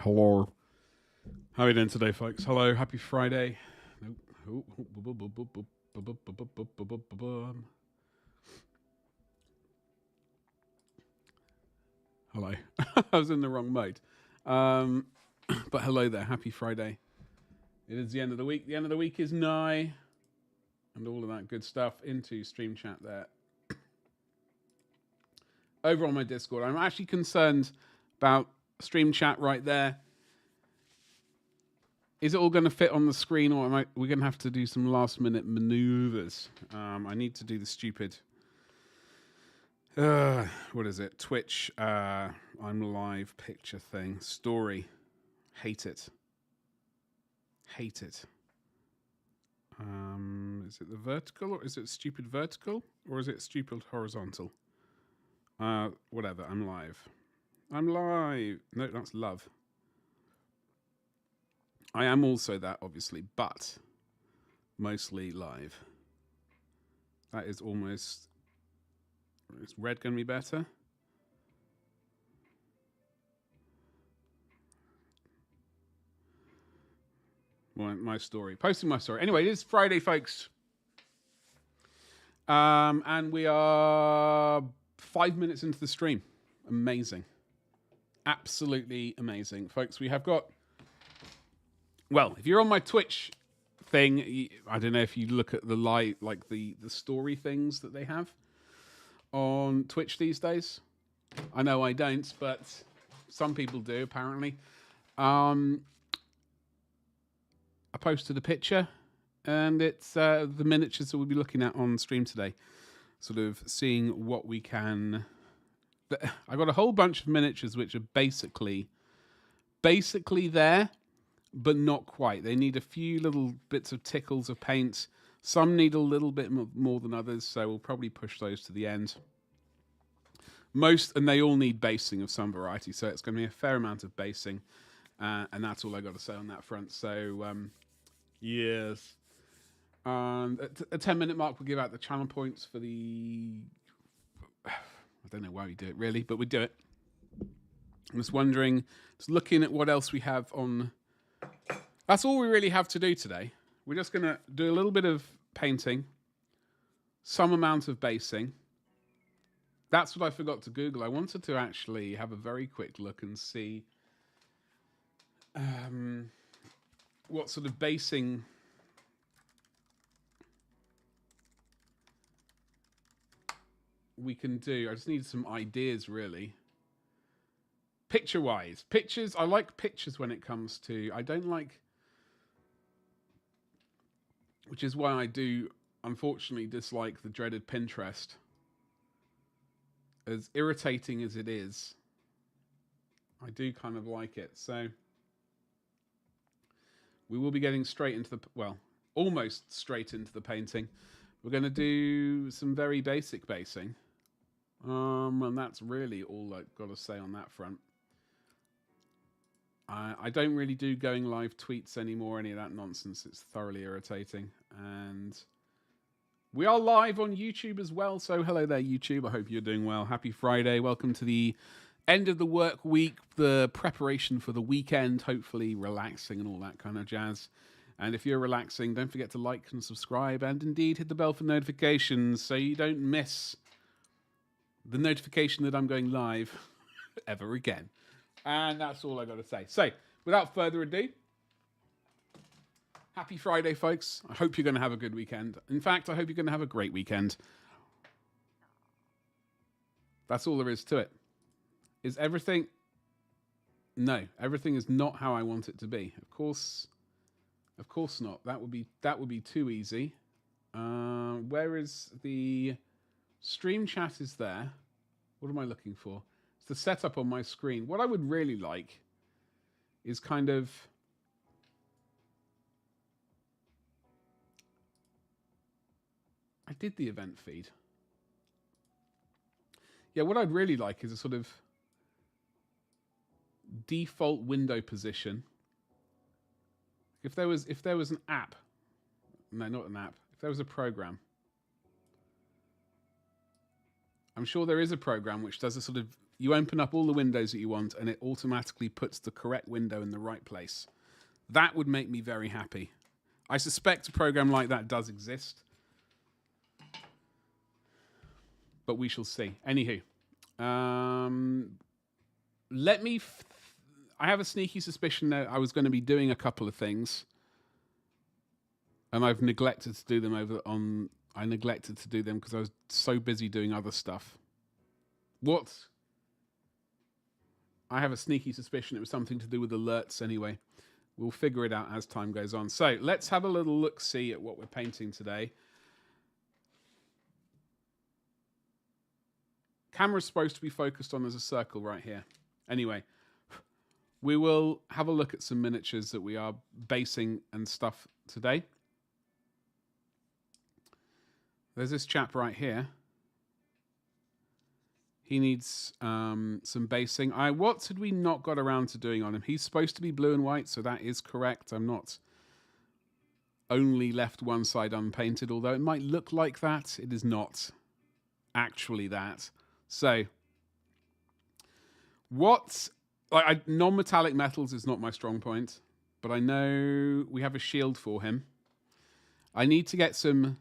Hello. How are you doing today, folks? Hello, happy Friday. Hello. I was in the wrong mode. But hello there, happy Friday. It is the end of the week. The end of the week is nigh. And all of that good stuff into stream chat there. Over on my Discord. I'm actually concerned about stream chat right there. Is it all going to fit on the screen, or we're going to have to do some last minute maneuvers? I need to do the stupid, what is it? Twitch, I'm live picture thing. Story. Hate it. Hate it. Is it the vertical, or is it stupid vertical, or is it stupid horizontal? Whatever, I'm live. I'm live. No, that's love. I am also that, obviously, but mostly live. That is almost... Is red going to be better? My story. Posting my story. Anyway, it is Friday, folks. And we are 5 minutes into the stream. Amazing. Absolutely amazing. Folks, we have got... Well, if you're on my Twitch thing, I don't know if you look at the live, like the story things that they have on Twitch these days. I know I don't, but some people do, apparently. I posted a picture, and it's the miniatures that we'll be looking at on stream today. Sort of seeing what we can... I got a whole bunch of miniatures which are basically there, but not quite. They need a few little bits of tickles of paint. Some need a little bit more than others, so we'll probably push those to the end. And they all need basing of some variety, so it's going to be a fair amount of basing, and that's all I got to say on that front. So, yes. And at a 10-minute mark, we'll give out the channel points for the... I don't know why we do it, really, but we do it. I'm just wondering, just looking at what else we have on... That's all we really have to do today. We're just going to do a little bit of painting, some amount of basing. That's what I forgot to Google. I wanted to actually have a very quick look and see what sort of basing we can do. I just need some ideas, really. Picture-wise. Pictures, I like pictures when it comes to... I don't like... Which is why I do, unfortunately, dislike the dreaded Pinterest. As irritating as it is, I do kind of like it. So, we will be getting straight into the... Well, almost straight into the painting. We're going to do some very basic basing. And that's really all I've got to say on that front. I don't really do going live tweets anymore, any of that nonsense. It's thoroughly irritating. And we are live on YouTube as well. So hello there, YouTube. I hope you're doing well. Happy Friday. Welcome to the end of the work week, the preparation for the weekend, hopefully relaxing and all that kind of jazz. And if you're relaxing, don't forget to like and subscribe, and indeed hit the bell for notifications so you don't miss the notification that I'm going live ever again. And that's all I got to say. So, without further ado, happy Friday, folks. I hope you're going to have a good weekend. In fact, I hope you're going to have a great weekend. That's all there is to it. Is everything... No, everything is not how I want it to be. Of course not. That would be too easy. Where is the... Stream chat is there. What am I looking for? It's the setup on my screen. What I would really like is kind of... I did the event feed. Yeah, what I'd really like is a sort of default window position. If there was an app. No, not an app. If there was a program. I'm sure there is a program which does a sort of you open up all the windows that you want, and it automatically puts the correct window in the right place. That would make me very happy. I suspect a program like that does exist, but we shall see. Anywho, let me... I have a sneaky suspicion that I was going to be doing a couple of things, and I've neglected to do them I neglected to do them because I was so busy doing other stuff. What? I have a sneaky suspicion it was something to do with alerts anyway. We'll figure it out as time goes on. So let's have a little look-see at what we're painting today. Camera's supposed to be focused on as a circle right here. Anyway, we will have a look at some miniatures that we are basing and stuff today. There's this chap right here. He needs some basing. What had we not got around to doing on him? He's supposed to be blue and white, so that is correct. I'm not only left one side unpainted, although it might look like that. It is not actually that. So, non-metallic metals is not my strong point, but I know we have a shield for him. I need to get some...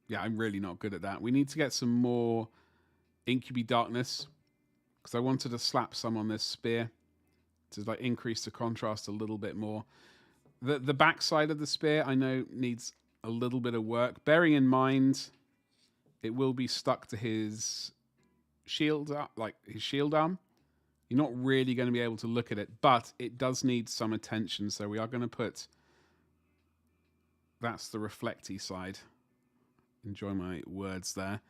Yeah, I'm really not good at that. We need to get some more Incubi Darkness, because I wanted to slap some on this spear to like increase the contrast a little bit more. The back side of the spear I know needs a little bit of work, bearing in mind it will be stuck to his shield, like his shield arm. You're not really going to be able to look at it, but it does need some attention, so we are going to put... That's the reflecty side. Enjoy my words there.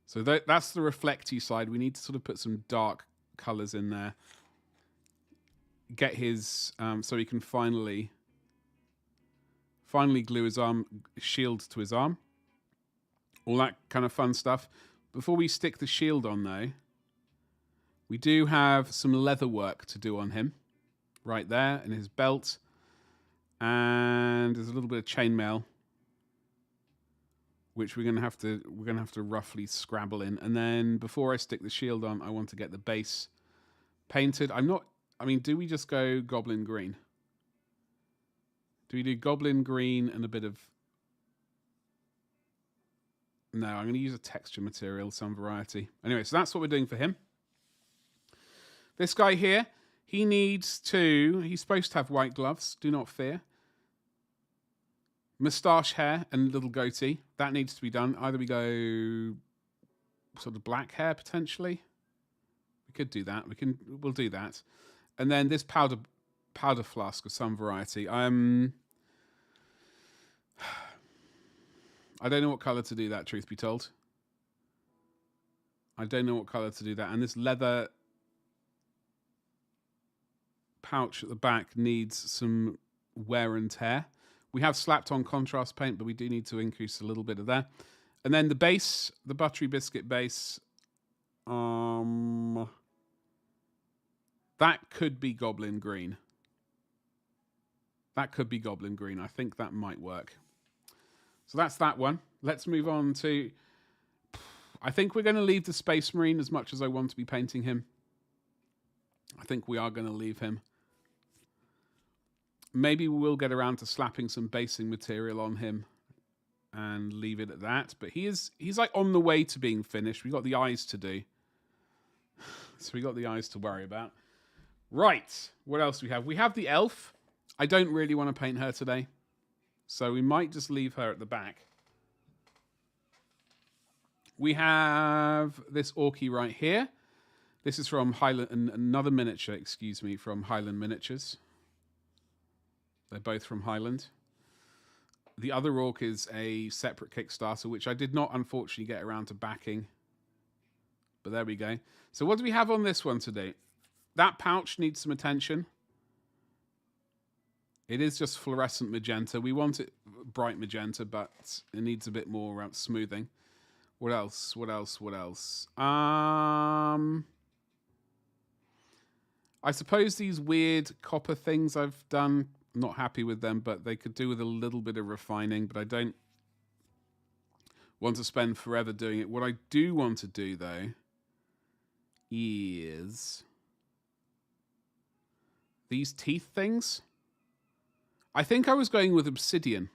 So that's the reflecty side. We need to sort of put some dark colors in there. Get his... so he can finally glue his shield to his arm. All that kind of fun stuff. Before we stick the shield on, though, we do have some leather work to do on him. Right there, in his belt. And there's a little bit of chainmail, which we're gonna have to roughly scrabble in. And then before I stick the shield on, I want to get the base painted. Do we just go goblin green? Do we do goblin green and a bit of... No, I'm going to use a texture material, some variety. Anyway, so that's what we're doing for him. This guy here, he's supposed to have white gloves, do not fear. Moustache hair and little goatee. That needs to be done. Either we go sort of black hair, potentially. We could do that. We'll do that. And then this powder flask of some variety. I don't know what colour to do that, truth be told. I don't know what colour to do that. And this leather pouch at the back needs some wear and tear. We have slapped on contrast paint, but we do need to increase a little bit of there. And then the base, the buttery biscuit base, that could be goblin green. That could be goblin green. I think that might work. So that's that one. Let's move on to... I think we're going to leave the Space Marine as much as I want to be painting him. I think we are going to leave him. Maybe we will get around to slapping some basing material on him and leave it at that. But he's like on the way to being finished. We got the eyes to do. So we got the eyes to worry about. Right. What else do we have? We have the elf. I don't really want to paint her today. So we might just leave her at the back. We have this Orky right here. This is from Highland, another miniature, from Highland Miniatures. They're both from Highland. The other Ork is a separate Kickstarter, which I did not, unfortunately, get around to backing. But there we go. So what do we have on this one today? That pouch needs some attention. It is just fluorescent magenta. We want it bright magenta, but it needs a bit more smoothing. What else? I suppose these weird copper things I've done... I'm not happy with them, but they could do with a little bit of refining, but I don't want to spend forever doing it. What I do want to do, though, is these teeth things. I think I was going with obsidian.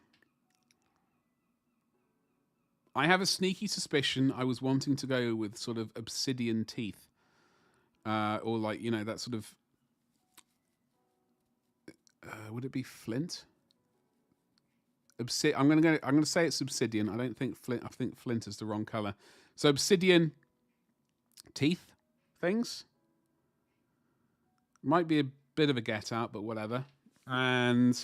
I have a sneaky suspicion I was wanting to go with sort of obsidian teeth. Or like, you know, that sort of... would it be flint? I'm gonna say it's obsidian. I don't think flint. I think flint is the wrong color. So obsidian teeth things might be a bit of a get out, but whatever. And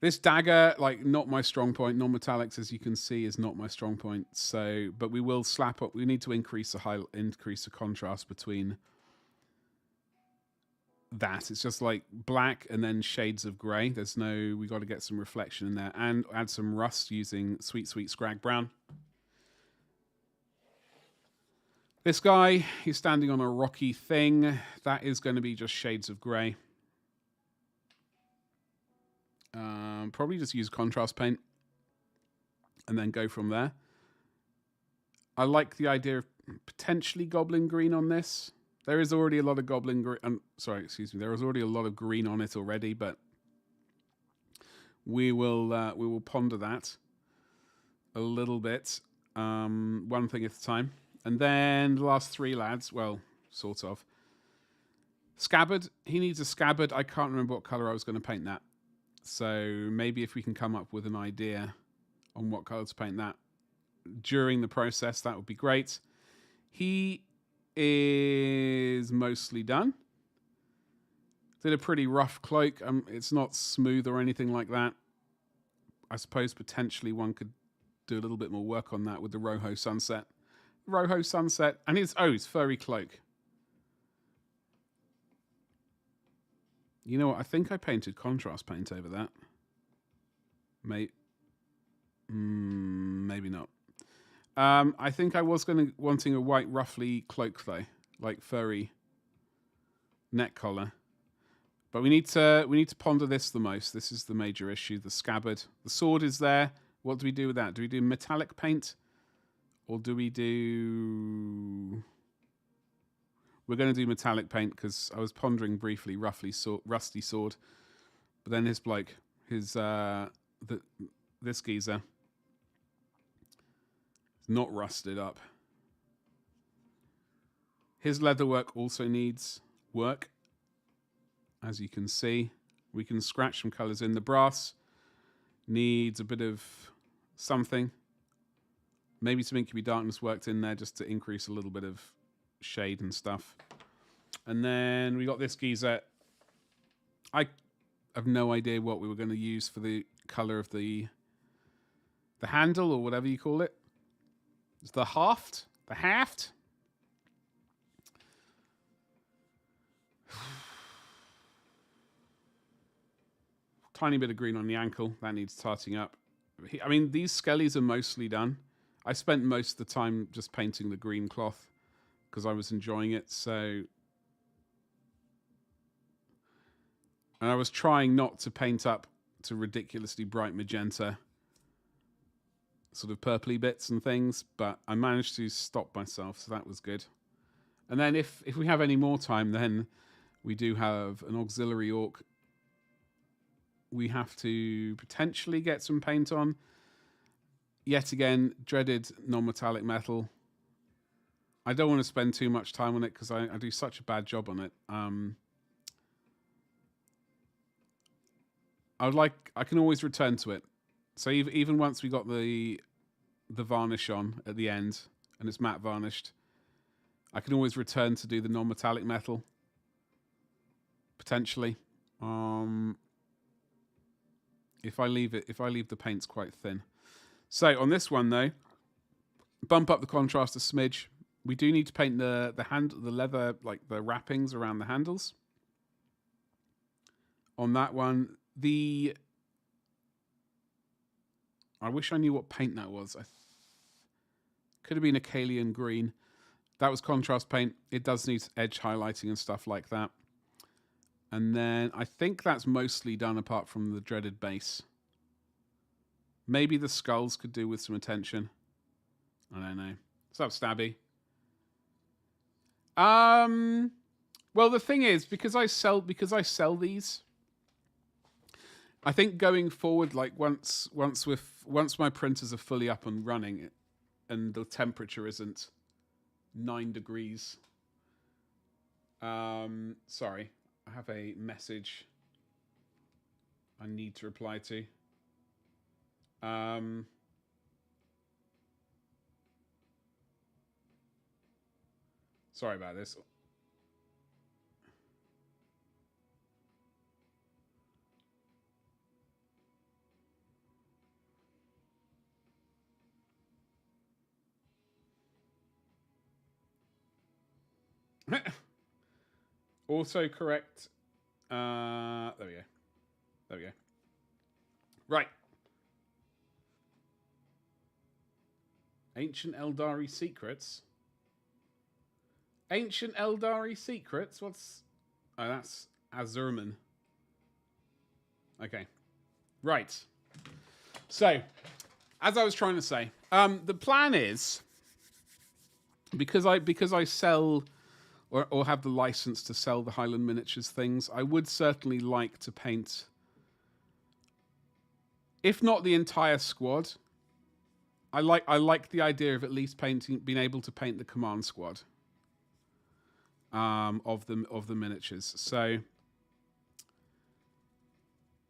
this dagger, like, not my strong point. Non-metallics, as you can see, is not my strong point. So, but we will slap up. We need to increase the contrast between that. It's just like black and then shades of grey. There's no... We got to get some reflection in there and add some rust using Sweet Scrag Brown. This guy, he's standing on a rocky thing. That is going to be just shades of grey. Probably just use contrast paint and then go from there. I like the idea of potentially goblin green on this. There is already a lot of goblin green. Sorry, excuse me. There is already a lot of green on it already, but we will ponder that a little bit, one thing at a time. And then the last three lads, well, sort of. Scabbard. He needs a scabbard. I can't remember what color I was going to paint that. So maybe if we can come up with an idea on what color to paint that during the process, that would be great. He is mostly done. Did a pretty rough cloak. It's not smooth or anything like that. I suppose potentially one could do a little bit more work on that with the Rojo Sunset. Rojo Sunset. And his furry cloak. You know what? I think I painted contrast paint over that. Maybe not. I think I was wanting a white ruffly cloak though, like furry neck collar. But we need to ponder this the most. This is the major issue. The scabbard. The sword is there. What do we do with that? Do we do metallic paint, or do we do? We're going to do metallic paint because I was pondering briefly rusty sword, but then this bloke, this geezer, is not rusted up. His leatherwork also needs work, as you can see. We can scratch some colours in. The brass needs a bit of something. Maybe some Incubi Darkness worked in there just to increase a little bit of shade and stuff. And then we got this geezer. I have no idea what we were going to use for the color of the handle or whatever you call it. It's the haft. The haft. Tiny bit of green on the ankle. That needs tarting up. I mean, these skellies are mostly done. I spent most of the time just painting the green cloth because I was enjoying it. So, and I was trying not to paint up to ridiculously bright magenta, sort of purpley bits and things, but I managed to stop myself, so that was good. And then if we have any more time, then we do have an auxiliary orc we have to potentially get some paint on. Yet again, dreaded non-metallic metal. I don't want to spend too much time on it because I do such a bad job on it. I can always return to it. So even once we got the varnish on at the end and it's matte varnished, I can always return to do the non-metallic metal potentially. If I leave the paints quite thin. So on this one though, bump up the contrast a smidge. We do need to paint the leather, like the wrappings around the handles. On that one, I wish I knew what paint that was. Could have been a Kalian green. That was contrast paint. It does need edge highlighting and stuff like that. And then I think that's mostly done apart from the dreaded base. Maybe the skulls could do with some attention. I don't know. What's up, Stabby? Well, the thing is, because I sell these, I think going forward, like once my printers are fully up and running, and the temperature isn't 9 degrees. Sorry, I have a message I need to reply to. Sorry about this. Also correct. There we go. There we go. Right. Ancient Eldari secrets. Ancient Eldari secrets? What's... Oh, that's Azurman. Okay. Right. So, as I was trying to say, the plan is, because I sell or have the license to sell the Highland Miniatures things, I would certainly like to paint, if not the entire squad. I like the idea of at least being able to paint the command squad of the miniatures. So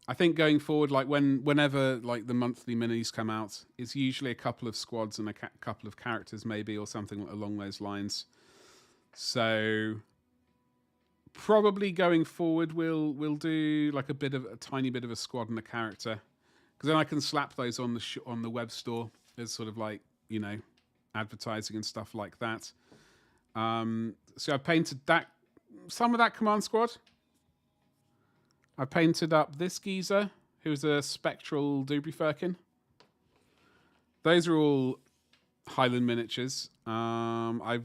I think going forward, like whenever like the monthly minis come out, it's usually a couple of squads and a couple of characters maybe, or something along those lines. So probably going forward, we'll do like a tiny bit of a squad and a character, because then I can slap those on the web store as sort of like, you know, advertising and stuff like that. So I painted some of that command squad. I painted up this geezer, who's a spectral Dubry Firkin. Those are all Highland miniatures. I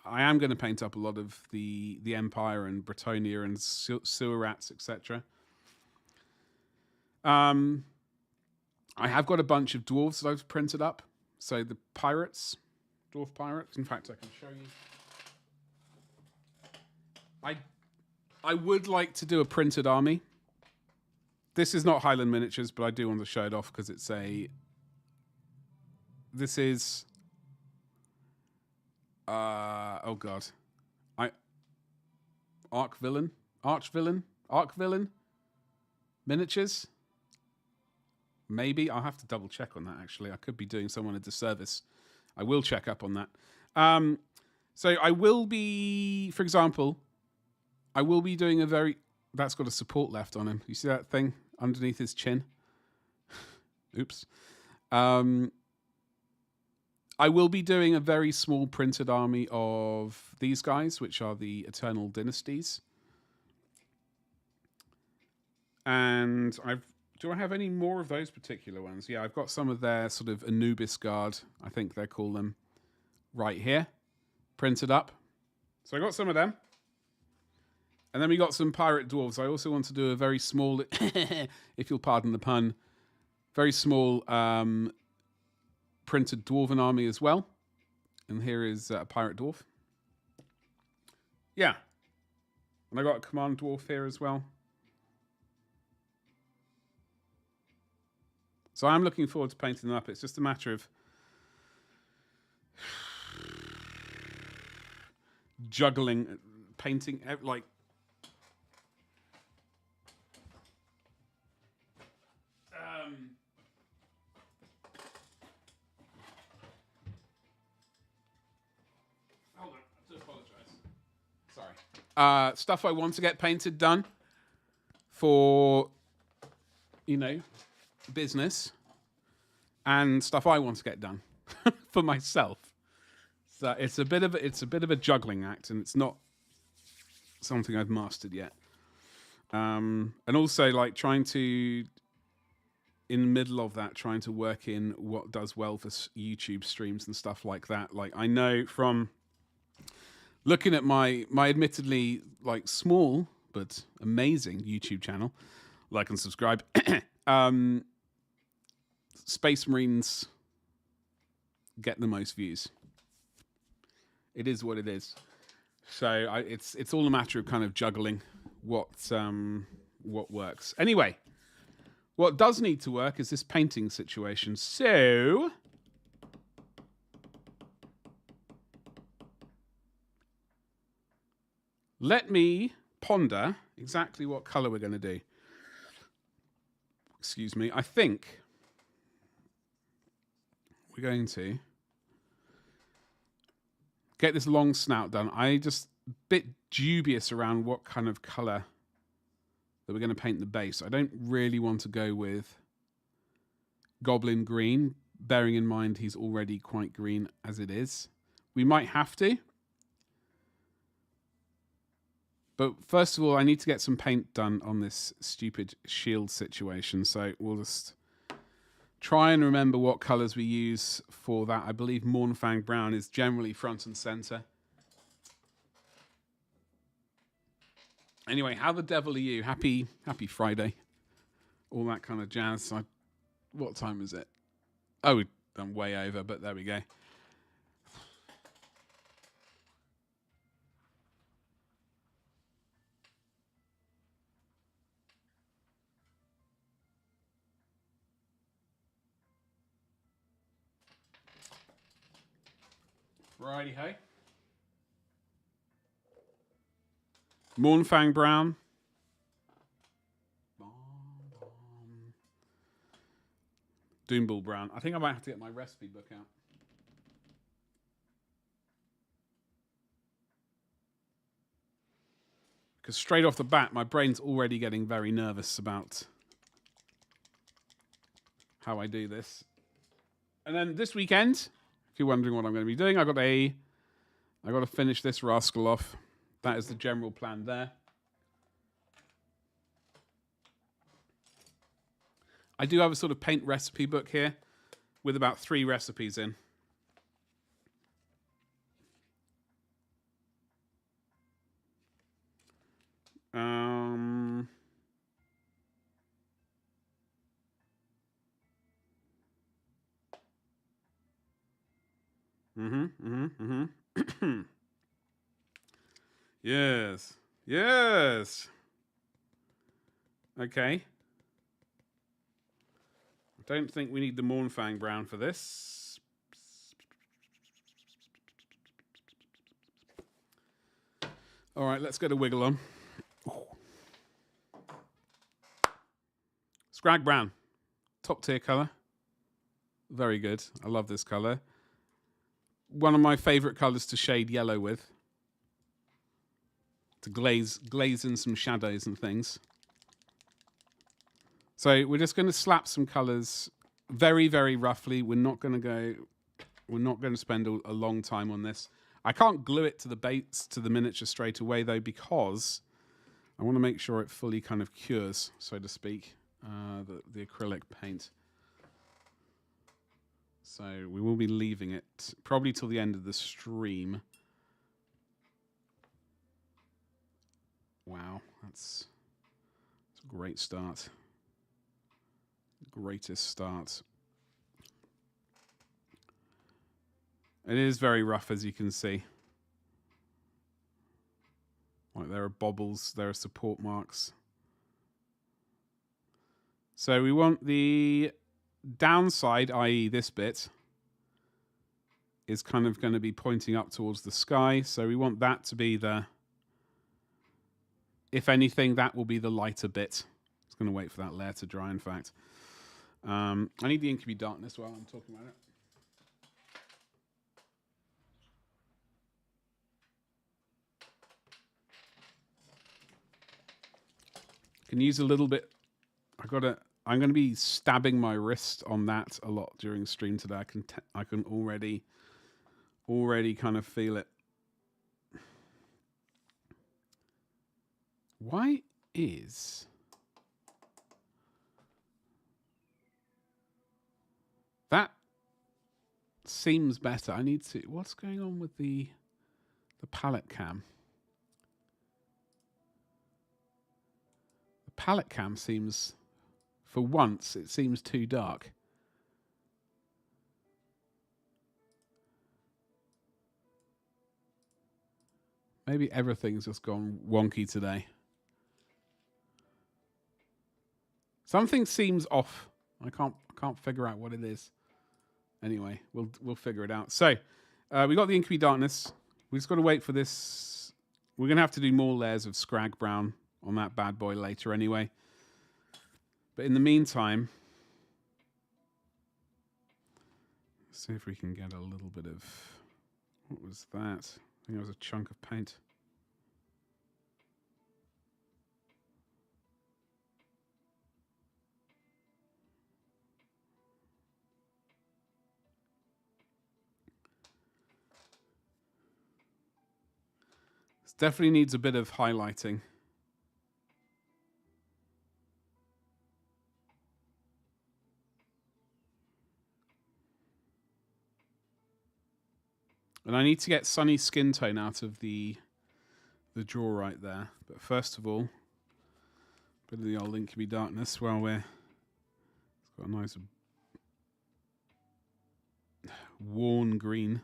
am going to paint up a lot of the Empire and Bretonia and sewer rats, etc. I have got a bunch of dwarves that I've printed up. So the pirates, dwarf pirates. In fact, I can show you. I would like to do a printed army. This is not Highland Miniatures, but I do want to show it off because it's a... This is... oh god. Arch Villain Miniatures? Maybe. I'll have to double check on that, actually. I could be doing someone a disservice. I will check up on that. So I will be, for example, I will be doing a very... That's got a support left on him. You see that thing underneath his chin? Oops. I will be doing a very small printed army of these guys, which are the Eternal Dynasties. And do I have any more of those particular ones? Yeah, I've got some of their sort of Anubis Guard, I think they call them, right here, printed up. So I got some of them. And then we got some pirate dwarves. I also want to do a very small, if you'll pardon the pun, very small printed dwarven army as well. And here is a pirate dwarf. Yeah. And I got a command dwarf here as well. So I'm looking forward to painting them up. It's just a matter of juggling, painting, like... Hold on, I do apologize. Sorry. Stuff I want to get painted done for, you know, business, and stuff I want to get done for myself. So it's a bit of a juggling act, and it's not something I've mastered yet. And also, like, trying to, in the middle of that, trying to work in what does well for YouTube streams and stuff like that. Like, I know from looking at my admittedly like small but amazing YouTube channel, like and subscribe. Space Marines get the most views. it is what it is. So it's all a matter of kind of juggling what works. Anyway, what does need to work is this painting situation. So let me ponder exactly what color we're going to do. Excuse me. I think we're going to get this long snout done. I just a bit dubious around what kind of color that we're going to paint the base. I don't really want to go with goblin green, bearing in mind he's already quite green as it is. We might have to. But first of all, I need to get some paint done on this stupid shield situation. So we'll just try and remember what colours we use for that. I believe Mournfang Brown is generally front and centre. Anyway, how the devil are you? Happy Friday. All that kind of jazz. What time is it? Oh, I'm way over, but there we go. Righty ho. Mournfang Brown. Doombull Brown. I think I might have to get my recipe book out. Because straight off the bat, my brain's already getting very nervous about how I do this. And then this weekend, if you're wondering what I'm going to be doing, I got to finish this rascal off. That is the general plan there. I do have a sort of paint recipe book here with about 3 recipes in. Yes. Yes. Okay. I don't think we need the Mournfang Brown for this. All right, let's get a wiggle on. Scrag Brown. Top tier colour. Very good. I love this colour. One of my favourite colours to shade yellow with. To glaze in some shadows and things. So we're just going to slap some colours very, very roughly. We're not going to spend a long time on this. I can't glue it to the base, to the miniature straight away though, because I want to make sure it fully kind of cures, so to speak, the acrylic paint. So we will be leaving it probably till the end of the stream. Wow, that's a great start. Greatest start. It is very rough, as you can see. Like there are bobbles, there are support marks. So we want the downside, i.e. this bit, is kind of going to be pointing up towards the sky. So we want that to be the, if anything, that will be the lighter bit. It's going to wait for that layer to dry, in fact. I need the inky darkness while I'm talking about it. Can use a little bit. I'm going to be stabbing my wrist on that a lot during stream today. I can already kind of feel it. Why is that? Seems better. I need to. What's going on with the palette cam? The palette cam seems, for once, it seems too dark. Maybe everything's just gone wonky today. Something seems off. I can't figure out what it is. Anyway, we'll figure it out. So, we got the Inky Darkness. We just got to wait for this. We're gonna have to do more layers of Scrag Brown on that bad boy later, anyway. But in the meantime, let's see if we can get a little bit of. What was that? I think it was a chunk of paint. This definitely needs a bit of highlighting. And I need to get Sunny Skin Tone out of the drawer right there. But first of all, a bit of the old Inky Darkness while we're... It's got a nice worn green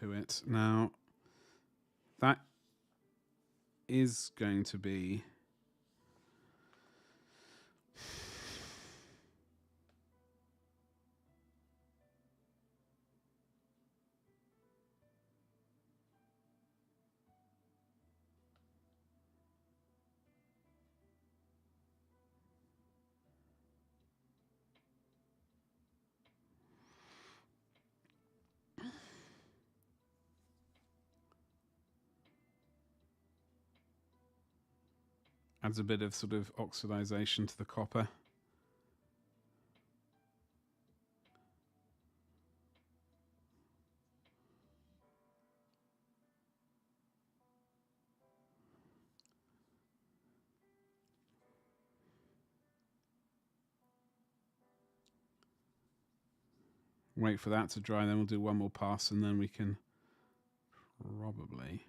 to it. Now, that is going to be... Adds a bit of sort of oxidization to the copper. Wait for that to dry, then we'll do one more pass, and then we can probably...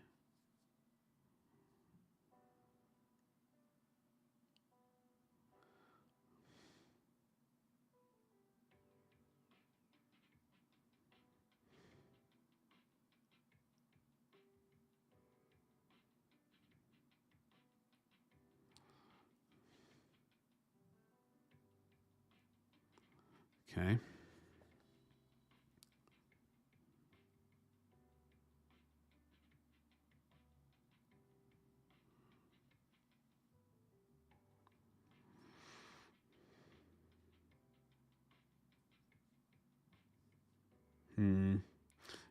Okay.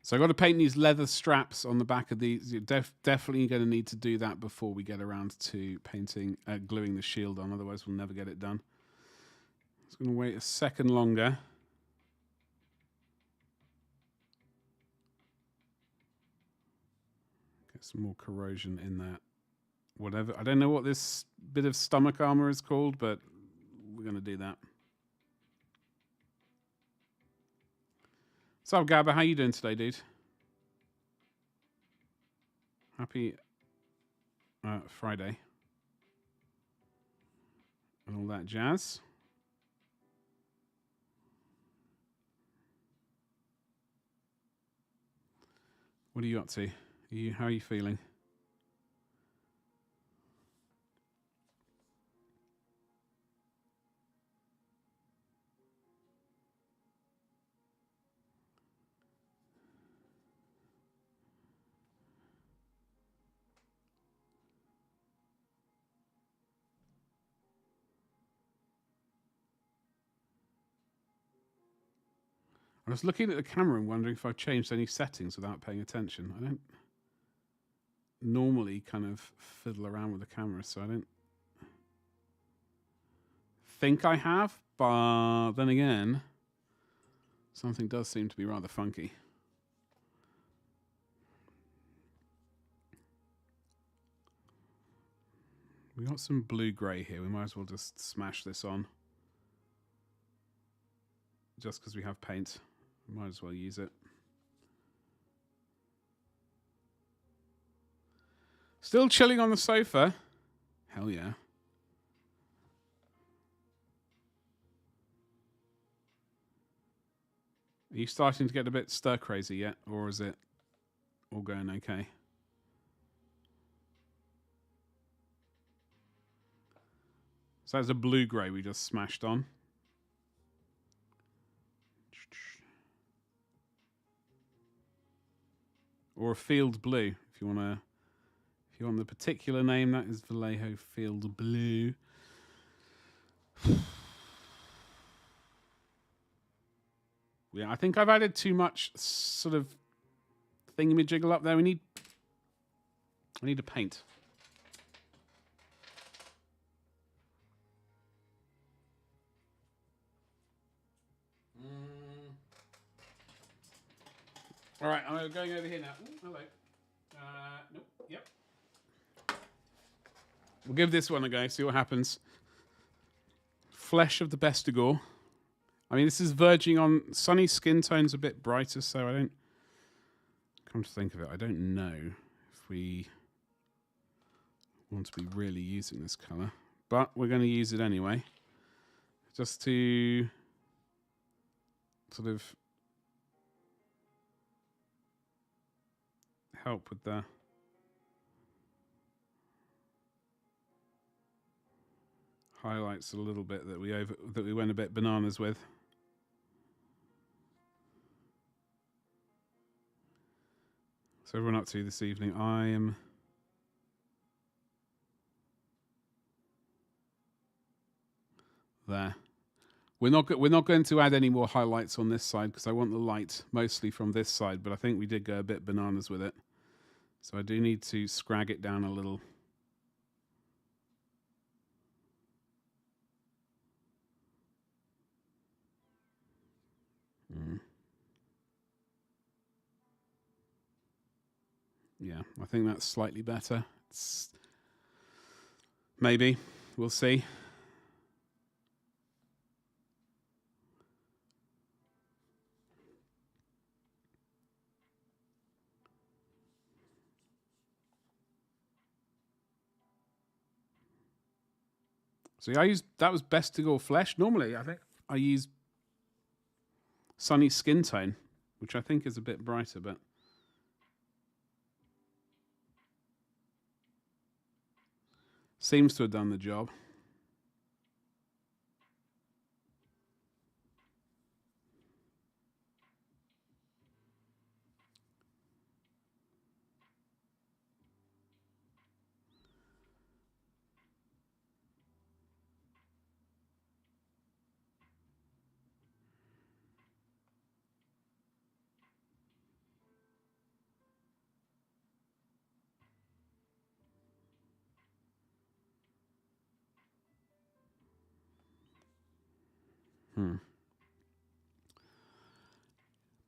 So I've got to paint these leather straps on the back of these. You're definitely going to need to do that before we get around to painting, gluing the shield on. Otherwise, we'll never get it done. Just going to wait a second longer. Get some more corrosion in that. Whatever. I don't know what this bit of stomach armor is called, but we're going to do that. What's up, Gabba? How you doing today, dude? Happy Friday. And all that jazz. What are you up to? How are you feeling? I was looking at the camera and wondering if I've changed any settings without paying attention. I don't normally kind of fiddle around with the camera, so I don't think I have, but then again, something does seem to be rather funky. We got some blue-grey here. We might as well just smash this on. Just because we have paint. We might as well use it. Still chilling on the sofa? Hell yeah. Are you starting to get a bit stir crazy yet, or is it all going okay? So that's a blue-grey we just smashed on. Or a field blue, if you want the particular name, that is Vallejo Field Blue. Yeah, I think I've added too much sort of thingamajiggle up there. I need a paint. All right, I'm going over here now. Ooh, hello. Nope. Yep. We'll give this one a go. See what happens. Flesh of the Bestigor. I mean, this is verging on sunny skin tone's a bit brighter, so I don't. Come to think of it, I don't know if we want to be really using this color, but we're going to use it anyway, just to sort of help with the highlights a little bit that we went a bit bananas with. So everyone up to this evening, I am there. We're not going to add any more highlights on this side because I want the light mostly from this side, but I think we did go a bit bananas with it. So I do need to scrag it down a little. Yeah, I think that's slightly better. Maybe. We'll see. So that was Bestigor Flesh. Normally, I think I use Sunny Skin Tone, which I think is a bit brighter, but seems to have done the job.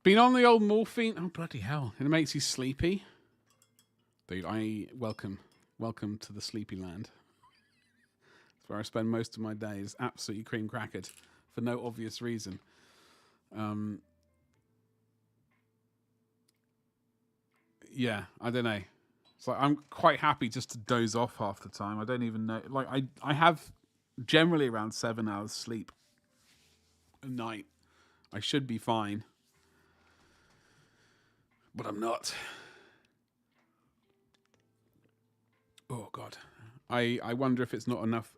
Been on the old morphine. Oh, bloody hell. It makes you sleepy. Dude, welcome to the sleepy land. It's where I spend most of my days, absolutely cream crackered for no obvious reason. Yeah, I don't know. It's like I'm quite happy just to doze off half the time. I don't even know. Like I have generally around 7 hours sleep a night. I should be fine. But I'm not. Oh God, I wonder if it's not enough.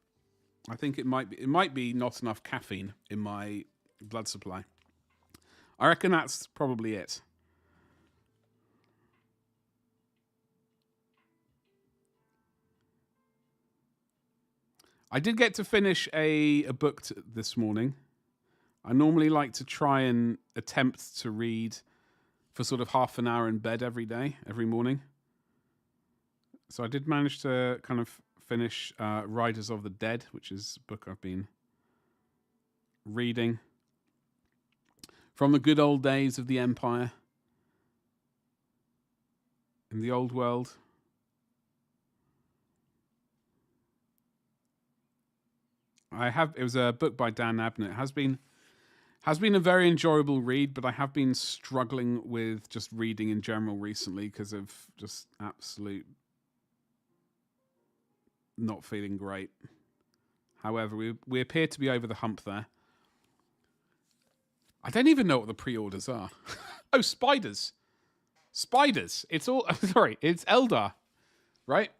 I think it might be not enough caffeine in my blood supply. I reckon that's probably it. I did get to finish a book this morning. I normally like to try and attempt to read for sort of half an hour in bed every morning. So I did manage to kind of finish Riders of the Dead, which is a book I've been reading from the good old days of the Empire in the old world. It was a book by Dan Abnett. It has been a very enjoyable read, but I have been struggling with just reading in general recently because of just absolute not feeling great. However, we appear to be over the hump there. I don't even know what the pre-orders are. Oh, spiders. Spiders. It's all... Sorry, it's Eldar. Right?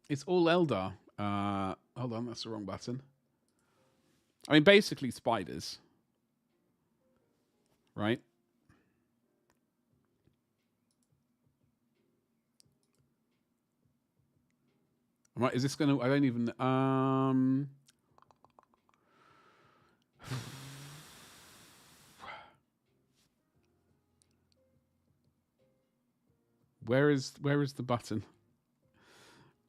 It's all Eldar. Hold on, that's the wrong button. I mean, basically spiders. Right? Is this going to... I don't even... Where is the button?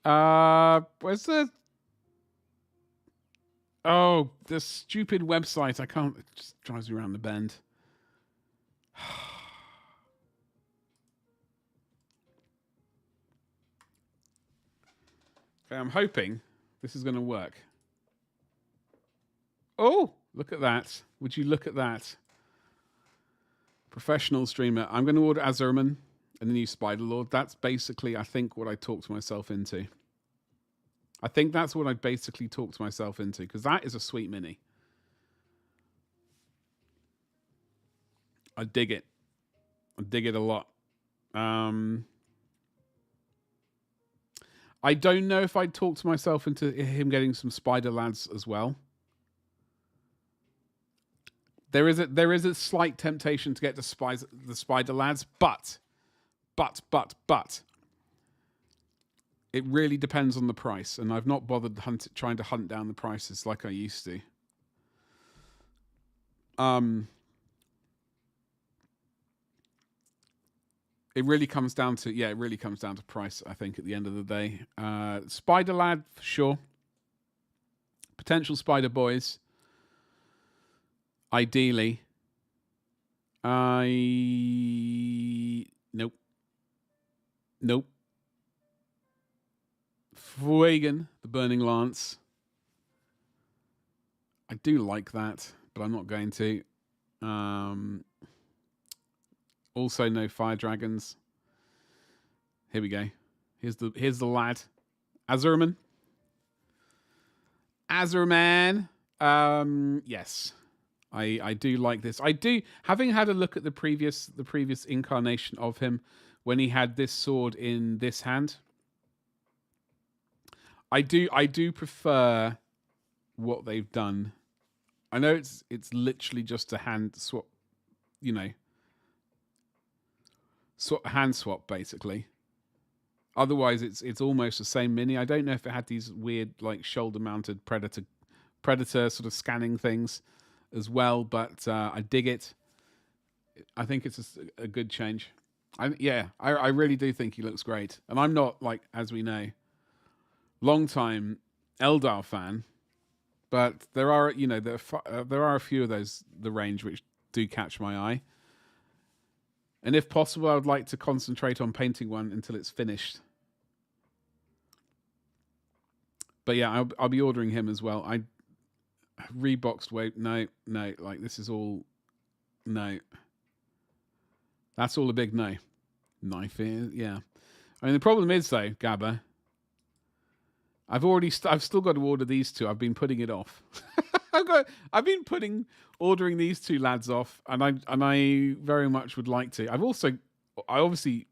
Where's the... Oh, the stupid website. I can't... It just drives me around the bend. Okay, I'm hoping this is going to work. Oh, look at that. Would you look at that? Professional streamer. I'm going to order Azurman and the new Spider Lord. That's basically, I think, what I talked myself into. I think that's what I basically talked myself into, because that is a sweet mini. I dig it. I dig it a lot. I don't know if I'd talk to myself into him getting some Spider Lads as well. There is a slight temptation to get the Spider Lads, but it really depends on the price, and I've not bothered trying to hunt down the prices like I used to. It really comes down to price, I think, at the end of the day. Spider Lad, for sure. Potential Spider Boys. Ideally. Nope. Fuegan, the Burning Lance. I do like that, but I'm not going to. Also, no Fire Dragons. Here we go. Here's the lad. Azurman. Yes. I do like this. I do, having had a look at the previous incarnation of him when he had this sword in this hand. I do prefer what they've done. I know it's literally just a hand swap, you know. Hand swap, basically. Otherwise, it's almost the same mini. I don't know if it had these weird, like, shoulder-mounted predator sort of scanning things as well, but I dig it. I think it's a good change. I really do think he looks great. And I'm not, like, as we know, long-time Eldar fan, but there are, you know, there are a few of those, the range, which do catch my eye. And if possible, I would like to concentrate on painting one until it's finished. But yeah, I'll be ordering him as well. I reboxed weight. No. Like, this is all... No. That's all a big no. Knife is... Yeah. I mean, the problem is, though, Gabba, I've still got to order these two. I've been putting it off. I've been ordering these two lads off, and I very much would like to. I obviously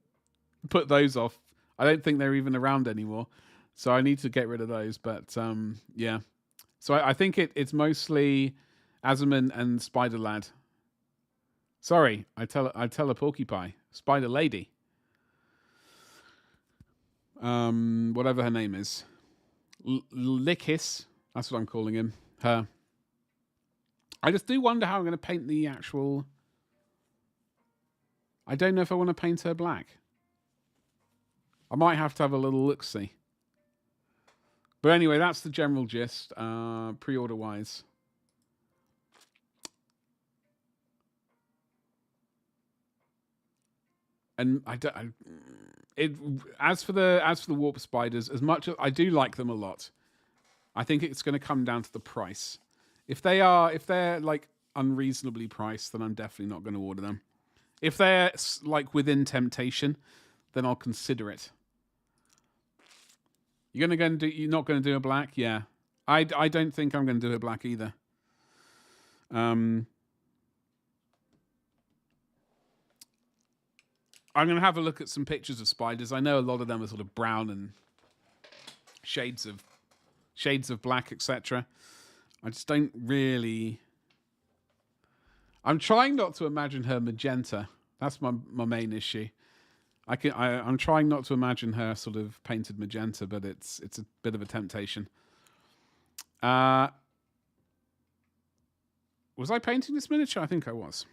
put those off. I don't think they're even around anymore, so I need to get rid of those. But yeah, so I think it's mostly Azurman and Spider Lad. Sorry, I tell a porcupine, Spider Lady, whatever her name is, Lickis. That's what I'm calling him. Her. I just do wonder how I'm going to paint the actual... I don't know if I want to paint her black. I might have to have a little look-see. But anyway, that's the general gist, pre-order-wise. And as for the warp spiders, as much as I do like them a lot, I think it's going to come down to the price. If they're like unreasonably priced, then I'm definitely not going to order them. If they're like within temptation, then I'll consider it. You're not going to do a black? Yeah. I don't think I'm going to do a black either. I'm going to have a look at some pictures of spiders. I know a lot of them are sort of brown and shades of black, etc. I just don't really... I'm trying not to imagine her magenta. That's my main issue. I'm trying not to imagine her sort of painted magenta, but it's a bit of a temptation. Was I painting this miniature? I think I was.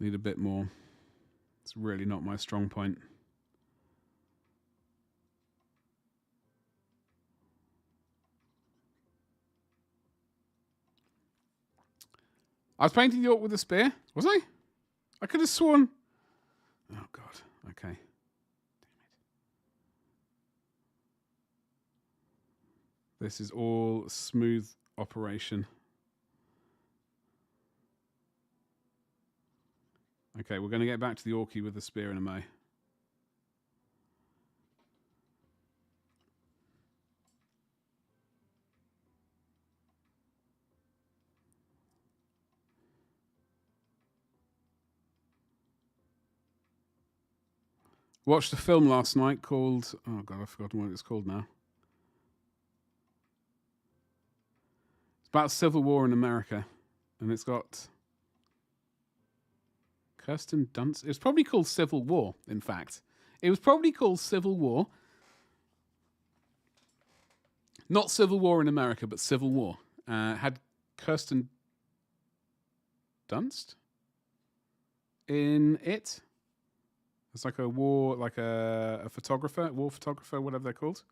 Need a bit more. It's really not my strong point. I was painting the orc with a spear. Was I? I could have sworn. Oh, God. Okay. Damn it. This is all smooth operation. Okay, we're going to get back to the orky with the spear in a mo. Watched a film last night called... Oh, God, I've forgotten what it's called now. It's about Civil War in America. And it's got... Kirsten Dunst. It was probably called Civil War, in fact. It was probably called Civil War. Not Civil War in America, but Civil War. Had Kirsten Dunst in it. It's like a war, like a photographer, war photographer, whatever they're called.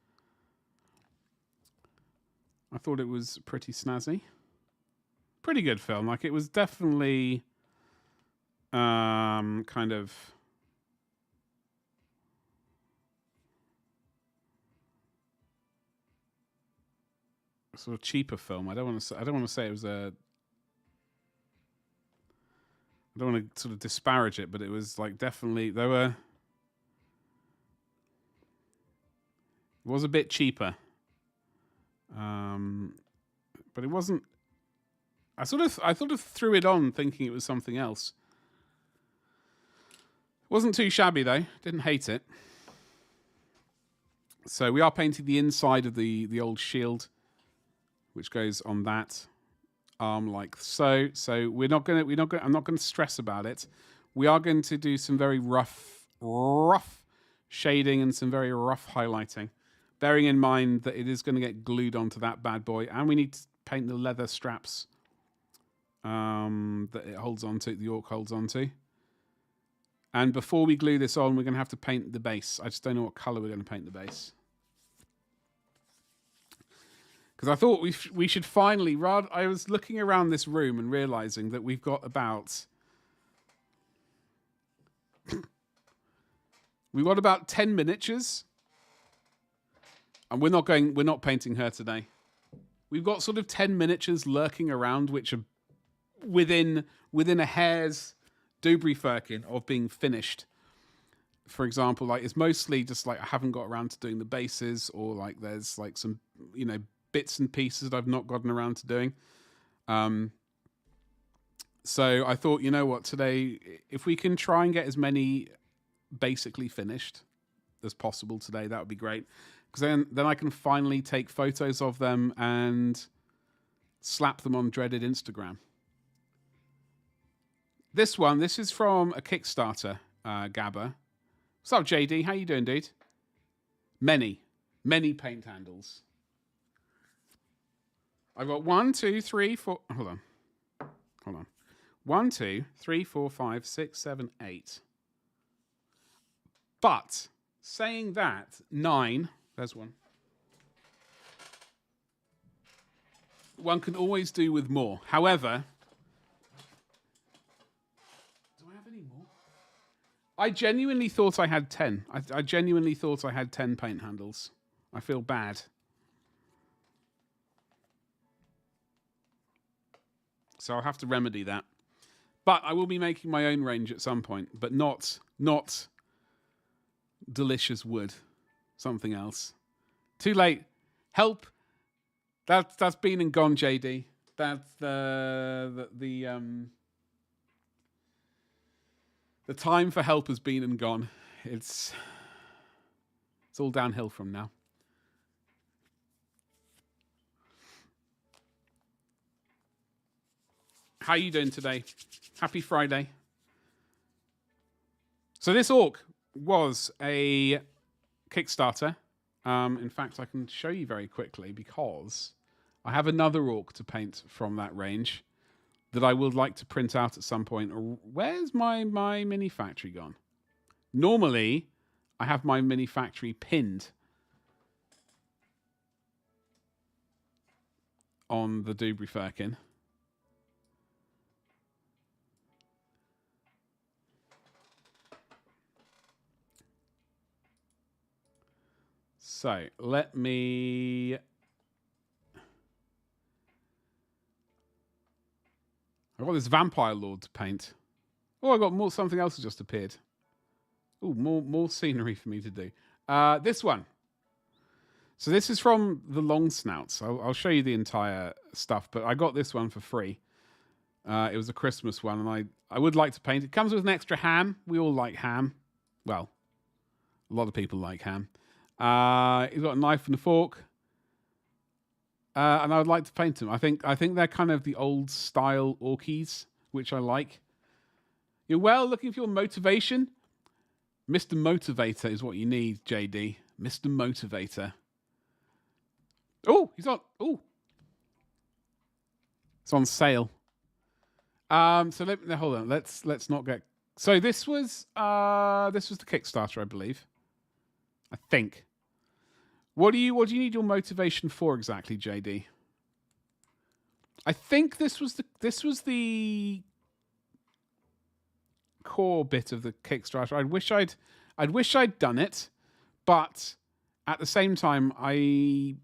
I thought it was pretty snazzy. Pretty good film. Like, it was definitely kind of sort of cheaper film. I don't want to say it was a... I don't want to sort of disparage it, but it was like definitely it was a bit cheaper, but it wasn't. I sort of threw it on thinking it was something else. Wasn't too shabby though. Didn't hate it. So we are painting the inside of the old shield, which goes on that arm like so. So I'm not gonna stress about it. We are going to do some very rough shading and some very rough highlighting, bearing in mind that it is going to get glued onto that bad boy, and we need to paint the leather straps that it holds onto, the orc holds onto. And before we glue this on, we're going to have to paint the base. I just don't know what color we're going to paint the base. Because I thought we should finally... I was looking around this room and realizing that we've got about... we've got about 10 miniatures. And we're not painting her today. We've got sort of 10 miniatures lurking around, which are within a hair's Dobry-Firkin of being finished. For example, like, it's mostly just like I haven't got around to doing the bases, or like there's like some, bits and pieces that I've not gotten around to doing. So I thought, you know what, today, if we can try and get as many basically finished as possible today, that would be great. Because then I can finally take photos of them and slap them on dreaded Instagram. This is from a Kickstarter, Gabba. What's up, JD? How you doing, dude? Many paint handles. I've got 1, 2, 3, 4... Hold on. 1, 2, 3, 4, 5, 6, 7, 8. But, saying that, 9... There's one. One can always do with more. However... Do I have any more? I genuinely thought I had 10. I genuinely thought I had 10 paint handles. I feel bad. So I'll have to remedy that. But I will be making my own range at some point, but not delicious wood. Something else. Too late. Help. That's been and gone, JD. That's the time for help has been and gone. It's all downhill from now. How you doing today? Happy Friday. So this orc was a Kickstarter. In fact, I can show you very quickly because I have another orc to paint from that range that I would like to print out at some point. Where's my mini factory gone? Normally, I have my mini factory pinned on the Dubry Firkin. So let me. I've got this vampire lord to paint. Oh, I got more. Something else has just appeared. Oh, more scenery for me to do. This one. So this is from the long snouts. I'll show you the entire stuff, but I got this one for free. It was a Christmas one, and I would like to paint. It comes with an extra ham. We all like ham. Well, a lot of people like ham. He's got a knife and a fork. And I would like to paint them. I think they're kind of the old style orkies, which I like. You're looking for your motivation. Mr. Motivator is what you need, JD. Mr. Motivator. Oh, he's on. Oh, it's on sale. So hold on. Let's not get. So this was the Kickstarter, I believe. I think. What do you need your motivation for exactly, JD? I think this was the core bit of the Kickstarter. I'd wish I'd done it, but at the same time, I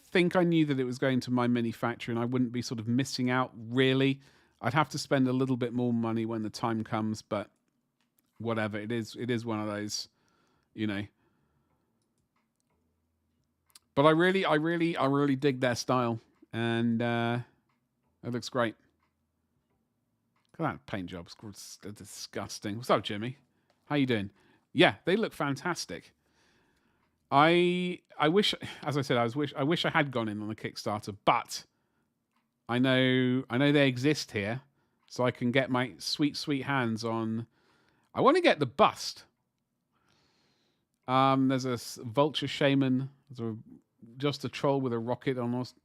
think I knew that it was going to my mini factory, and I wouldn't be sort of missing out. Really, I'd have to spend a little bit more money when the time comes, but whatever. It is one of those, you know. But I really dig their style, and it looks great. Look at that paint job; it's disgusting. What's up, Jimmy? How you doing? Yeah, they look fantastic. I wish, as I said, I wish I had gone in on a Kickstarter, but I know they exist here, so I can get my sweet hands on. I want to get the bust. There's a vulture shaman. There's just a troll with a rocket almost.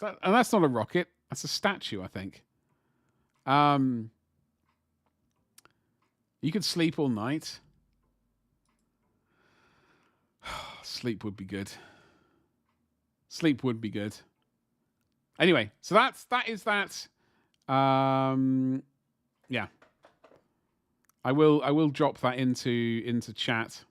And that's not a rocket. That's a statue, I think. You could sleep all night. Sleep would be good. Sleep would be good. Anyway, so that is that. Yeah. I will drop that into chat.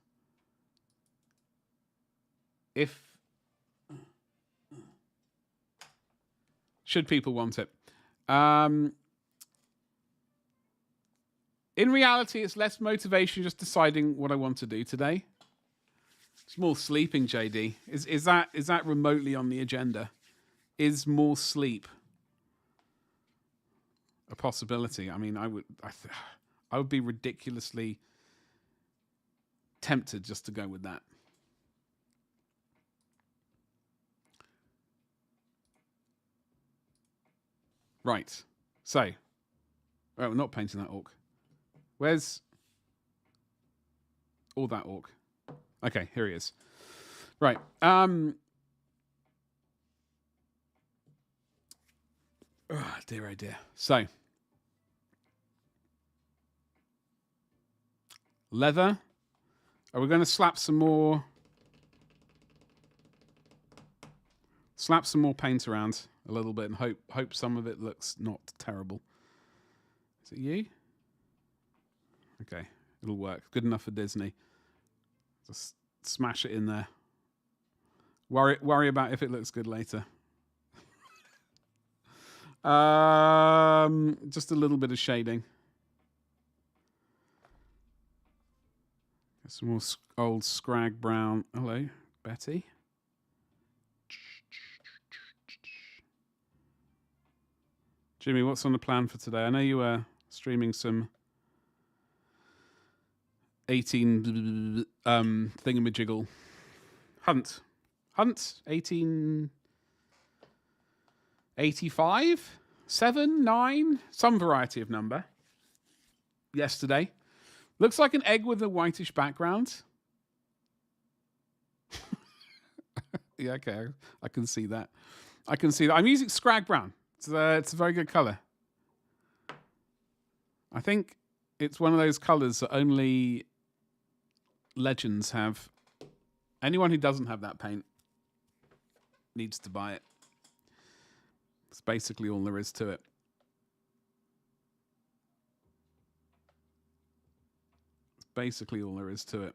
Should people want it. In reality, it's less motivation just deciding what I want to do today. It's more sleeping, JD. Is that remotely on the agenda? Is more sleep a possibility? I mean, I would be ridiculously tempted just to go with that. Right. So, we're not painting that orc. Where's all that orc? Okay, here he is. Right. Oh, dear, oh dear. So, leather. Are we going to slap some more paint around a little bit and hope some of it looks not terrible? Is it you? Okay, it'll work. Good enough for Disney. Just smash it in there. Worry about if it looks good later. Just a little bit of shading. Some more old scrag brown. Hello, Betty. Jimmy, what's on the plan for today? I know you were streaming some 18 thingamajiggle hunt 1885 7 9 some variety of number yesterday. Looks like an egg with a whitish background. Yeah, okay, I can see that. I'm using scrag brown. It's a very good color. I think it's one of those colors that only Legends have. Anyone who doesn't have that paint needs to buy it. It's basically all there is to it. Basically all there is to it.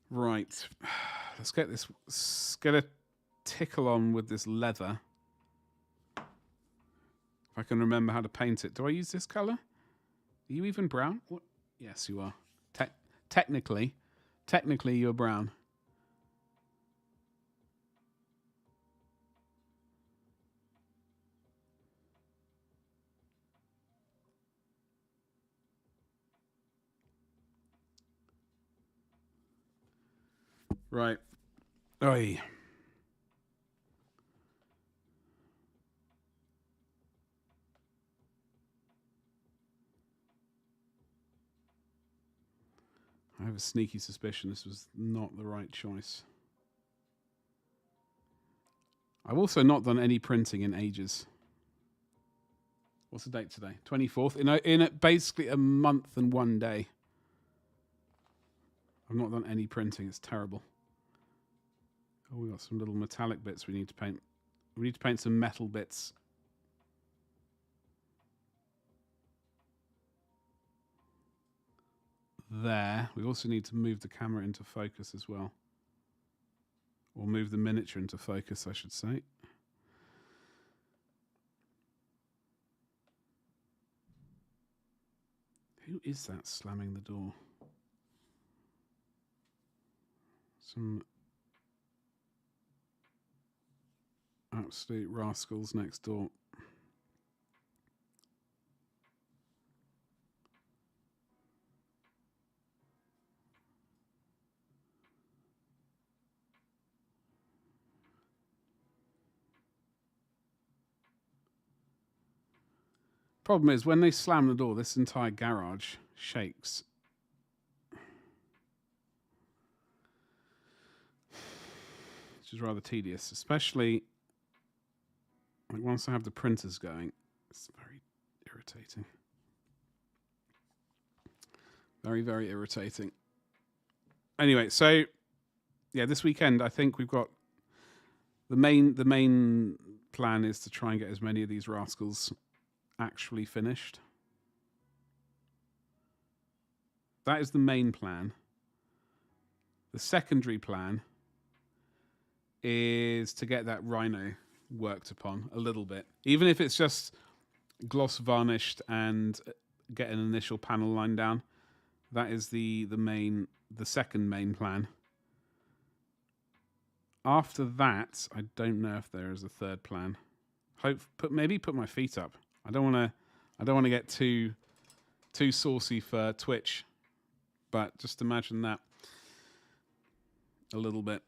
Right. Let's get this. Let's get a tickle on with this leather. If I can remember how to paint it. Do I use this color? Are you even brown? What? Yes, you are. Technically you're brown. Right. Oi. I have a sneaky suspicion this was not the right choice. I've also not done any printing in ages. What's the date today? 24th. In basically a month and 1 day. I've not done any printing. It's terrible. Oh, we got some little metallic bits we need to paint. We need to paint some metal bits. There. We also need to move the camera into focus as well. Or move the miniature into focus, I should say. Who is that slamming the door? Some absolute rascals next door. Problem is, when they slam the door, this entire garage shakes. Which is rather tedious, especially like once I have the printers going. It's very irritating. Very, very irritating. Anyway, so yeah, this weekend I think we've got the main plan is to try and get as many of these rascals actually finished. That is the main plan. The secondary plan is to get that rhino worked upon a little bit, even if it's just gloss varnished and get an initial panel line down. That is the second main plan. After that, I don't know if there is a third plan. Maybe put my feet up. I don't want to get too saucy for Twitch, but just imagine that a little bit.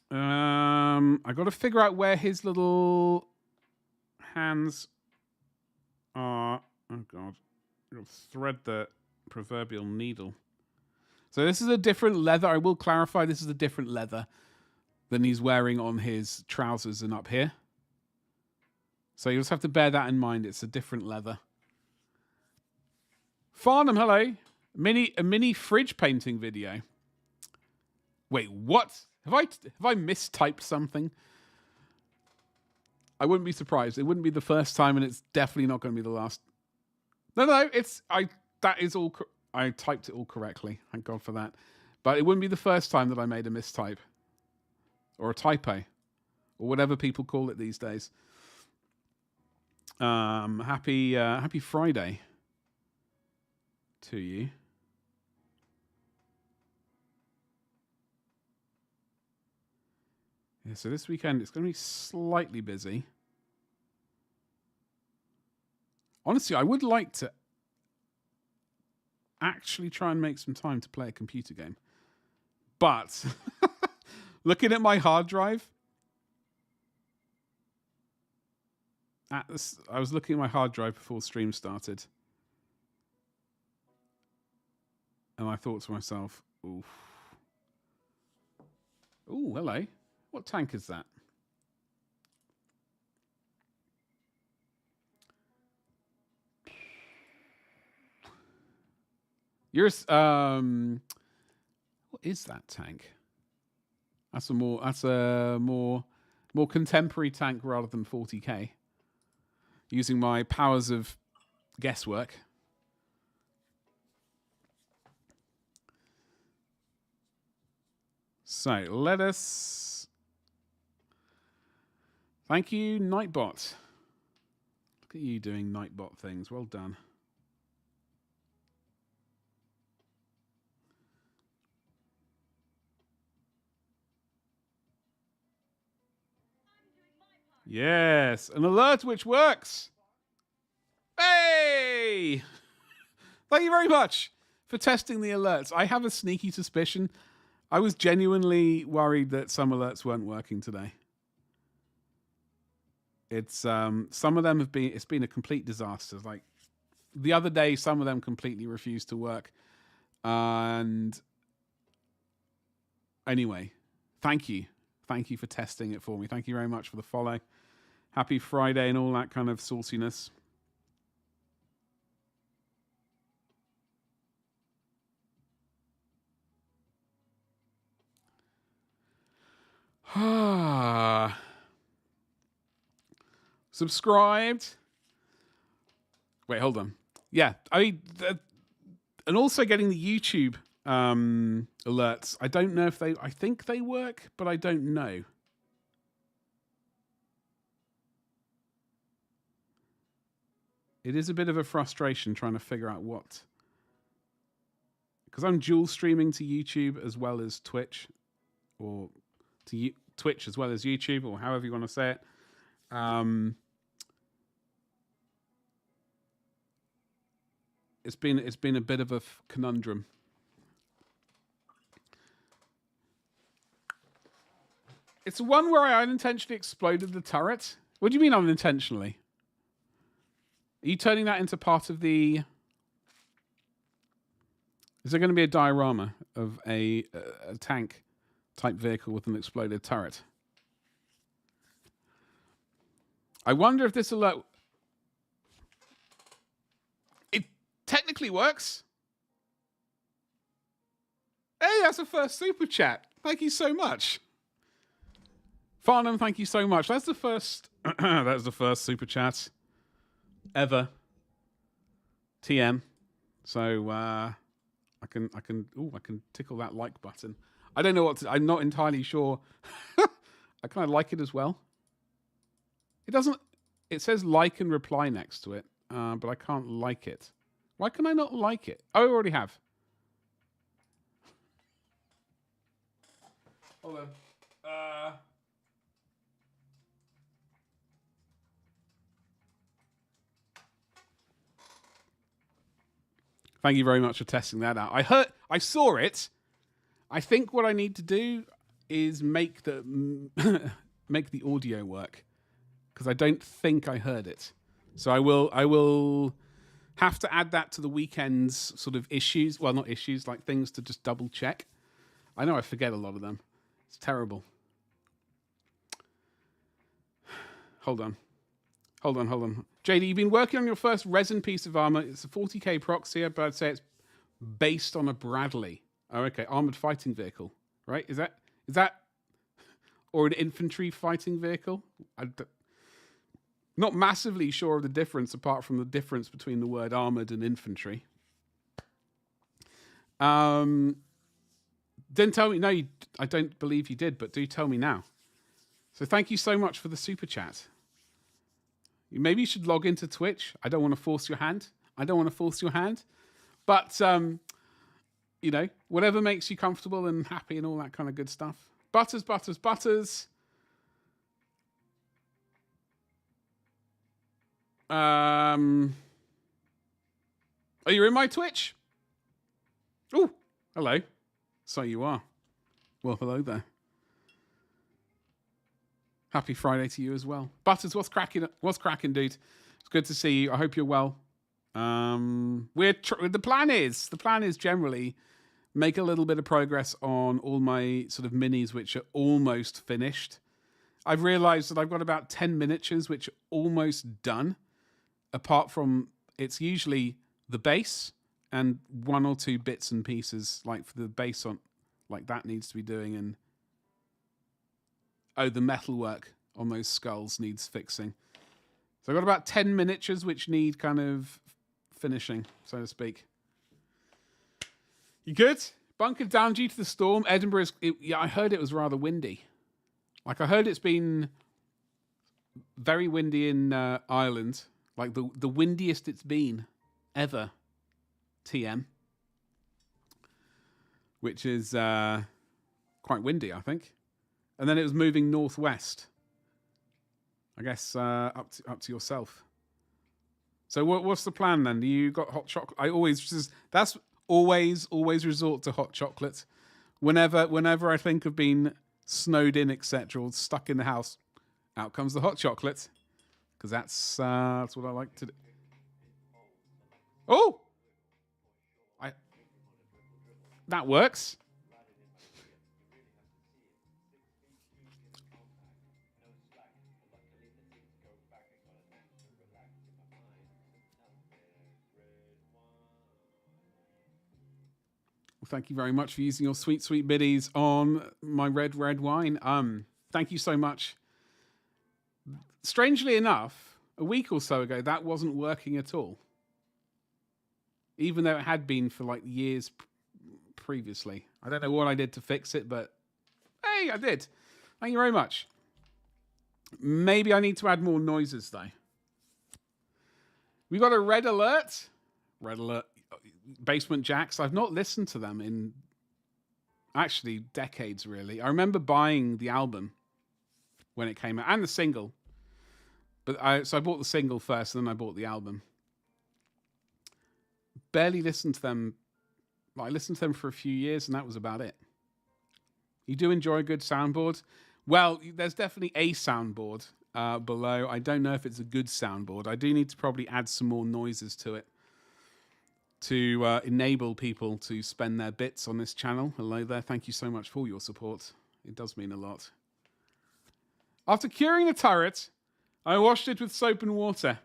I got to figure out where his little hands are. Oh God, I'll thread the proverbial needle. So this is a different leather. I will clarify, this is a different leather than he's wearing on his trousers and up here. So you just have to bear that in mind. It's a different leather. Farnham, hello. A mini fridge painting video. Wait, what? Have I mistyped something? I wouldn't be surprised. It wouldn't be the first time, and it's definitely not going to be the last. No, that is all. I typed it all correctly. Thank God for that. But it wouldn't be the first time that I made a mistype. Or a typo. Or whatever people call it these days. Happy Friday to you. Yeah, so this weekend it's going to be slightly busy. Honestly, I would like to actually try and make some time to play a computer game. But looking at my hard drive, I was looking at my hard drive before stream started. And I thought to myself, oof. Ooh, hello. What tank is that? You're what is that tank? That's a more contemporary tank rather than 40k. Using my powers of guesswork. So let us. Thank you, Nightbot. Look at you doing Nightbot things. Well done. Yes, an alert which works. Hey! Thank you very much for testing the alerts. I have a sneaky suspicion. I was genuinely worried that some alerts weren't working today. It's some of them have been. It's been a complete disaster. Like the other day, some of them completely refused to work. And anyway, thank you for testing it for me. Thank you very much for the follow. Happy Friday and all that kind of sauciness. Subscribed. Wait, hold on. Yeah, and also getting the YouTube alerts. I don't know if I think they work, but I don't know. It is a bit of a frustration trying to figure out what. Because I'm dual streaming to YouTube as well as Twitch, or to Twitch as well as YouTube, or however you want to say it. It's been a bit of a conundrum. It's one where I unintentionally exploded the turret. What do you mean unintentionally? Are you turning that into part of the... Is there going to be a diorama of a tank type vehicle with an exploded turret? I wonder if this alert... It technically works. Hey, that's the first super chat. Thank you so much. Farnham, thank you so much. That's the first... that's the first super chat ever. TM. So I can tickle that like button. I don't know what to, I'm not entirely sure. I kind of like it as well. It doesn't. It says like and reply next to it, but I can't like it. Why can I not like it? Oh, I already have. Hold on. Thank you very much for testing that out. I saw it. I think what I need to do is make the make the audio work, because I don't think I heard it. So I will have to add that to the weekend's sort of issues. Well, not issues, like things to just double check. I know I forget a lot of them. It's terrible. Hold on. JD, you've been working on your first resin piece of armor. It's a 40k proxy, but I'd say it's based on a Bradley. Oh, okay. Armored fighting vehicle, right? Is that or an infantry fighting vehicle? Not massively sure of the difference, apart from the difference between the word armored and infantry. Didn't tell me. No, I don't believe you did, but do tell me now. So thank you so much for the super chat. Maybe you should log into Twitch. I don't want to force your hand. But, whatever makes you comfortable and happy and all that kind of good stuff. Butters. Are you in my Twitch? Oh, hello. So you are. Well, hello there. Happy Friday to you as well. Butters, what's cracking, dude? It's good to see you. I hope you're well. The plan is generally make a little bit of progress on all my sort of minis, which are almost finished. I've realized that I've got about 10 miniatures, which are almost done. Apart from, it's usually the base and one or two bits and pieces, like for the base on, like that needs to be doing, and the metalwork on those skulls needs fixing. So I've got about 10 miniatures which need kind of finishing, so to speak. You good? Bunkered down due to the storm. Edinburgh I heard it was rather windy. Like, I heard it's been very windy in Ireland. Like, the windiest it's been ever. TM. Which is quite windy, I think. And then it was moving northwest. I guess up to yourself. So what's the plan then? You got hot chocolate? That's always resort to hot chocolate. Whenever I think of being snowed in, etc., or stuck in the house, out comes the hot chocolate, because that's what I like to do. Oh, that works. Well, thank you very much for using your sweet biddies on my red wine. Thank you so much. Strangely enough, a week or so ago, that wasn't working at all. Even though it had been for like years previously. I don't know what I did to fix it, but hey, I did. Thank you very much. Maybe I need to add more noises though. We got a red alert. Basement Jacks. I've not listened to them in actually decades, really. I remember buying the album when it came out and the single. So I bought the single first and then I bought the album. Barely listened to them. I listened to them for a few years and that was about it. You do enjoy a good soundboard? Well, there's definitely a soundboard below. I don't know if it's a good soundboard. I do need to probably add some more noises to it to enable people to spend their bits on this channel. Hello there. Thank you so much for your support. It does mean a lot. After curing the turret, I washed it with soap and water.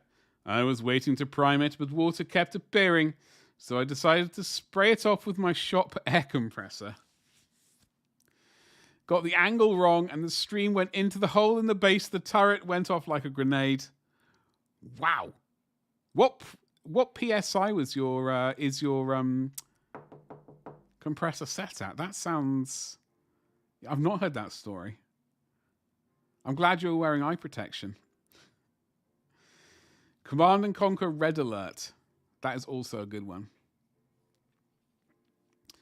I was waiting to prime it, but water kept appearing, so I decided to spray it off with my shop air compressor. Got the angle wrong, and the stream went into the hole in the base. The turret went off like a grenade. Wow. What PSI was your compressor set at? That sounds... I've not heard that story. I'm glad you're wearing eye protection. Command and Conquer Red Alert. That is also a good one.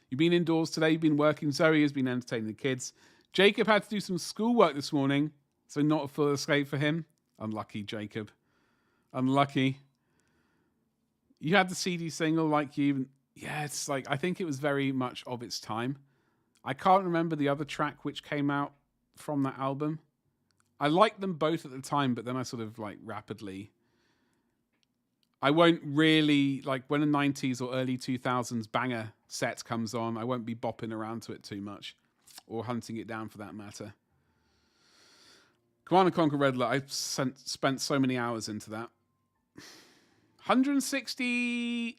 You've been indoors today. You've been working. Zoe has been entertaining the kids. Jacob had to do some schoolwork this morning, so not a full escape for him. Unlucky, Jacob. Unlucky. You had the CD single like you. Yeah, it's like, I think it was very much of its time. I can't remember the other track which came out from that album. I liked them both at the time, but then I sort of like rapidly... I won't really, like when a 90s or early 2000s banger set comes on, I won't be bopping around to it too much or hunting it down for that matter. Command & Conquer Red Alert, I spent so many hours into that. 160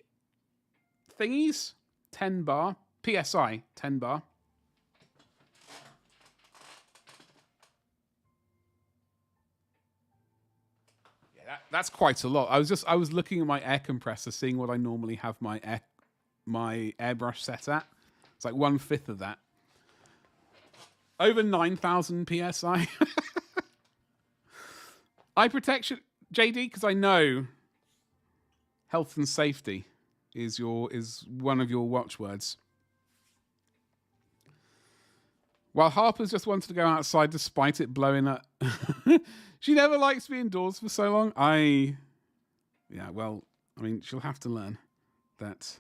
thingies, 10 bar, PSI, 10 bar. That's quite a lot. I was looking at my air compressor, seeing what I normally have my airbrush set at. It's like 1/5 of that. Over 9,000 PSI. Eye protection, JD, because I know health and safety is one of your watchwords. While Harper's just wanted to go outside despite it blowing up. She never likes to be indoors for so long. Yeah, well, I mean, she'll have to learn that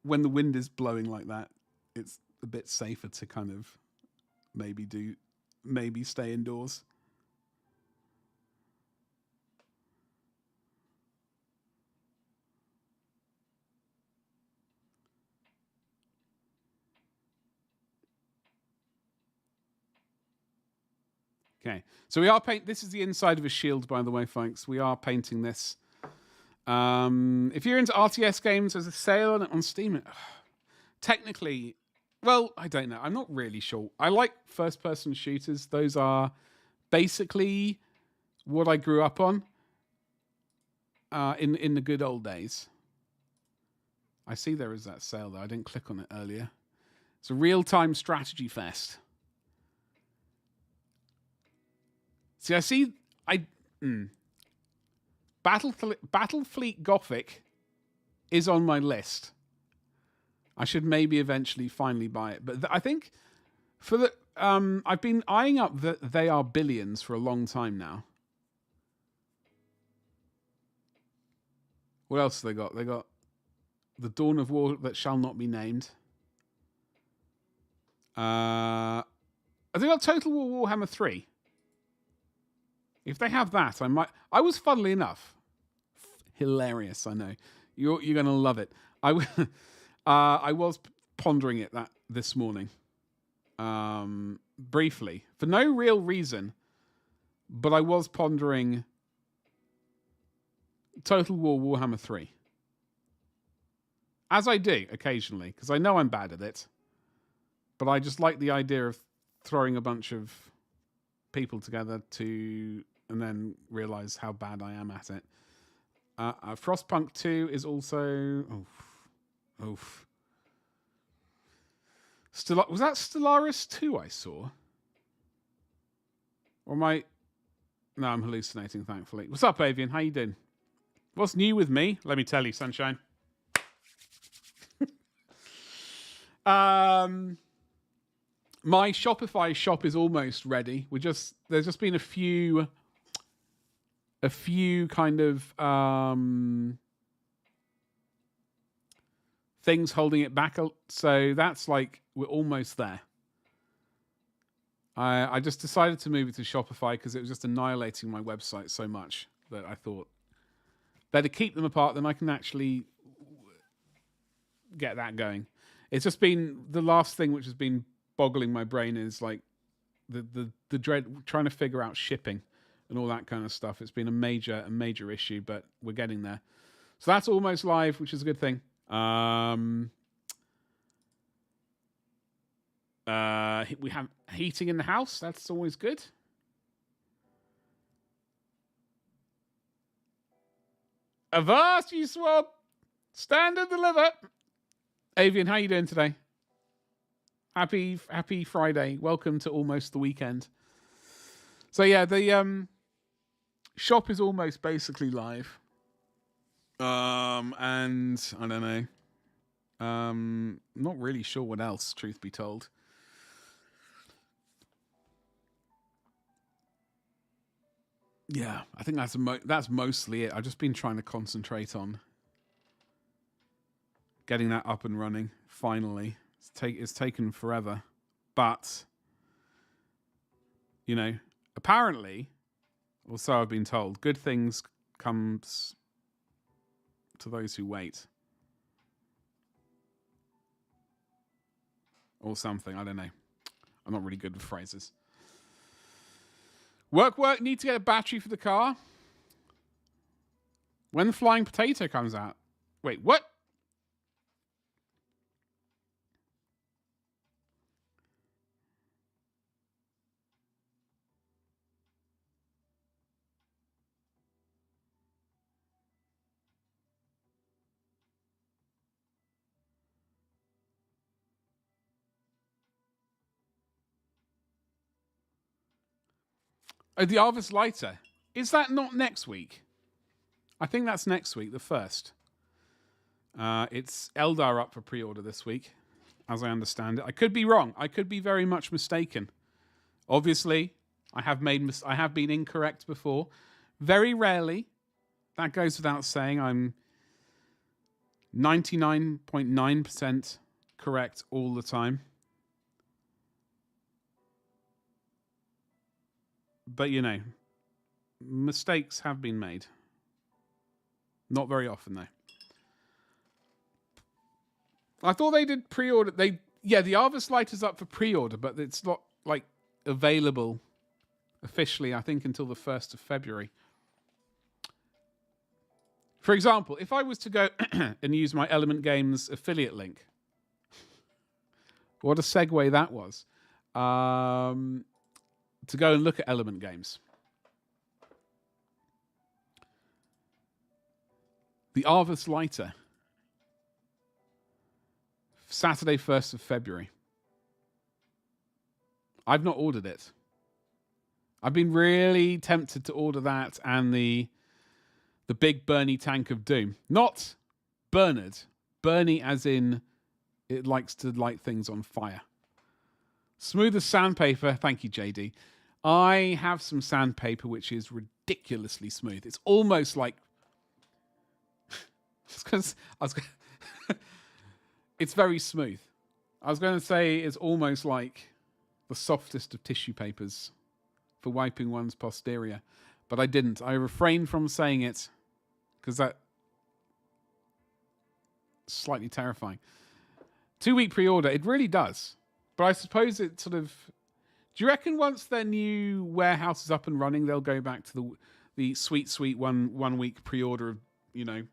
when the wind is blowing like that, it's a bit safer to kind of maybe stay indoors. Okay, so we are this is the inside of a shield, by the way, folks. We are painting this. If you're into RTS games, there's a sale on it on Steam. Technically, well, I don't know. I'm not really sure. I like first-person shooters. Those are basically what I grew up on in the good old days. I see there is that sale, though. I didn't click on it earlier. It's a real-time strategy fest. See, Battlefleet Gothic is on my list. I should maybe eventually finally buy it. But I think for the I've been eyeing up that They Are Billions for a long time now. What else have they got? They got The Dawn of War That Shall Not Be Named. Have they got Total War Warhammer 3? If they have that, I might. I was, funnily enough, hilarious. I know you're gonna love it. I was pondering it this morning, briefly for no real reason, but I was pondering Total War Warhammer 3, as I do occasionally, because I know I'm bad at it, but I just like the idea of throwing a bunch of people together and then realize how bad I am at it. Frostpunk 2 is also... Oof. Was that Stellaris 2 I saw? Or am I... No, I'm hallucinating, thankfully. What's up, Avian? How you doing? What's new with me? Let me tell you, sunshine. My Shopify shop is almost ready. There's just been a few kind of things holding it back. So that's like, we're almost there. I just decided to move it to Shopify because it was just annihilating my website so much that I thought better keep them apart than I can actually get that going. It's just been the last thing which has been boggling my brain is like the dread trying to figure out shipping and all that kind of stuff. It's been a major issue, but we're getting there. So that's almost live, which is a good thing. We have heating in the house. That's always good. Avast, you swab! Stand and deliver. Avian, how you doing today? Happy Friday. Welcome to almost the weekend. So yeah, the shop is almost basically live. And I don't know. Not really sure what else, truth be told. Yeah, I think that's mostly it. I've just been trying to concentrate on getting that up and running. Finally, it's taken forever, but you know, apparently, or so I've been told, good things comes to those who wait, or something. I don't know. I'm not really good with phrases. Work, need to get a battery for the car. When the Flying Potato comes out. Wait, what? Oh, the Arvis Lighter. Is that not next week? I think that's next week, the 1st. It's Eldar up for pre-order this week, as I understand it. I could be wrong. I could be very much mistaken. Obviously, I have been incorrect before. Very rarely. That goes without saying. I'm 99.9% correct all the time. But, you know, mistakes have been made. Not very often, though. I thought they did pre-order. The Arvis Light is up for pre-order, but it's not, like, available officially, I think, until the 1st of February. For example, if I was to go and use my Element Games affiliate link, what a segue that was, to go and look at Element Games. The Arvis Lighter, Saturday, 1st of February. I've not ordered it. I've been really tempted to order that and the big Bernie tank of doom. Not Bernard. Bernie as in it likes to light things on fire. Smooth as sandpaper. Thank you, JD. I have some sandpaper which is ridiculously smooth. It's almost like... It's very smooth. I was going to say it's almost like the softest of tissue papers for wiping one's posterior. But I didn't. I refrained from saying it because that's slightly terrifying. 2-week pre-order. It really does. But I suppose it sort of... Do you reckon once their new warehouse is up and running, they'll go back to the sweet 1 week pre-order of, you know,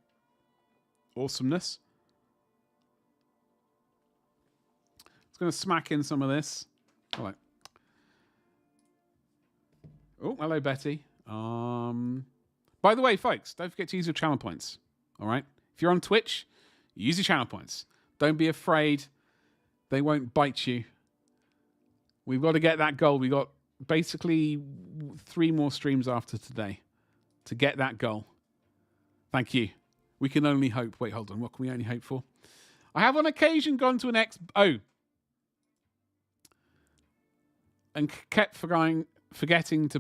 awesomeness? It's going to smack in some of this. All right. Oh, hello, Betty. By the way, folks, don't forget to use your channel points. All right? If you're on Twitch, use your channel points. Don't be afraid. They won't bite you. We've got to get that goal. We got basically 3 more streams after today to get that goal. Thank you. We can only hope. Wait, hold on. What can we only hope for? I have on occasion gone to an and kept forgetting to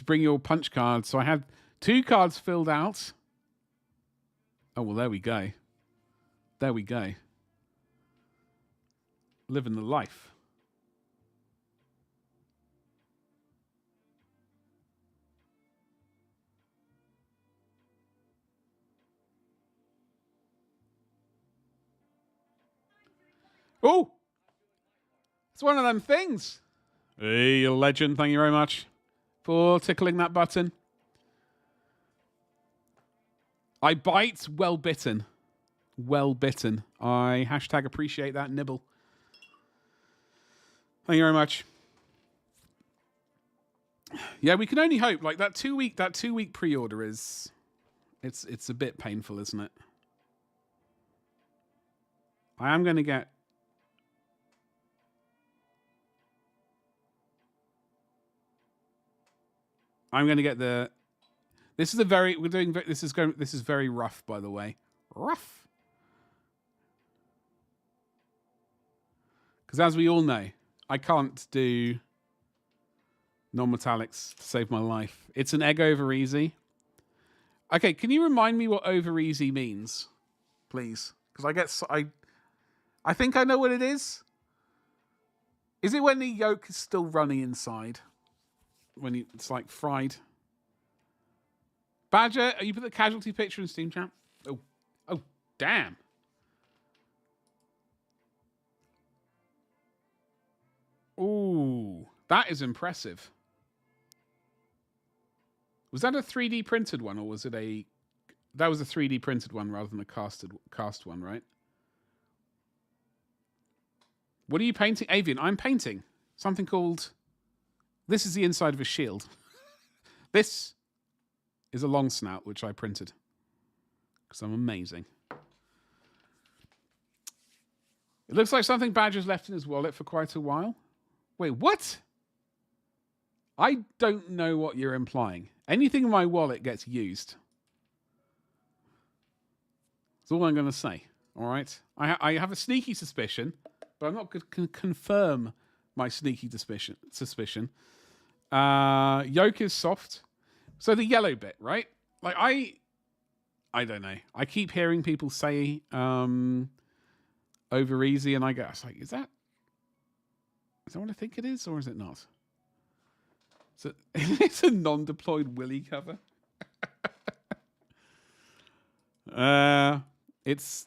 bring your punch cards. So I had 2 cards filled out. Oh, well, there we go. There we go. Living the life. Oh! It's one of them things. Hey, you legend. Thank you very much for tickling that button. I bite, well bitten. Well bitten. I hashtag appreciate that nibble. Thank you very much. Yeah, we can only hope. Like that 2-week pre-order is, it's a bit painful, isn't it? I am going to get. I'm going to get the. This is a very. We're doing. This is very rough, by the way. Rough. Because as we all know, I can't do non-metallics to save my life. It's an egg over easy. Okay, can you remind me what over easy means, please? Because I think I know what it is. Is it when the yolk is still running inside? When it's like fried. Badger, you put the casualty picture in Steam chat? Oh, damn. Ooh, that is impressive. Was that a 3D printed one, or was it a... That was a 3D printed one rather than a cast one, right? What are you painting? Avian, I'm painting something called... This is the inside of a shield. This is a long snout, which I printed. Because I'm amazing. It looks like something Badger's left in his wallet for quite a while. Wait, what? I don't know what you're implying. Anything in my wallet gets used. That's all I'm going to say. All right? I have a sneaky suspicion, but I'm not going to confirm my sneaky suspicion. Yoke is soft. So the yellow bit, right? Like I don't know. I keep hearing people say over easy, and I go, it's like, is that what I think it is, or is it not? So it's a non-deployed Willy cover. It's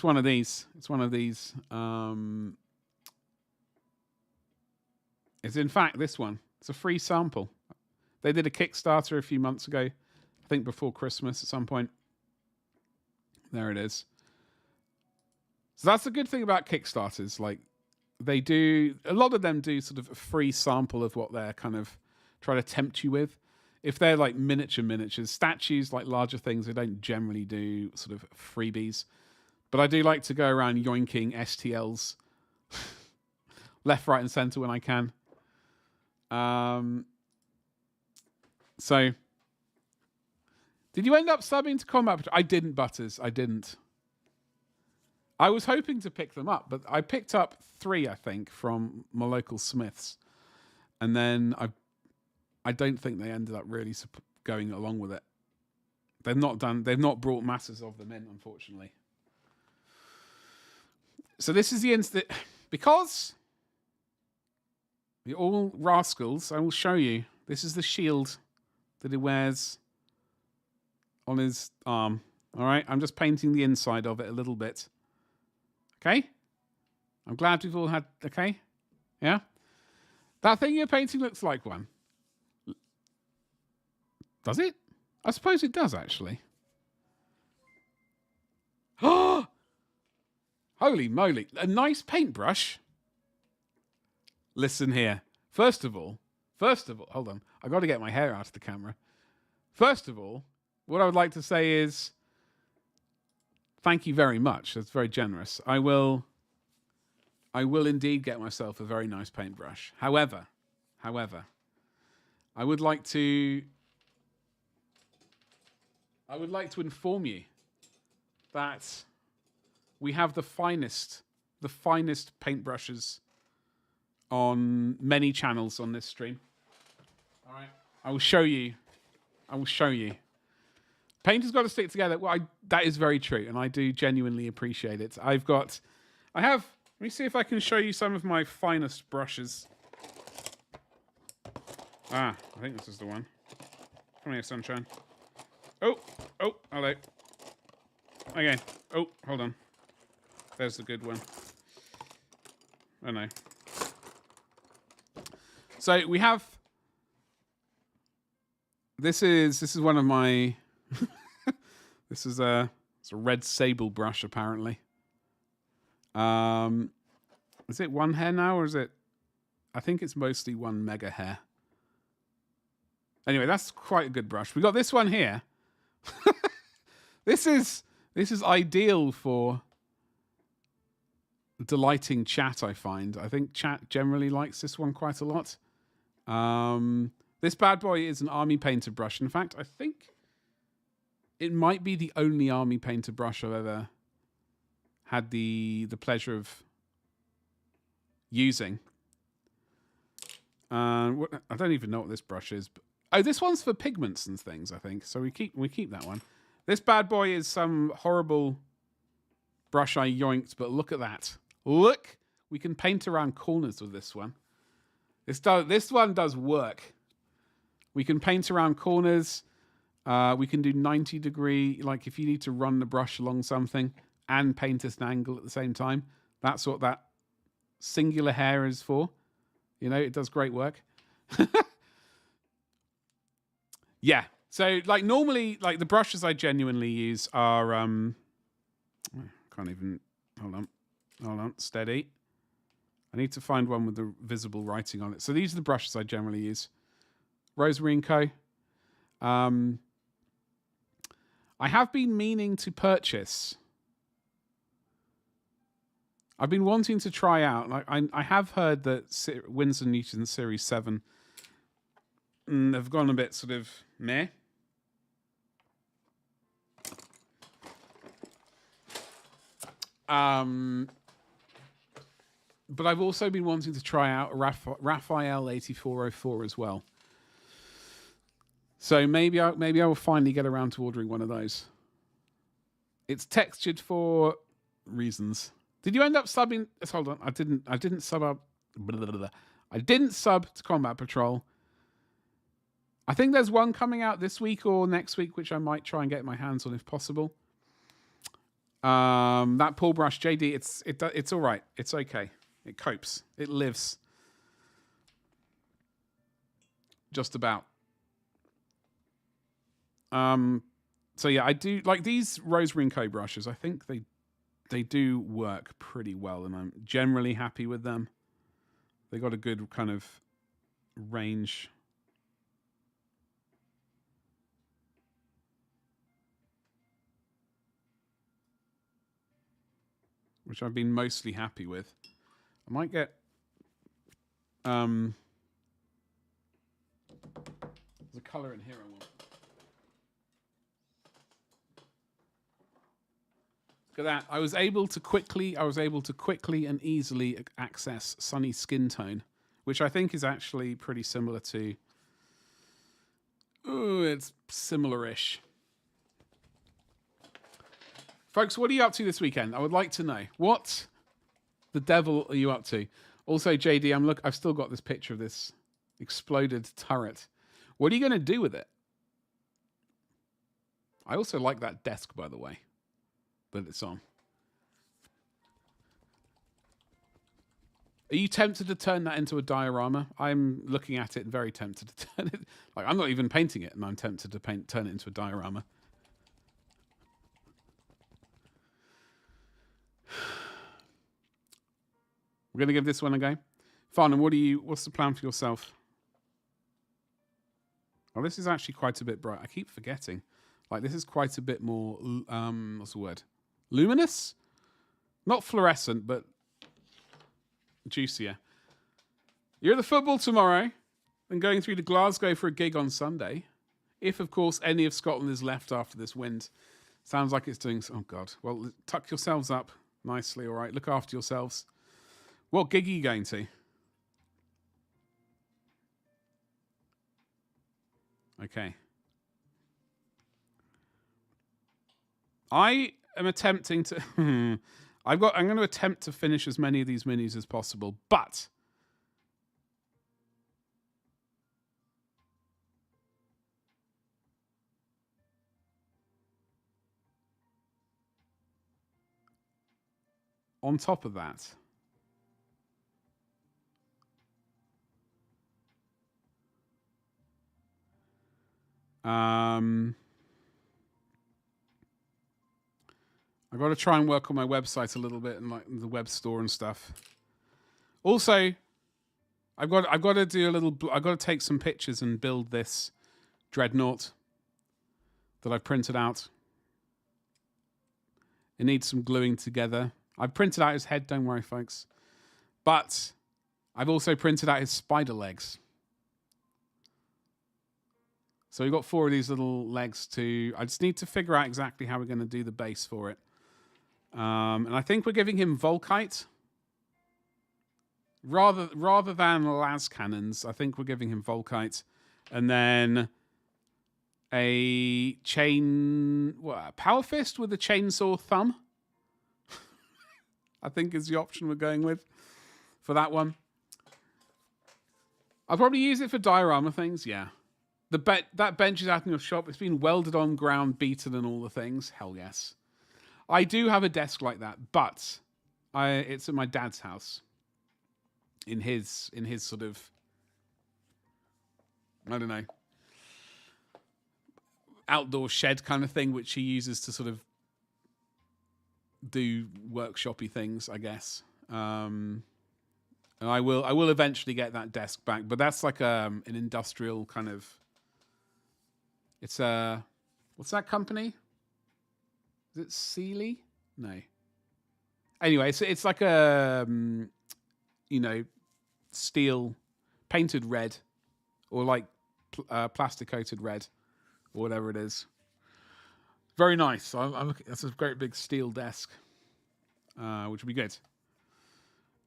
one of these. It's one of these. It's in fact this one. It's a free sample. They did a Kickstarter a few months ago. I think before Christmas at some point. There it is. So that's the good thing about Kickstarters. Like, they do, a lot of them do sort of a free sample of what they're kind of trying to tempt you with. If they're like miniatures, statues, like larger things, they don't generally do sort of freebies. But I do like to go around yoinking STLs left, right, and center when I can. So, did you end up subbing to Combat Patrol? I didn't, Butters. I didn't. I was hoping to pick them up, but I picked up 3, I think, from my local Smiths. And then I don't think they ended up really going along with it. They've not brought masses of them in, unfortunately. So this is the instant, because you're all rascals, I will show you. This is the shield that he wears on his arm. All right, I'm just painting the inside of it a little bit. Okay? I'm glad we've all had, okay? Yeah? That thing you're painting looks like one. Does it? I suppose it does, actually. Oh! Holy moly. A nice paintbrush. Listen here. First of all, hold on. I got to get my hair out of the camera. First of all, what I would like to say is thank you very much. That's very generous. I will indeed get myself a very nice paintbrush. However, I would like to inform you that we have the finest paintbrushes on many channels on this stream. All right, I will show you. Painters got to stick together. Well, that is very true, and I do genuinely appreciate it. I have. Let me see if I can show you some of my finest brushes. I think this is the one. Come here, sunshine. Oh, hello. Okay. Oh, hold on. There's the good one. Oh no. So we have. This is one of my. This is it's a red sable brush apparently. Is it one hair now, or is it? I think it's mostly one mega hair. Anyway, that's quite a good brush. We got this one here. This is ideal for delighting chat, I find. I think chat generally likes this one quite a lot. This bad boy is an army painter brush. In fact, I think it might be the only army painter brush I've ever had the pleasure of using. I don't even know what this brush is. But, this one's for pigments and things, I think. So we keep that one. This bad boy is some horrible brush I yoinked, but look at that. Look, we can paint around corners with this one. This one does work. We can paint around corners. We can do 90 degree, like if you need to run the brush along something and paint at an angle at the same time. That's what that singular hair is for. You know, it does great work. Yeah. So, like, normally, like, the brushes I genuinely use are, can't even, hold on, steady. I need to find one with the visible writing on it. So these are the brushes I generally use. Rosemary & Co. I have been meaning to purchase. I've been wanting to try out. Like I have heard that Winsor & Newton Series 7 have gone a bit sort of meh. But I've also been wanting to try out Raphael 8404 as well. So maybe I will finally get around to ordering one of those. It's textured for reasons. Did you end up subbing? Hold on, I didn't sub up. Blah, blah, blah. I didn't sub to Combat Patrol. I think there's one coming out this week or next week, which I might try and get my hands on if possible. That pull brush, JD, it's all right. It's okay. It copes. It lives. Just about. So yeah, I do like these Rosemarine Co brushes. I think they do work pretty well, and I'm generally happy with them. They got a good kind of range. Which I've been mostly happy with. I might get there's a colour in here I want. Look at that. I was able to quickly and easily access Sunny Skin Tone, which I think is actually pretty similar to it's similar-ish. Folks, what are you up to this weekend? I would like to know. What the devil are you up to? Also, JD, I've still got this picture of this exploded turret. What are you going to do with it? I also like that desk, by the way, that it's on. Are you tempted to turn that into a diorama? I'm looking at it and very tempted to turn it. Like, I'm not even painting it, and I'm tempted to turn it into a diorama. We're going to give this one a go. Farnham, what's the plan for yourself? Oh, this is actually quite a bit bright. I keep forgetting. Like, this is quite a bit more, what's the word? Luminous? Not fluorescent, but juicier. You're at the football tomorrow and going through to Glasgow for a gig on Sunday. If, of course, any of Scotland is left after this wind. Sounds like it's doing... Oh, God. Well, tuck yourselves up nicely, all right? Look after yourselves. What gig are you going to? Okay. I am attempting to... I'm going to attempt to finish as many of these minis as possible, but... on top of that... I've got to try and work on my website a little bit and like the web store and stuff. Also, I've got to do a little. I've got to take some pictures and build this dreadnought that I printed out. It needs some gluing together. I've printed out his head. Don't worry, folks. But I've also printed out his spider legs. So we've got 4 of these little legs to... I just need to figure out exactly how we're going to do the base for it. And I think we're giving him Volkite. Rather than las cannons, I think we're giving him Volkite. And then a power fist with a chainsaw thumb. I think is the option we're going with for that one. I'll probably use it for diorama things, yeah. That bench is out in your shop. It's been welded on, ground, beaten, and all the things. Hell yes. I do have a desk like that, but it's at my dad's house. In his sort of, I don't know, outdoor shed kind of thing, which he uses to sort of do workshoppy things, I guess. And I will eventually get that desk back, but that's like an industrial kind of. It's what's that company? Is it Sealy? No. Anyway, it's like a steel painted red or like plastic coated red or whatever it is. Very nice. That's a great big steel desk, which will be good.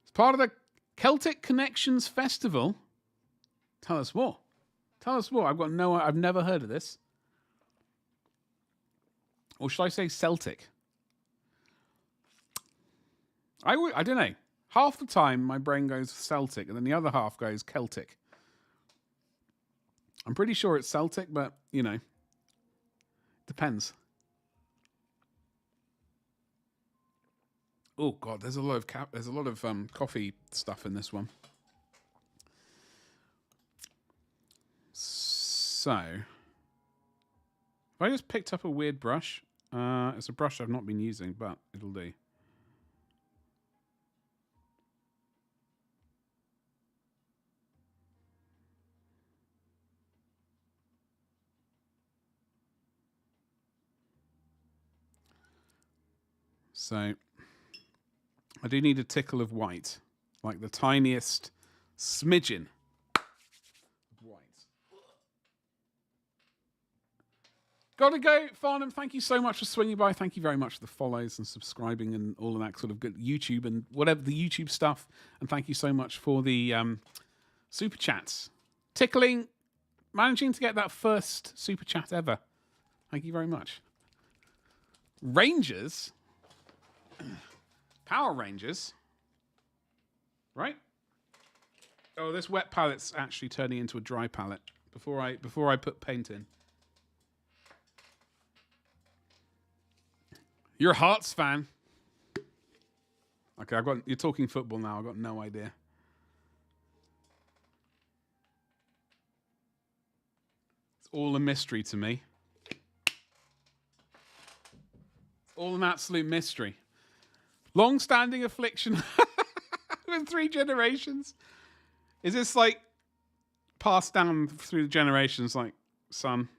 It's part of the Celtic Connections Festival. Tell us more. Tell us more. I've never heard of this. Or should I say Celtic? I don't know. Half the time my brain goes Celtic and then the other half goes Celtic. I'm pretty sure it's Celtic, but depends. Oh god, there's a lot of coffee stuff in this one. So, if I just picked up a weird brush, it's a brush I've not been using, but it'll do. So, I do need a tickle of white, like the tiniest smidgen of white. Gotta go, Farnham. Thank you so much for swinging by. Thank you very much for the follows and subscribing and all of that sort of good YouTube and whatever the YouTube stuff. And thank you so much for the super chats. Managing to get that first super chat ever. Thank you very much. Rangers. Power Rangers. Right? Oh, this wet palette's actually turning into a dry palette before I put paint in. You're a Hearts fan. Okay, you're talking football now. I've got no idea. It's all a mystery to me. It's all an absolute mystery. Long-standing affliction with 3 generations. Is this like passed down through the generations? Like, son,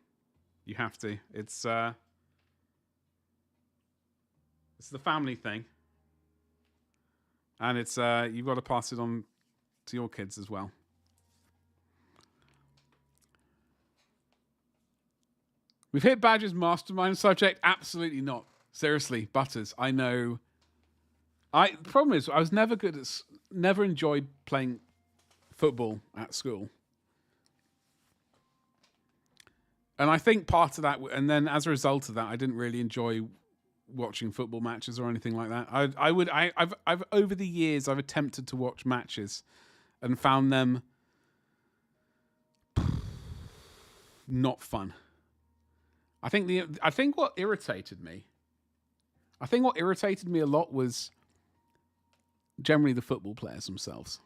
you have to. It's the family thing, and it's you've got to pass it on to your kids as well. We've hit Badger's mastermind subject. Absolutely not. Seriously, Butters. I know. The problem is, I was never enjoyed playing football at school. And I think part of that, and then as a result of that, I didn't really enjoy watching football matches or anything like that. I've over the years, I've attempted to watch matches and found them not fun. I think what irritated me a lot was generally the football players themselves.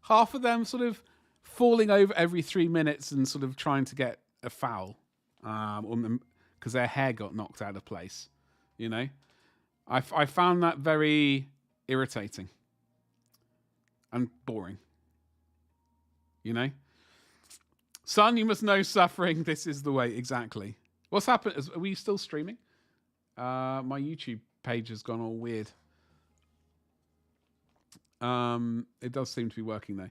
Half of them sort of falling over every 3 minutes and sort of trying to get a foul because their hair got knocked out of place. I found that very irritating and boring. Son, you must know suffering. This is the way. Exactly. What's happened? Are we still streaming? My YouTube page has gone all weird. It does seem to be working though.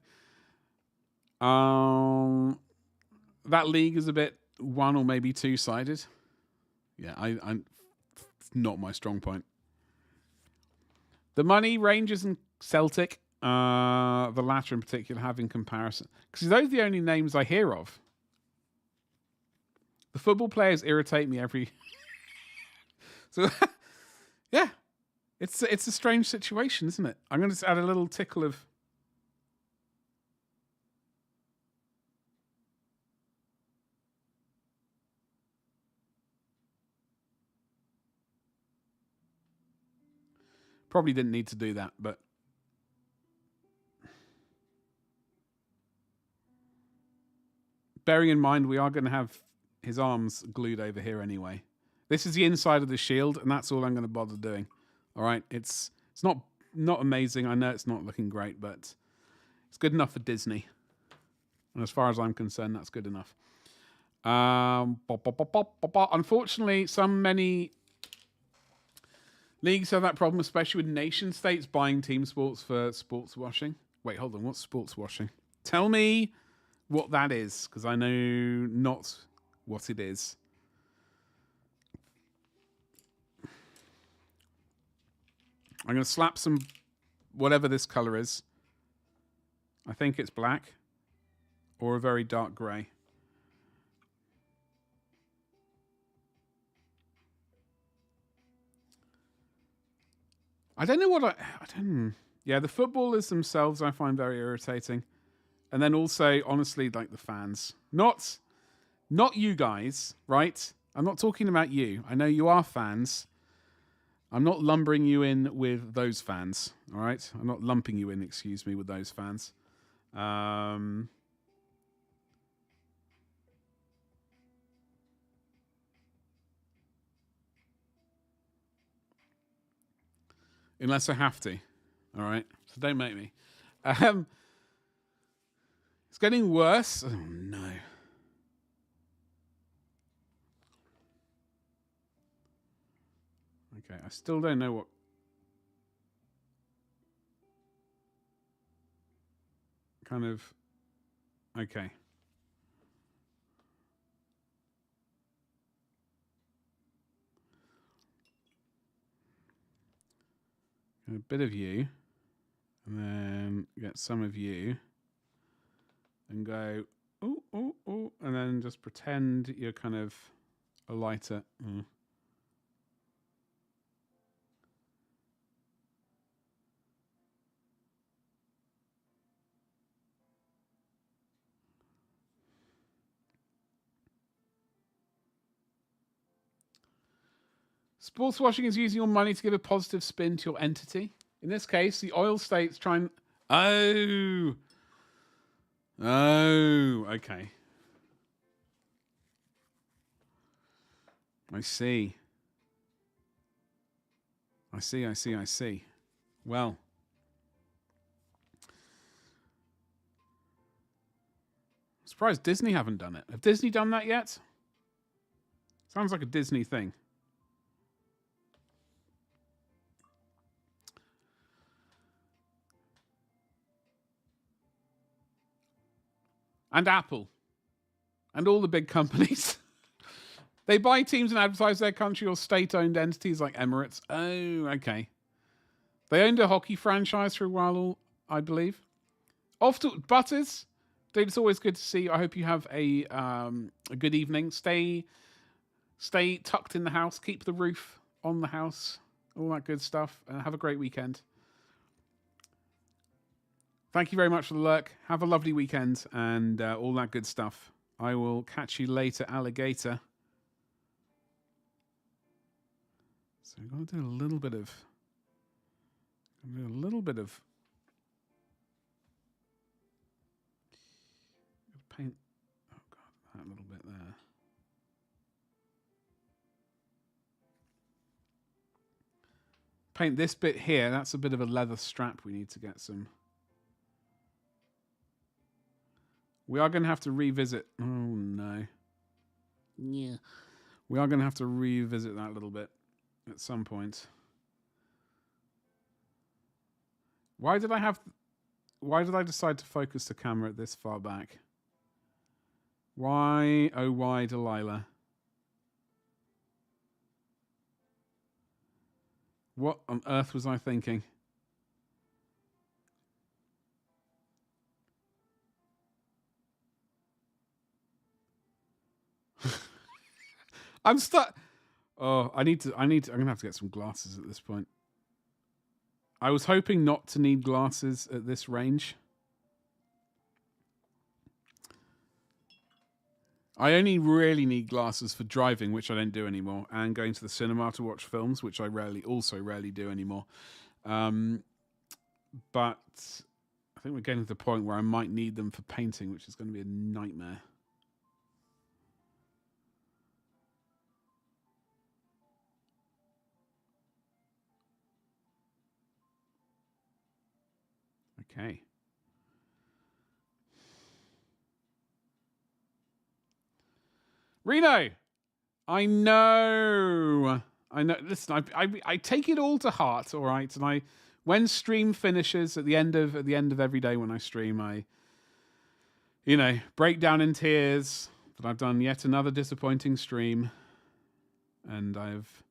That league is a bit 1 or maybe 2-sided. Yeah, I'm not my strong point. The money, Rangers and Celtic, the latter in particular, have in comparison. Because those are the only names I hear of. The football players irritate me every... So, yeah. It's a strange situation, isn't it? I'm going to add a little tickle of... Probably didn't need to do that, but... Bearing in mind, we are going to have his arms glued over here anyway. This is the inside of the shield, and that's all I'm going to bother doing. All right, it's not amazing. I know it's not looking great, but it's good enough for Disney. And as far as I'm concerned, that's good enough. Unfortunately, many leagues have that problem, especially with nation states buying team sports for sports washing. Wait, hold on. What's sports washing? Tell me what that is, because I know not what it is. I'm going to slap some, whatever this color is. I think it's black or a very dark grey. I don't know what I don't. Yeah, the footballers themselves I find very irritating, and then also, honestly, like the fans. Not you guys, right? I'm not talking about you. I know you are fans. I'm not lumbering you in with those fans. All right, I'm not lumping you in. Excuse me, with those fans. Unless I have to. All right, so don't make me. It's getting worse. Oh no. Okay, I still don't know what. Kind of. Okay. A bit of you, and then get some of you, and go, ooh, ooh, ooh, and then just pretend you're kind of a lighter. Sports washing is using your money to give a positive spin to your entity. In this case, the oil states trying. Oh, okay. I see. Well, I'm surprised Disney haven't done it. Have Disney done that yet? Sounds like a Disney thing. And Apple. And all the big companies. They buy teams and advertise their country or state-owned entities like Emirates. Oh, okay. They owned a hockey franchise for a while, I believe. Off to Butters. Dude, it's always good to see you. I hope you have a good evening. Stay tucked in the house. Keep the roof on the house. All that good stuff. Have a great weekend. Thank you very much for the lurk. Have a lovely weekend and all that good stuff. I will catch you later, alligator. So I'm going to do a little bit of paint. Oh god, that little bit there. Paint this bit here. That's a bit of a leather strap. We need to get some. We are going to have to revisit. Oh no. Yeah. We are going to have to revisit that a little bit at some point. Why did I decide to focus the camera this far back? Why, oh why, Delilah? What on earth was I thinking? I'm stuck. Oh, I'm gonna have to get some glasses at this point. I was hoping not to need glasses at this range. I only really need glasses for driving, which I don't do anymore, and going to the cinema to watch films, which I rarely do anymore. But I think we're getting to the point where I might need them for painting, which is going to be a nightmare. Okay. Reno, I know. Listen, I take it all to heart, all right. And when stream finishes at the end of every day when I stream, you know, break down in tears that I've done yet another disappointing stream and I've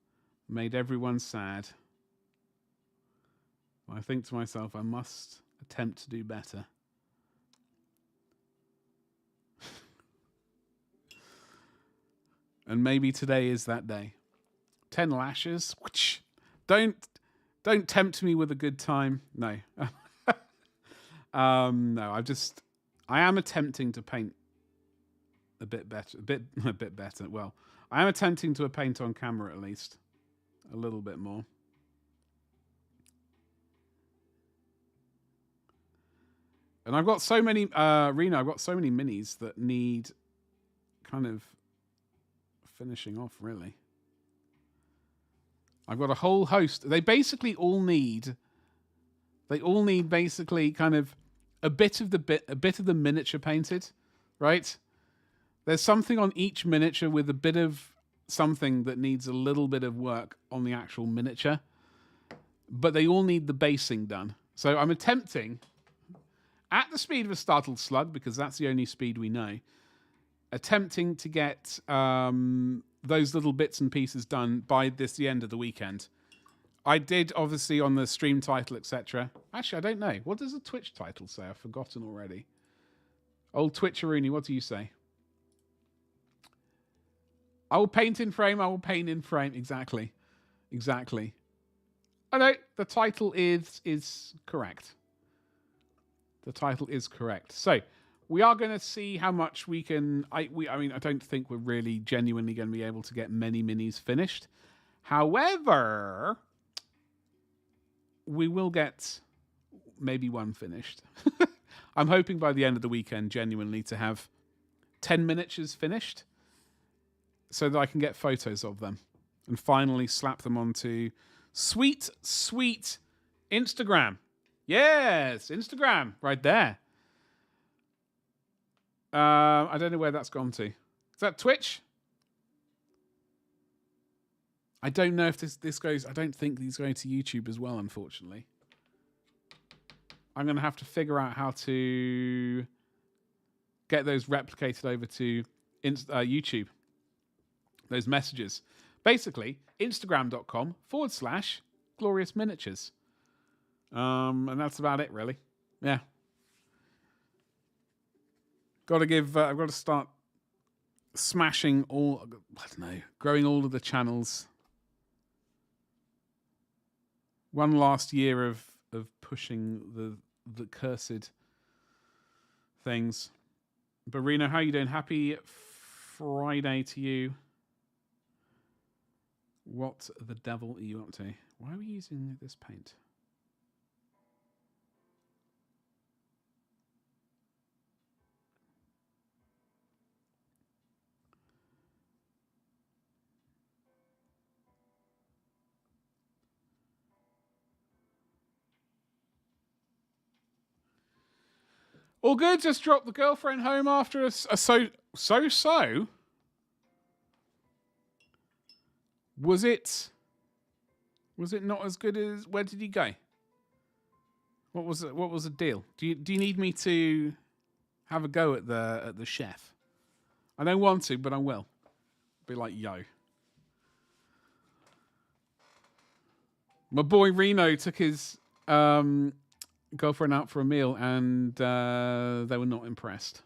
made everyone sad. I think to myself, I must attempt to do better. And maybe today is that day. 10 lashes. Don't tempt me with a good time. No. No, I am attempting to paint a bit better. A bit better. Well, I am attempting to paint on camera at least. A little bit more. And I've got so many, Rena, I've got so many minis that need kind of finishing off, really. I've got a whole host. They all need basically kind of a bit of the miniature painted, right? There's something on each miniature with a bit of something that needs a little bit of work on the actual miniature, but they all need the basing done. So I'm attempting, at the speed of a startled slug, because that's the only speed we know, attempting to get those little bits and pieces done by the end of the weekend. I did, obviously, on the stream title, etc. Actually, I don't know. What does the Twitch title say? I've forgotten already. Old Twitcheroony, what do you say? I will paint in frame. I will paint in frame. Exactly. I know the title is correct. The title is correct. So we are going to see how much we can. I mean, I don't think we're really genuinely going to be able to get many minis finished. However, we will get maybe one finished. I'm hoping by the end of the weekend, genuinely, to have 10 miniatures finished so that I can get photos of them and finally slap them onto sweet Instagram. Yes, Instagram, right there. I don't know where that's gone to. Is that Twitch? I don't know if this goes. I don't think these go to YouTube as well, unfortunately. I'm going to have to figure out how to get those replicated over to YouTube. Those messages. Basically, Instagram.com/glorious miniatures. And that's about it, really. Yeah. I've got to start smashing growing all of the channels. One last year of pushing the cursed things. But Reno, how are you doing? Happy Friday to you. What the devil are you up to? Why are we using this paint? All good. Just dropped the girlfriend home after a so. Was it not as good as? Where did he go? What was the deal? Do you need me to have a go at the chef? I don't want to, but I will. Be like, yo. My boy Reno took his girlfriend out for a meal, and they were not impressed.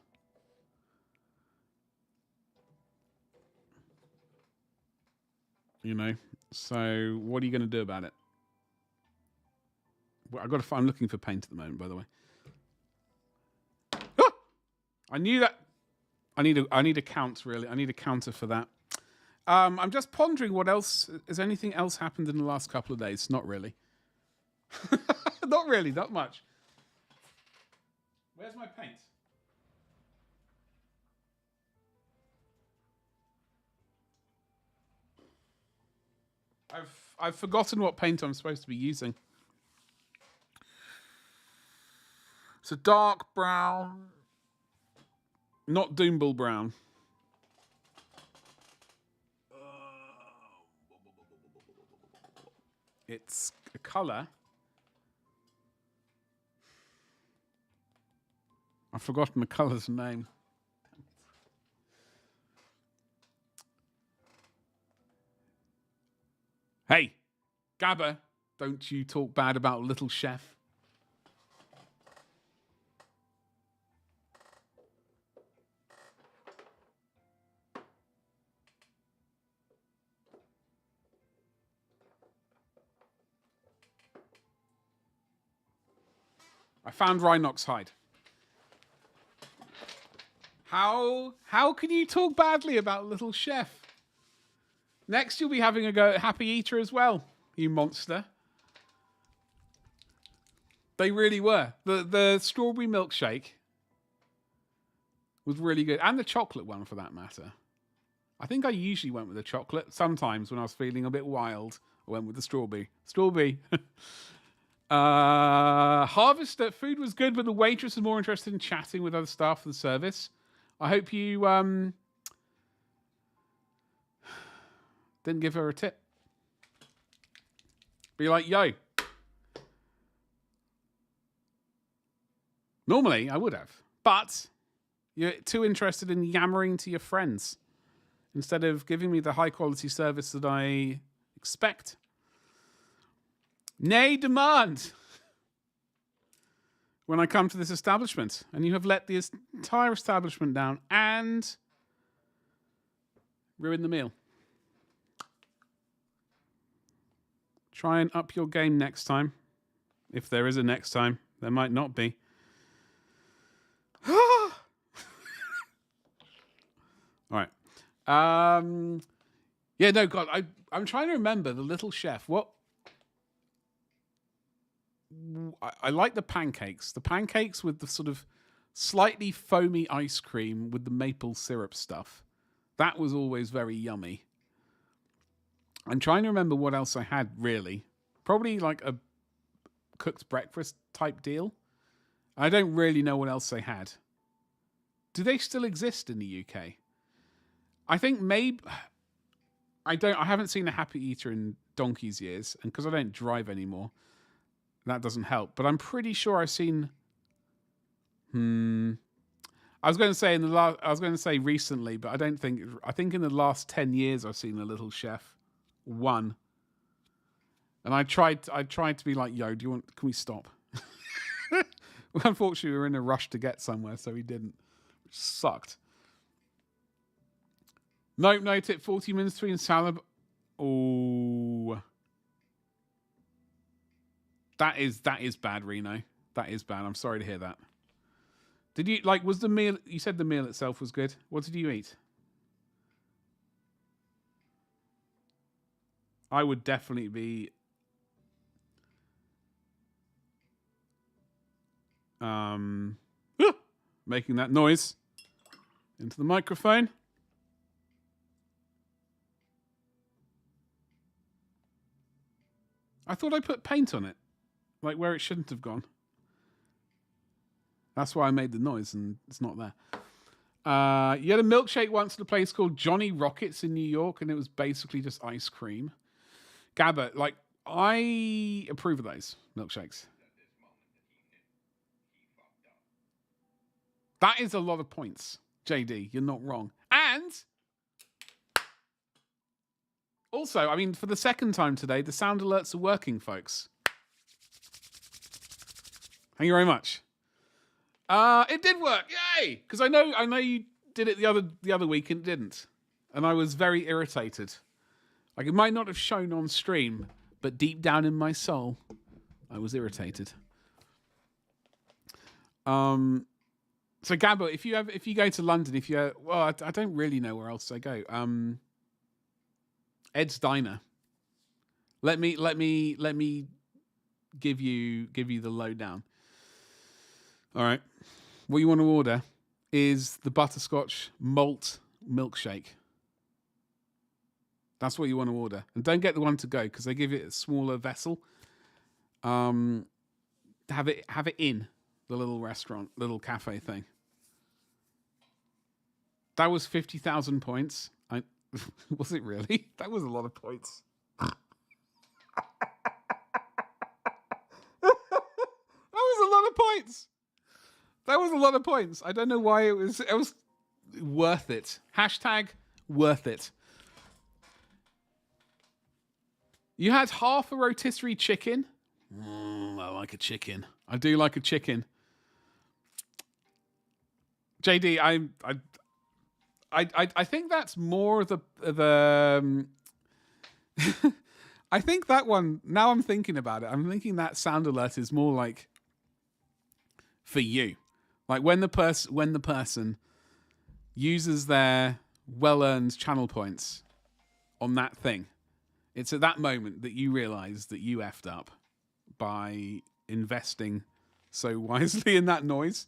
You know, so what are you going to do about it? Well, I'm looking for paint at the moment, by the way. Ah! I knew that. I need a count, really. I need a counter for that. I'm just pondering what else. Has anything else happened in the last couple of days? Not really. Not really. Not much. Where's my paint? I've forgotten what paint I'm supposed to be using. It's a dark brown, not Doombull brown. It's a colour. I've forgotten the colour's name. Hey, Gabba, don't you talk bad about Little Chef. I found Rhinox hide. How can you talk badly about Little Chef? Next, you'll be having a go at Happy Eater as well, you monster. They really were. The strawberry milkshake was really good. And the chocolate one, for that matter. I think I usually went with the chocolate. Sometimes when I was feeling a bit wild, I went with the strawberry. Strawberry. Harvester food was good, but the waitress was more interested in chatting with other staff of the service. I hope you didn't give her a tip. Be like, yo. Normally, I would have. But you're too interested in yammering to your friends instead of giving me the high-quality service that I expect. Nay, demand when I come to this establishment, and you have let the entire establishment down and ruin the meal. Try and up your game next time. If there is a next time. There might not be. All right. Yeah, no, God, I'm trying to remember the Little Chef. What? I like the pancakes. The pancakes with the sort of slightly foamy ice cream with the maple syrup stuff. That was always very yummy. I'm trying to remember what else I had, really. Probably like a cooked breakfast type deal. I don't really know what else they had. Do they still exist in the UK? I think maybe... I haven't seen a Happy Eater in donkey's years, and because I don't drive anymore, that doesn't help. But I'm pretty sure I've seen... I was going to say recently, but I don't think... I think in the last 10 years I've seen a Little Chef. One. And I tried to be like, yo, can we stop? Well, unfortunately, we were in a rush to get somewhere, so we didn't. Which sucked. Nope, no tip. 40 minutes between salad. Oh. That is bad, Reno. That is bad. I'm sorry to hear that. Did you, was the meal, you said the meal itself was good. What did you eat? I would definitely be making that noise into the microphone. I thought I put paint on it, like where it shouldn't have gone. That's why I made the noise, and it's not there. You had a milkshake once at a place called Johnny Rockets in New York, and it was basically just ice cream. Gabba, I approve of those milkshakes. That is a lot of points, JD. You're not wrong. And also, I mean, for the second time today, the sound alerts are working, folks. Thank you very much. It did work, yay! Because I know you did it the other week and didn't, and I was very irritated. It might not have shown on stream, but deep down in my soul, I was irritated. So Gabba, if you go to London, I don't really know where else I go. Ed's Diner. Let me give you the lowdown. All right. What you want to order is the butterscotch malt milkshake. That's what you want to order. And don't get the one to go, because they give it a smaller vessel. Have it in the little restaurant, little cafe thing. That was 50,000 points. Was it really? That was a lot of points. That was a lot of points. That was a lot of points. I don't know why it was worth it. Hashtag worth it. You had half a rotisserie chicken. I like a chicken. I do like a chicken. JD, I think that's more the I think that one, now I'm thinking about it, I'm thinking that sound alert is more like for you. Like when the person uses their well-earned channel points on that thing. It's at that moment that you realise that you effed up by investing so wisely in that noise.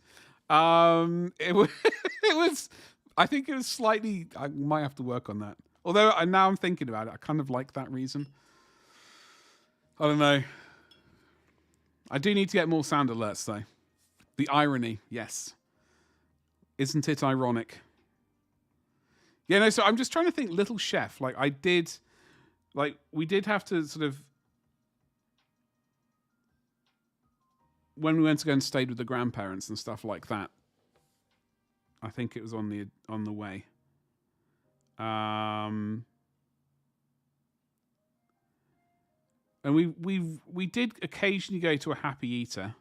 It was, I think it was slightly, I might have to work on that. Although now I'm thinking about it, I kind of like that reason. I don't know. I do need to get more sound alerts though. The irony, yes. Isn't it ironic? Yeah, no, so I'm just trying to think Little Chef. We did have to sort of, when we went to go and stayed with the grandparents and stuff like that, I think it was on the way. And we did occasionally go to a Happy Eater,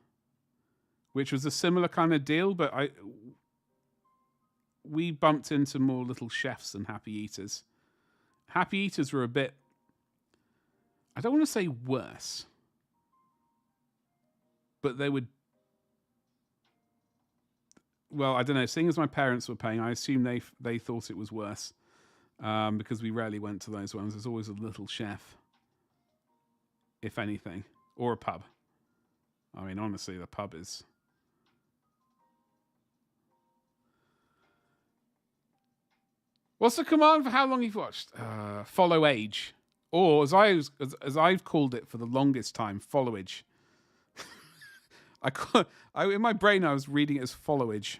which was a similar kind of deal, but we bumped into more Little Chefs than Happy Eaters. Happy Eaters were a bit, I don't want to say worse, but they would, well, I don't know, seeing as my parents were paying, I assume they thought it was worse, because we rarely went to those ones. There's always a Little Chef, if anything, or a pub. I mean, honestly, the pub is... What's the command for how long you've watched? Follow age. Or, as I've called it for the longest time, followage. In my brain, I was reading it as followage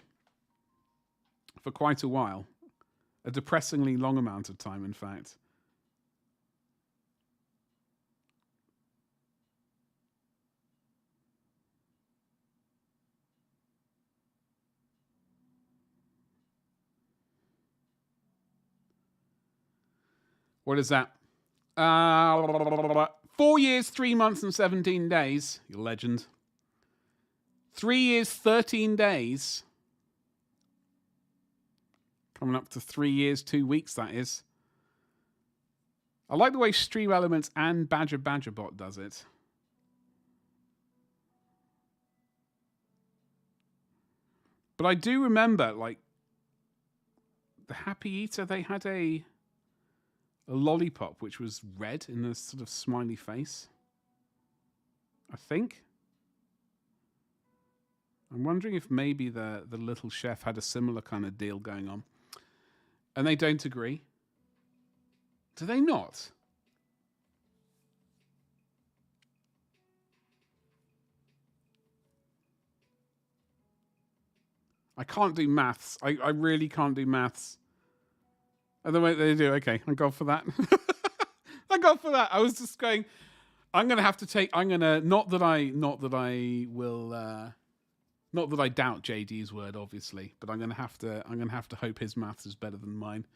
for quite a while. A depressingly long amount of time, in fact. What is that? 4 years, 3 months, and 17 days. You legend. 3 years, 13 days. Coming up to 3 years, 2 weeks, that is. I like the way Stream Elements and BadgerBot does it. But I do remember, like, the Happy Eater, they had a lollipop which was red in a sort of smiley face. I think. I'm wondering if maybe the Little Chef had a similar kind of deal going on. And they don't agree. Do they not? I can't do maths. I really can't do maths. And the way they do, okay, I go for that. I go for that. I was just going, not that I doubt JD's word, obviously, but I'm gonna have to hope his maths is better than mine.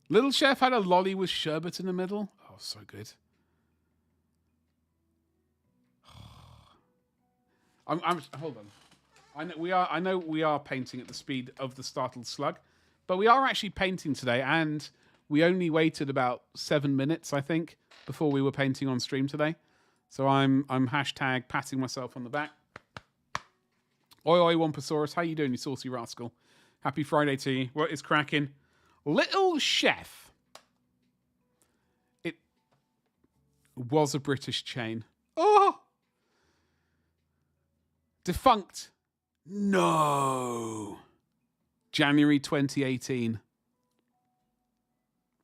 Little Chef had a lolly with sherbet in the middle. Oh, so good. Hold on. I know we are painting at the speed of the startled slug. But we are actually painting today, and we only waited about 7 minutes, I think, before we were painting on stream today. So I'm hashtag patting myself on the back. Oi, oi, Wamposaurus. How you doing, you saucy rascal? Happy Friday to you. What is cracking? Little Chef. It was a British chain. Oh! Defunct. No. January 2018.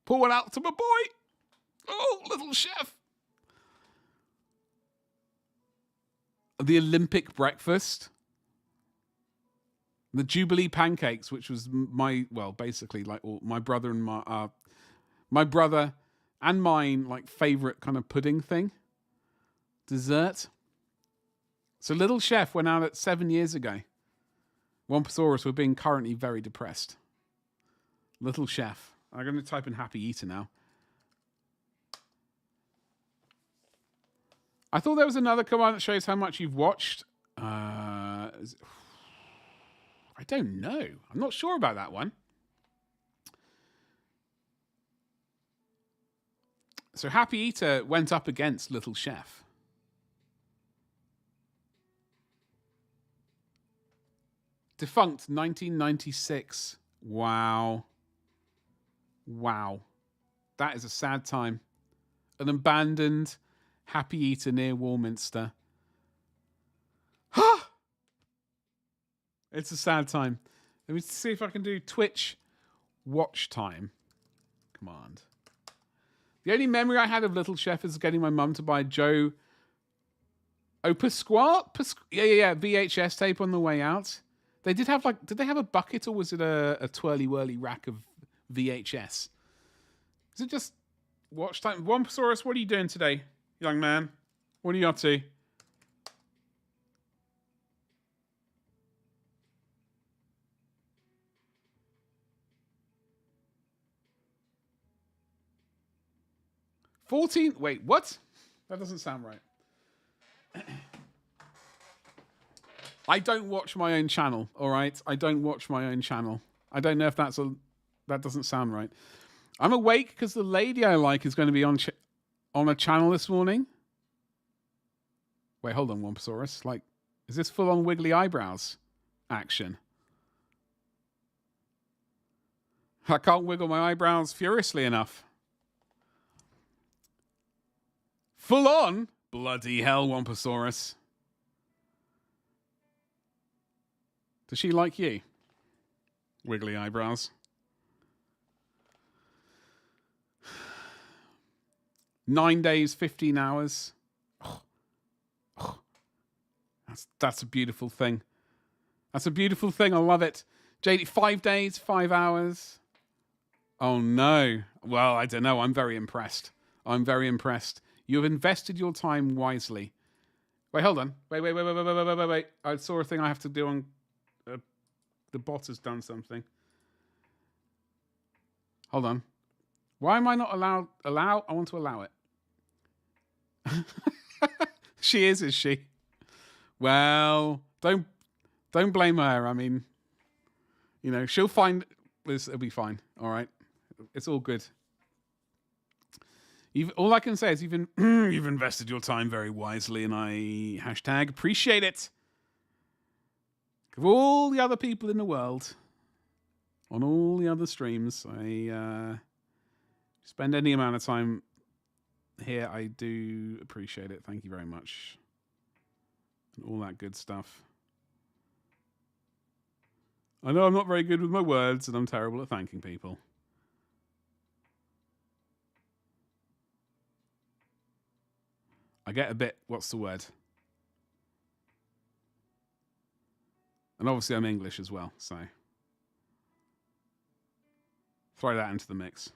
Pour one out to my boy. Oh, Little Chef. The Olympic breakfast. The Jubilee pancakes, which was basically like my brother and my brother and mine, like, favorite kind of pudding thing. Dessert. So Little Chef went out at 7 years ago. Womposaurus were being currently very depressed. Little Chef. I'm going to type in Happy Eater now. I thought there was another command that shows how much you've watched. I don't know. I'm not sure about that one. So Happy Eater went up against Little Chef. Defunct 1996. Wow. Wow. That is a sad time. An abandoned Happy Eater near Warminster. It's a sad time. Let me see if I can do Twitch watch time command. The only memory I had of Little Chef is getting my mum to buy Joe Pasquale? Yeah. VHS tape on the way out. They did have did they have a bucket or was it a twirly whirly rack of VHS? Is it just watch time? Womposaurus, what are you doing today, young man? What are you up to? Wait, what? That doesn't sound right. I don't watch my own channel, all right? I don't watch my own channel. I don't know if that doesn't sound right. I'm awake because the lady I like is going to be on a channel this morning. Wait, hold on, Womposaurus. Is this full-on wiggly eyebrows action? I can't wiggle my eyebrows furiously enough. Full on? Bloody hell, Womposaurus. Does she like you? Wiggly eyebrows. 9 days, 15 hours. That's a beautiful thing. That's a beautiful thing. I love it. JD, 5 days, 5 hours. Oh no. Well, I don't know. I'm very impressed. I'm very impressed. You have invested your time wisely. Wait, hold on. Wait. I saw a thing I have to do on... the bot has done something. Hold on. Why am I not allowed... Allow? I want to allow it. She is she? Well, don't blame her. I mean, she'll find... It'll be fine. All right? It's all good. All I can say is you've invested your time very wisely, and I #appreciate it. Of all the other people in the world, on all the other streams, I spend any amount of time here. I do appreciate it. Thank you very much. And all that good stuff. I know I'm not very good with my words, and I'm terrible at thanking people. I get a bit, what's the word? And obviously I'm English as well, so throw that into the mix.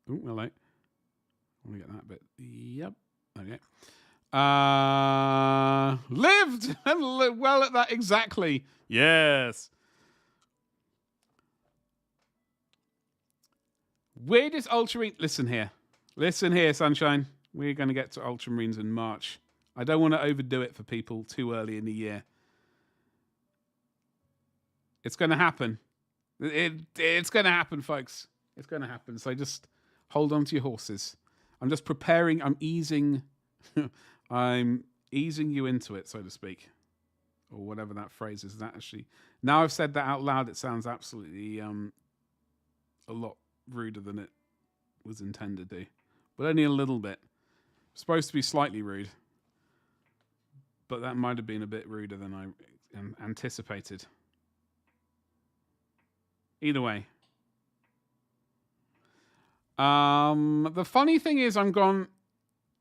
Oh, hello. I want to get that bit. Yep. Okay. Lived and lived well at that exactly. Yes. Weirdest Ultramarine. Listen here, sunshine. We're going to get to Ultramarines in March. I don't want to overdo it for people too early in the year. It's going to happen. It's going to happen, folks. It's going to happen. So just hold on to your horses. I'm just preparing. I'm easing you into it, so to speak, or whatever that phrase is. That actually, now I've said that out loud, it sounds absolutely a lot ruder than it was intended to, but only a little bit. Supposed to be slightly rude, but that might have been a bit ruder than I anticipated. Either way. The funny thing is I'm gone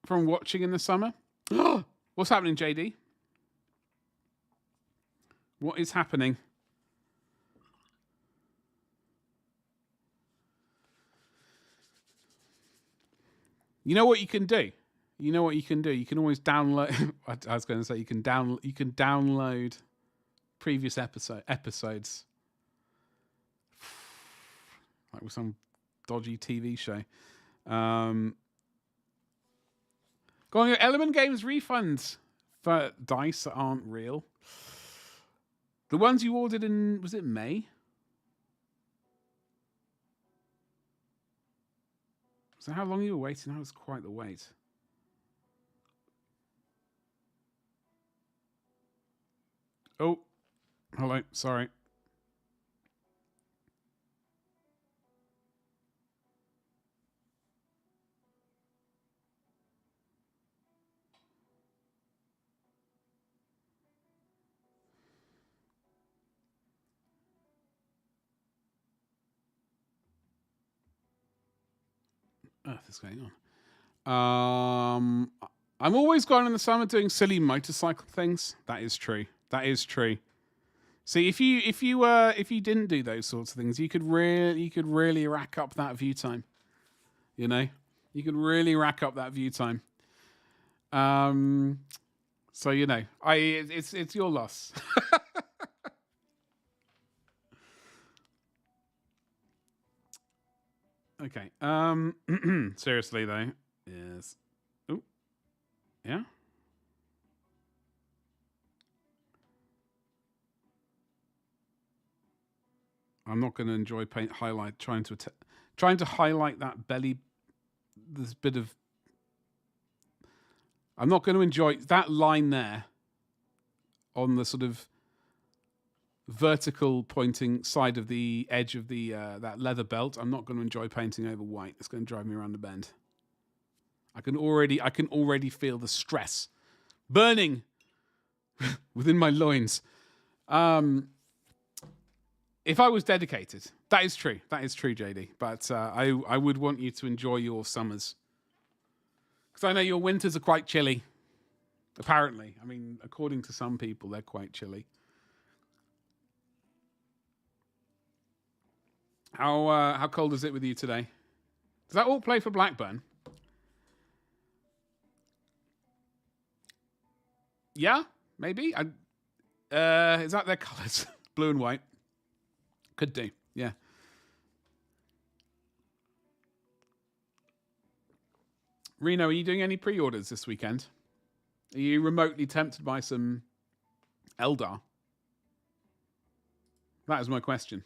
from watching in the summer. What's happening, JD? What is happening? You know what you can do? You know what you can do? You can always download. I was going to say you can download previous episodes, like with some dodgy TV show. Go on, your Element Games refunds for dice that aren't real. The ones you ordered in, was it May? So how long you were waiting? That was quite the wait. Oh, hello. Sorry. Earth is going on. I'm always going in the summer doing silly motorcycle things. That is true. That is true. See, if you didn't do those sorts of things, you could really rack up that view time. You know, you could really rack up that view time. So you know, it's your loss. Okay. Seriously though, yes. Oh, yeah. I'm not going to enjoy trying to highlight that belly. This bit of. I'm not going to enjoy that line there. On the sort of vertical pointing side of the edge of the that leather belt, I'm not going to enjoy painting over white. It's going to drive me around the bend. I can already feel the stress burning within my loins. If I was dedicated, that is true. That is true, JD. But I would want you to enjoy your summers. Because I know your winters are quite chilly. Apparently. I mean, according to some people, they're quite chilly. How cold is it with you today? Does that all play for Blackburn? Yeah, maybe. Is that their colours? Blue and white. Could do, yeah. Reno, are you doing any pre-orders this weekend? Are you remotely tempted by some Eldar? That is my question.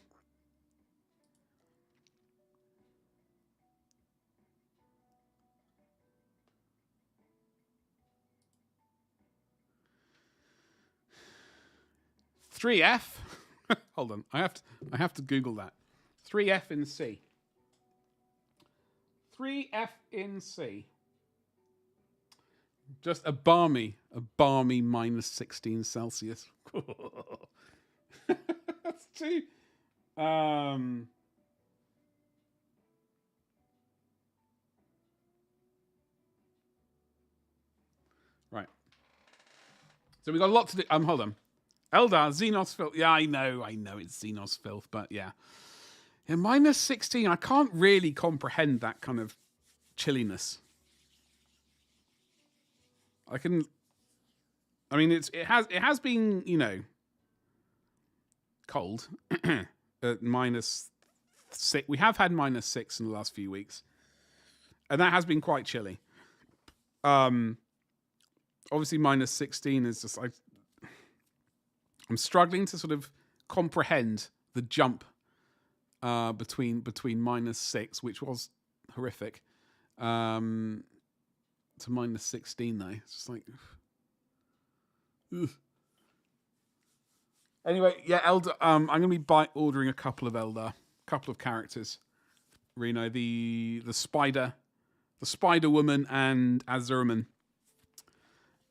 $3F? Hold on, I have to Google that. 3F in C. 3F in C. Just a balmy minus 16 Celsius. That's too. Right. So we got a lot to do. Hold on. Eldar, Xenos filth. Yeah, I know it's Xenos filth, but yeah. Yeah, minus 16. I can't really comprehend that kind of chilliness. I mean, it has been, you know, cold at minus 6. We have had minus 6 in the last few weeks, and that has been quite chilly. Obviously, minus 16 is just like I'm struggling to sort of comprehend the jump between minus 6, which was horrific, to minus 16 though. It's just like. Ugh. Anyway, yeah, Eldar. I'm going to be ordering a couple of Eldar, couple of characters. Reno, the spider woman, and Azurman.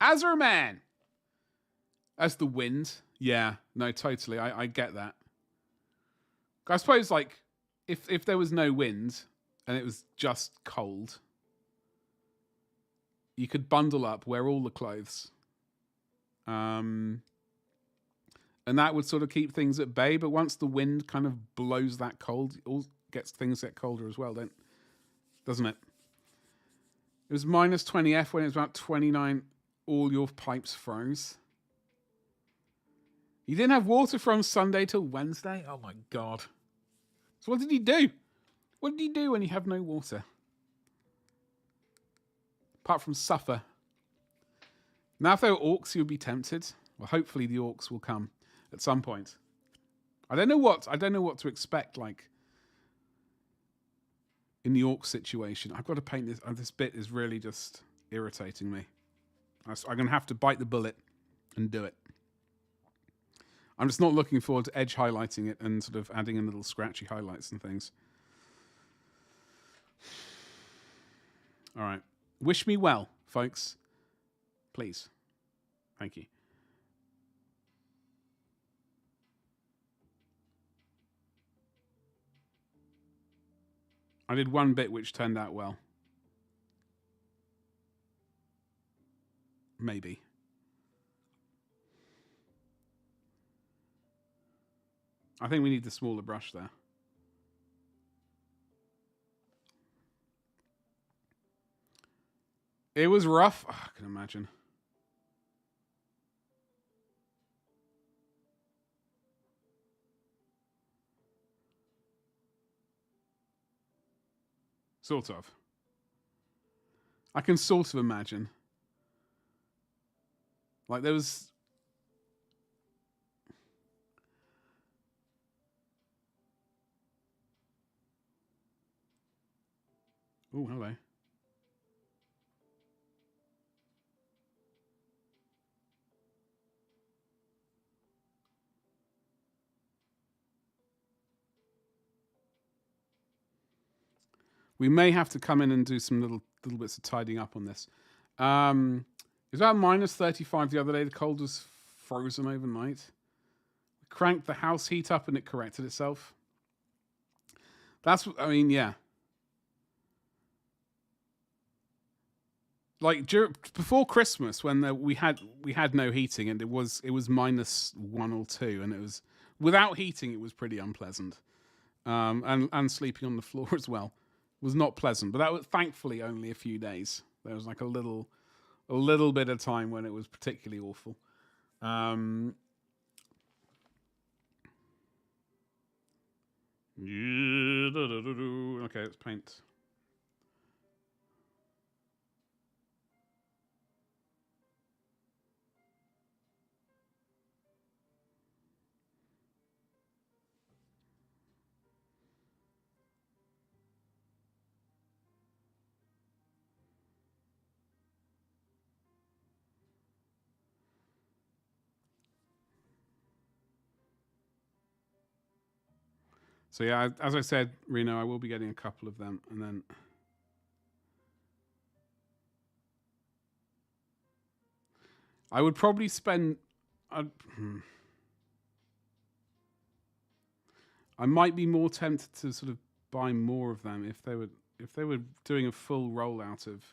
Azurman. As the wind. Yeah, no, totally. I get that. I suppose, like, if there was no wind and it was just cold, you could bundle up, wear all the clothes. And that would sort of keep things at bay. But once the wind kind of blows that cold, it all gets things get colder as well, doesn't it? It was minus 20F when it was about 29. All your pipes froze. You didn't have water from Sunday till Wednesday? Oh my God. So what did you do? What did you do when you have no water? Apart from suffer. Now if there were orcs, you would be tempted. Well, hopefully the orcs will come at some point. I don't know what to expect, like, in the orc situation. I've got to paint this. This bit is really just irritating me. I'm going to have to bite the bullet and do it. I'm just not looking forward to edge highlighting it and sort of adding in little scratchy highlights and things. All right. Wish me well, folks. Please. Thank you. I did one bit which turned out well. Maybe. I think we need the smaller brush there. It was rough. Oh, I can imagine. Sort of. I can sort of imagine. Like there was... Oh, hello. We may have to come in and do some little bits of tidying up on this. It was about minus 35 the other day. The cold was frozen overnight. We cranked the house heat up and it corrected itself. That's, I mean, yeah. Like before Christmas, when we had no heating and it was minus 1 or 2, and it was without heating, it was pretty unpleasant. And sleeping on the floor as well was not pleasant. But that was thankfully only a few days. There was like a little bit of time when it was particularly awful. Okay, let's paint. So yeah, as I said, Reno, I will be getting a couple of them, and then I would probably spend. I might be more tempted to sort of buy more of them if they were doing a full rollout of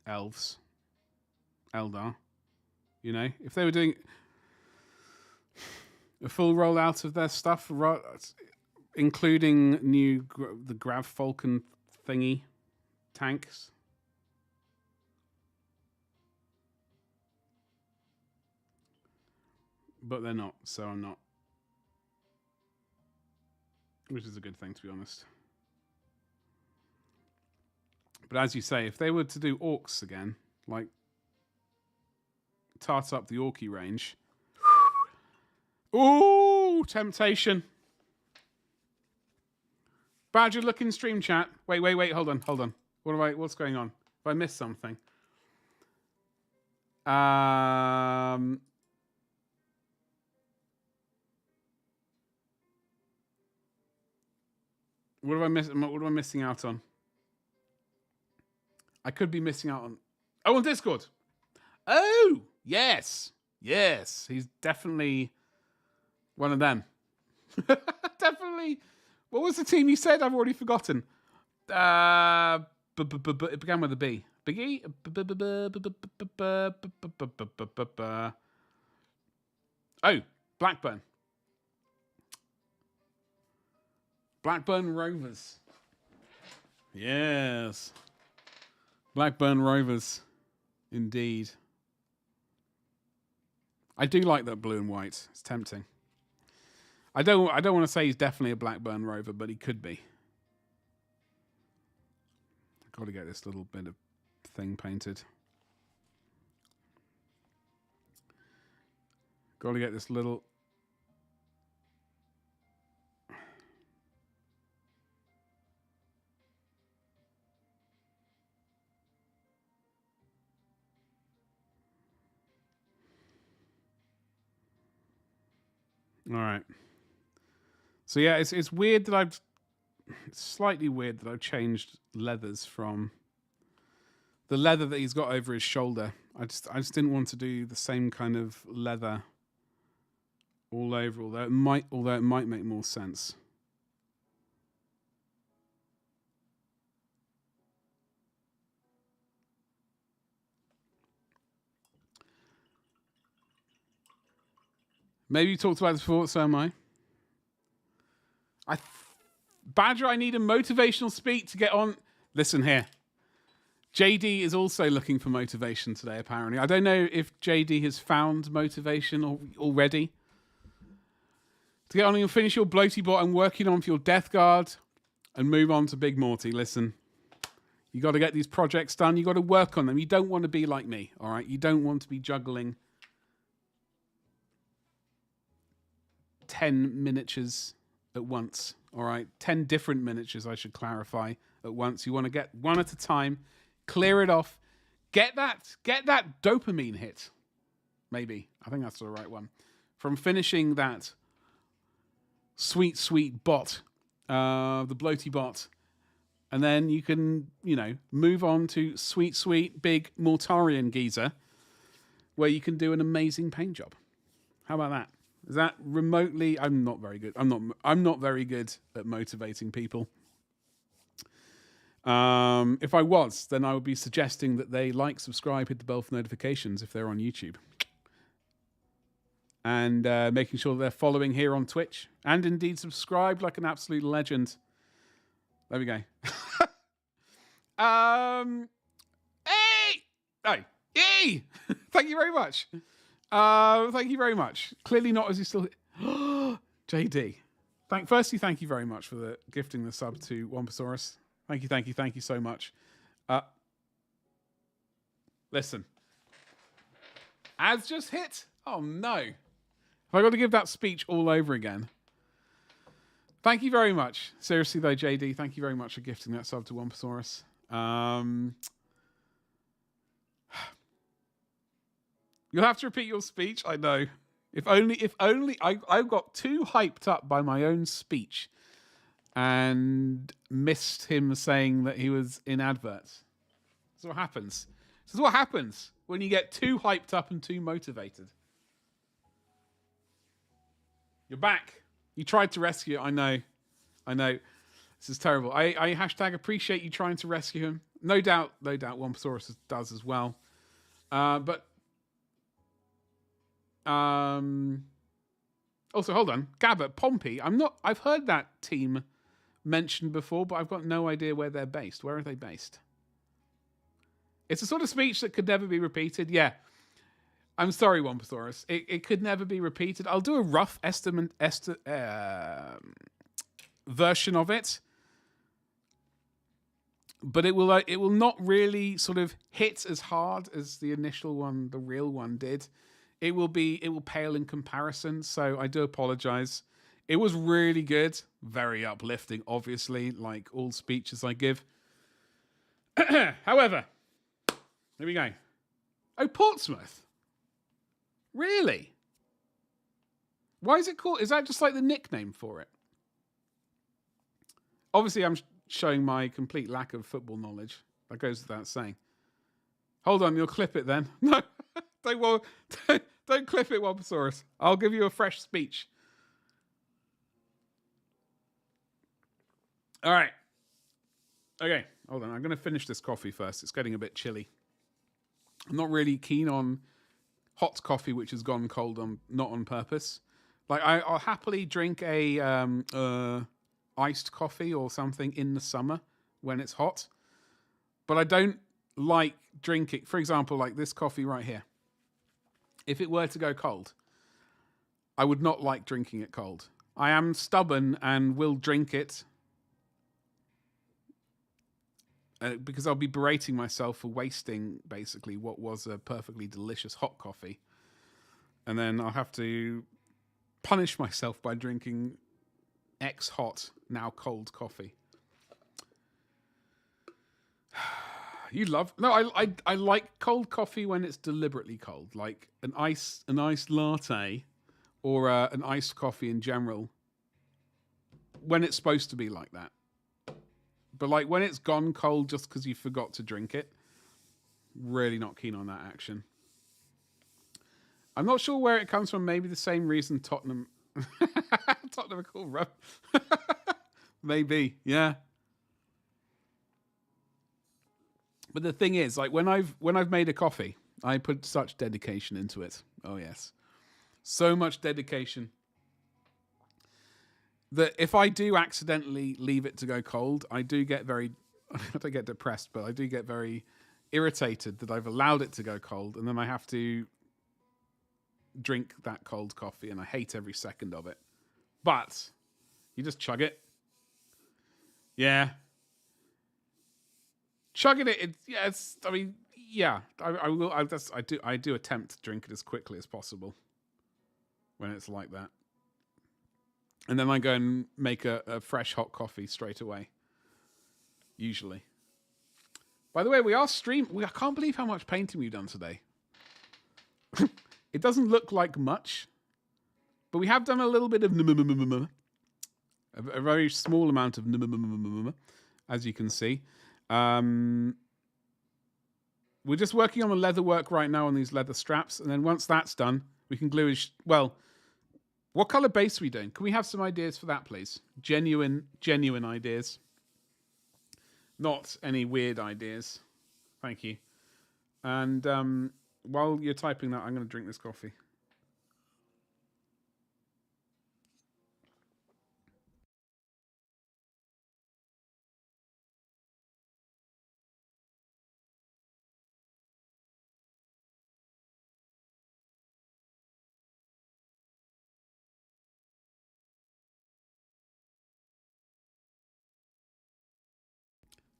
elves, Eldar. You know, if they were doing a full rollout of their stuff, including the Grav Falcon thingy tanks. But they're not, so I'm not. Which is a good thing, to be honest. But as you say, if they were to do orcs again, like tart up the orky range. Ooh, temptation. Badger looking stream chat. Wait, hold on. What's going on? Have I missed something? What am I missing out on? I could be missing out on... Oh, on Discord. Oh, yes. He's definitely one of them. Definitely. What was the team you said? I've already forgotten. It began with a B. Biggie? Oh, Blackburn. Blackburn Rovers. Yes. Blackburn Rovers. Indeed. I do like that blue and white. It's tempting. I don't want to say he's definitely a Blackburn Rover, but he could be. I've got to get this little bit of thing painted. Got to get this little... All right. So yeah, it's weird that it's slightly weird that I've changed leathers from the leather that he's got over his shoulder. I just didn't want to do the same kind of leather all over, although it might make more sense. Maybe you talked about this before, so am I. Badger, I need a motivational speak to get on. Listen here. JD is also looking for motivation today, apparently. I don't know if JD has found motivation already. To get on and finish your bloaty bot I'm working on for your Death Guard and move on to Big Morty. Listen, you got to get these projects done. You got to work on them. You don't want to be like me, all right? You don't want to be juggling 10 miniatures at once, all right? 10 different miniatures, I should clarify, at once. You want to get one at a time, clear it off, get that dopamine hit, maybe. I think that's the right one. From finishing that sweet bot, the bloaty bot, and then you can, move on to sweet big Mortarian geezer, where you can do an amazing paint job. How about that? Is that remotely? I'm not very good. I'm not very good at motivating people. If I was, then I would be suggesting that they like, subscribe, hit the bell for notifications if they're on YouTube, and making sure they're following here on Twitch, and indeed subscribe like an absolute legend. There we go. Hey! Thank you very much. Thank you very much. Clearly not as you still... JD. Firstly, thank you very much for gifting the sub to Womposaurus. Thank you so much. Listen. Ads just hit? Oh, no. Have I got to give that speech all over again? Thank you very much. Seriously, though, JD, thank you very much for gifting that sub to Womposaurus. You'll have to repeat your speech, I know. If only I got too hyped up by my own speech and missed him saying that he was in adverts. This is what happens. This is what happens when you get too hyped up and too motivated. You're back. You tried to rescue it. I know. This is terrible. I hashtag appreciate you trying to rescue him. No doubt Womposaurus does as well. But also, hold on. Gabbert, Pompey. I've heard that team mentioned before, but I've got no idea where they're based. Where are they based? It's a sort of speech that could never be repeated. Yeah. I'm sorry, Womposaurus. It could never be repeated. I'll do a rough estimate version of it, but it will not really sort of hit as hard as the initial one, the real one, did. It will pale in comparison. So I do apologize. It was really good, very uplifting, obviously, like all speeches I give. However, here we go. Oh, Portsmouth. Really? Why is it called? Is that just like the nickname for it? Obviously, I'm showing my complete lack of football knowledge. That goes without saying. Hold on, you'll clip it then. No, don't clip it, Womposaurus. I'll give you a fresh speech. All right. Okay, hold on. I'm going to finish this coffee first. It's getting a bit chilly. I'm not really keen on hot coffee which has gone cold not on purpose. Like I'll happily drink a iced coffee or something in the summer when it's hot, but I don't like drinking. For example, like this coffee right here. If it were to go cold, I would not like drinking it cold. I am stubborn and will drink it because I'll be berating myself for wasting basically what was a perfectly delicious hot coffee. And then I'll have to punish myself by drinking ex-hot, now cold coffee. You love... No, I like cold coffee when it's deliberately cold. Like an iced latte or an iced coffee in general. When it's supposed to be like that. But like when it's gone cold just because you forgot to drink it, really not keen on that action. I'm not sure where it comes from. Maybe the same reason Tottenham are called rough. Maybe, yeah. But the thing is, like when I've made a coffee, I put such dedication into it. Oh yes, so much dedication that if I do accidentally leave it to go cold, I do get very, I don't get depressed, but I do get very irritated that I've allowed it to go cold, and then I have to drink that cold coffee, and I hate every second of it. But you just chug it. Yeah. Chugging it, I mean, yeah, I will. I do attempt to drink it as quickly as possible when it's like that, and then I go and make a fresh hot coffee straight away. Usually. By the way, we are streaming. I can't believe how much painting we've done today. It doesn't look like much, but we have done a little bit of a very small amount of as you can see. We're just working on the leather work right now on these leather straps, and then once that's done, we can glue well, what color base are we doing? Can we have some ideas for that, please? Genuine ideas. Not any weird ideas. Thank you. And while you're typing that, I'm going to drink this coffee.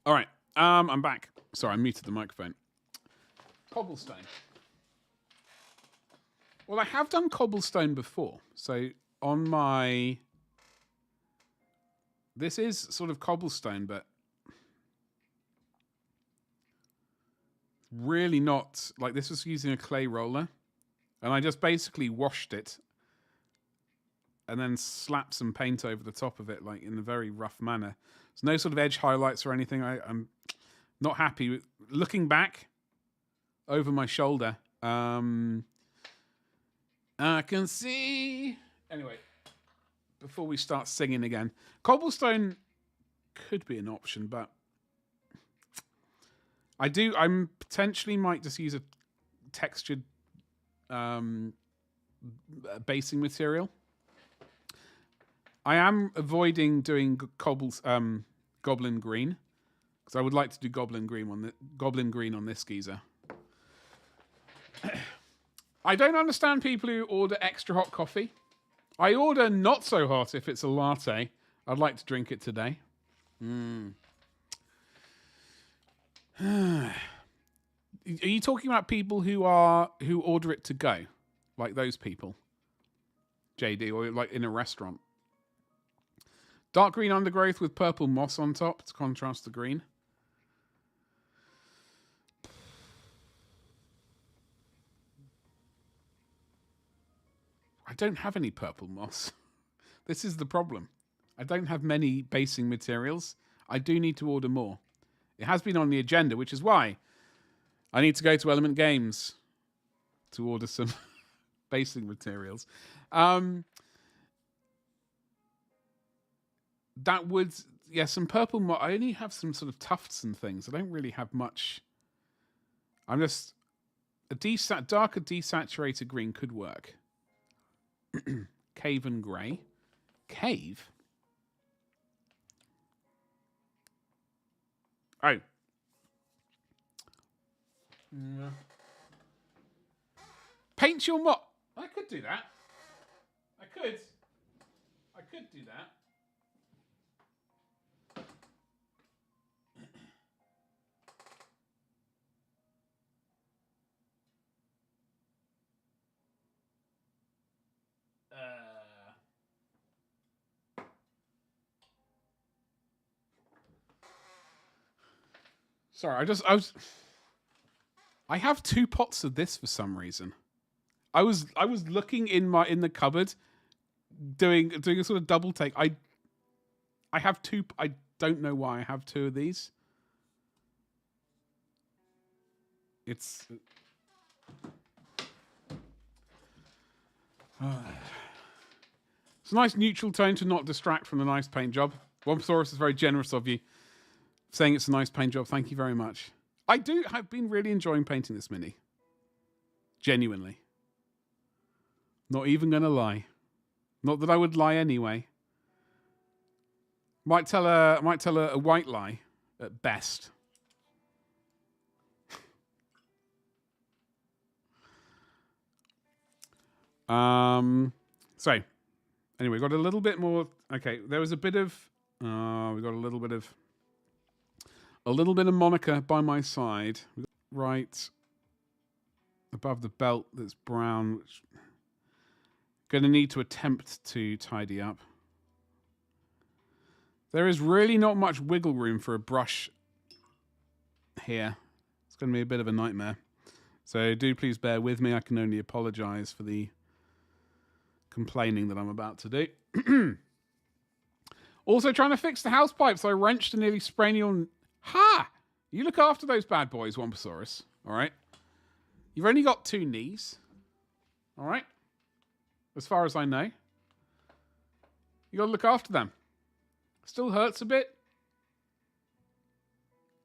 All right, I'm back. Sorry, I muted the microphone. Cobblestone. Well, I have done cobblestone before. So on my... This is sort of cobblestone, but really not... Like, this was using a clay roller. And I just basically washed it and then slapped some paint over the top of it, like in a very rough manner. There's no sort of edge highlights or anything. I'm not happy with... Looking back over my shoulder... I can see... Anyway, before we start singing again, cobblestone could be an option, but I'm potentially might just use a textured basing material. I am avoiding doing goblin green because I would like to do goblin green on this geezer. I don't understand people who order extra hot coffee. I order not so hot if it's a latte. I'd like to drink it today. Are you talking about people who order it to go? Like those people? JD, or like in a restaurant? Dark green undergrowth with purple moss on top to contrast the green. I don't have any purple moss. This is the problem. I don't have many basing materials. I do need to order more. It has been on the agenda, which is why I need to go to Element Games to order some basing materials. That would... Yeah, some purple moss. I only have some sort of tufts and things. I don't really have much. I'm just... darker desaturated green could work. Cave and grey. Cave? Oh. Yeah. Paint your mod. I could do that. I could do that. Sorry, I have 2 pots of this for some reason. I was looking in the cupboard, doing a sort of double take. I have 2. I don't know why I have 2 of these. It's it's a nice neutral tone to not distract from the nice paint job. Wompasaurus is very generous of you, saying it's a nice paint job. Thank you very much. I have been really enjoying painting this mini. Genuinely. Not even gonna lie. Not that I would lie anyway. Might tell a white lie at best. So anyway, got a little bit more. Okay, there was a bit of. We got a little bit of Monica by my side, right above the belt. That's brown, which going to need to attempt to tidy up. There is really not much wiggle room for a brush here. It's going to be a bit of a nightmare. So do please bear with me. I can only apologize for the complaining that I'm about to do. Also trying to fix the house pipes. I wrenched and nearly sprained your... Ha! You look after those bad boys, Wompasaurus. All right? You've only got 2 knees. All right? As far as I know. You got to look after them. Still hurts a bit.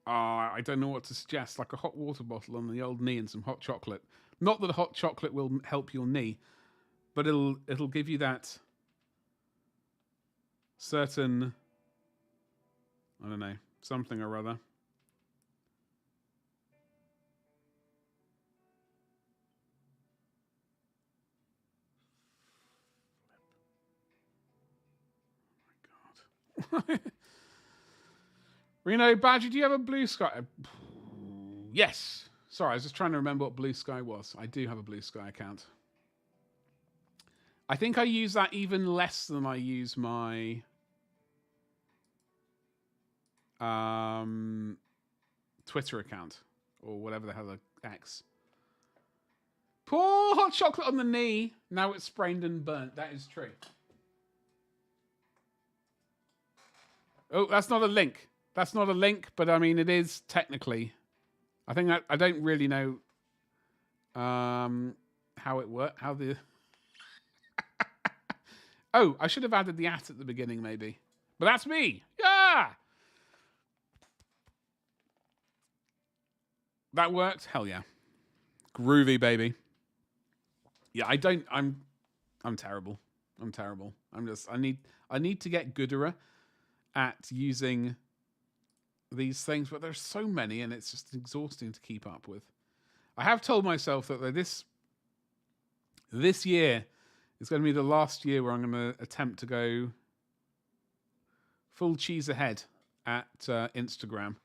I don't know what to suggest. Like a hot water bottle on the old knee and some hot chocolate. Not that hot chocolate will help your knee, but it'll give you that certain, I don't know, something or other. Oh my God. Reno Badger, do you have a Blue Sky? Yes. Sorry, I was just trying to remember what Blue Sky was. I do have a Blue Sky account. I think I use that even less than I use my Twitter account or whatever the hell the X. Poor hot chocolate on the knee. Now it's sprained and burnt. That is true. Oh, that's not a link. That's not a link, but I mean, it is technically. I think I don't really know how it works. How the... Oh, I should have added the at the beginning, maybe. But that's me. Yeah! That worked? Hell yeah. Groovy, baby. Yeah, I'm terrible. I'm terrible. I need to get gooder at using these things, but there's so many and it's just exhausting to keep up with. I have told myself that this year is going to be the last year where I'm going to attempt to go full cheese ahead at Instagram.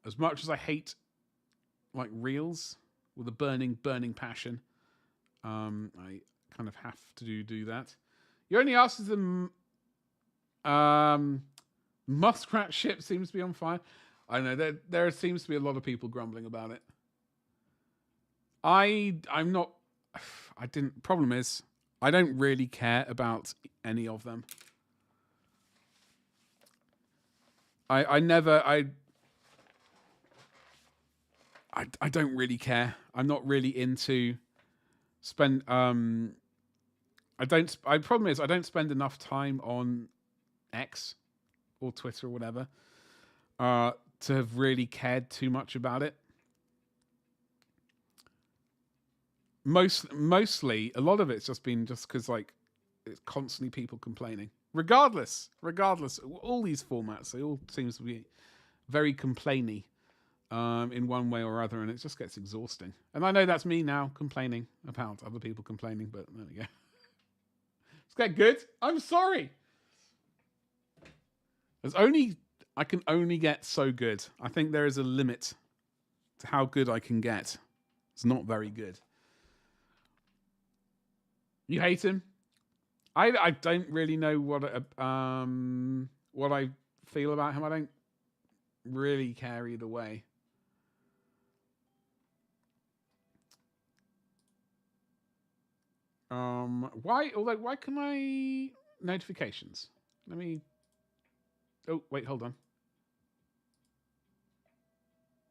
As much as I hate like reels with a burning passion, I kind of have to do that. You only asked the muskrat ship seems to be on fire. I know there seems to be a lot of people grumbling about it. I'm not. I didn't. Problem is, I don't really care about any of them. I don't really care. I'm not really into spend. Problem is, I don't spend enough time on X or Twitter or whatever to have really cared too much about it. Mostly, a lot of it's just been just because like it's constantly people complaining. Regardless, all these formats, they all seems to be very complainy in one way or other, and it just gets exhausting. And I know that's me now complaining about other people complaining, but there we go. It's get good. I'm sorry. I can only get so good. I think there is a limit to how good I can get. It's not very good. You hate him? I don't really know what I feel about him. I don't really care either way. Why can I notifications? Let me. Oh wait, hold on.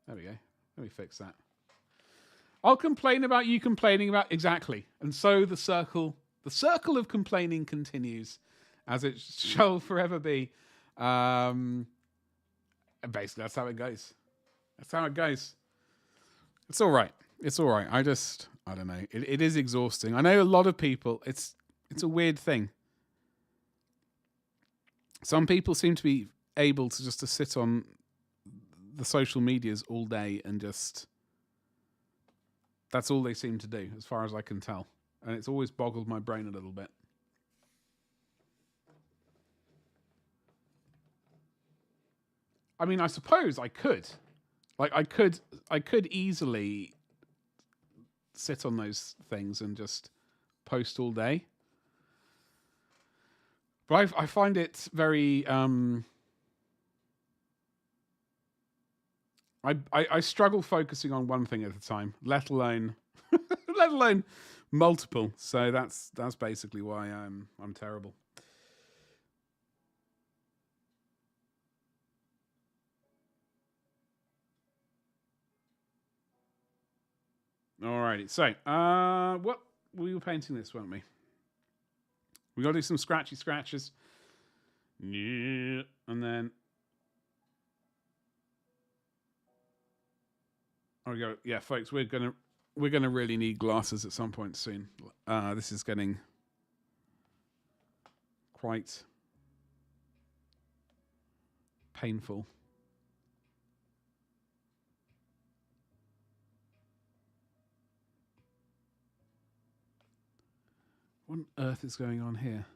There we go. Let me fix that. I'll complain about you complaining about exactly, and so the circle of complaining continues, as it shall forever be. And basically, that's how it goes. That's how it goes. It's all right. It's all right. I don't know. It is exhausting. I know a lot of people. It's a weird thing. Some people seem to be able to just to sit on the social medias all day and just. That's all they seem to do, as far as I can tell. And it's always boggled my brain a little bit. I mean, I suppose I could. Like, I could easily sit on those things and just post all day. But I find it very... I struggle focusing on one thing at a time, let alone multiple. So that's basically why I'm terrible. Alrighty. So what we were painting this, weren't we? We got to do some scratchy scratches. Yeah, and then. Oh, we go. Yeah, folks, we're gonna really need glasses at some point soon. This is getting quite painful. What on earth is going on here?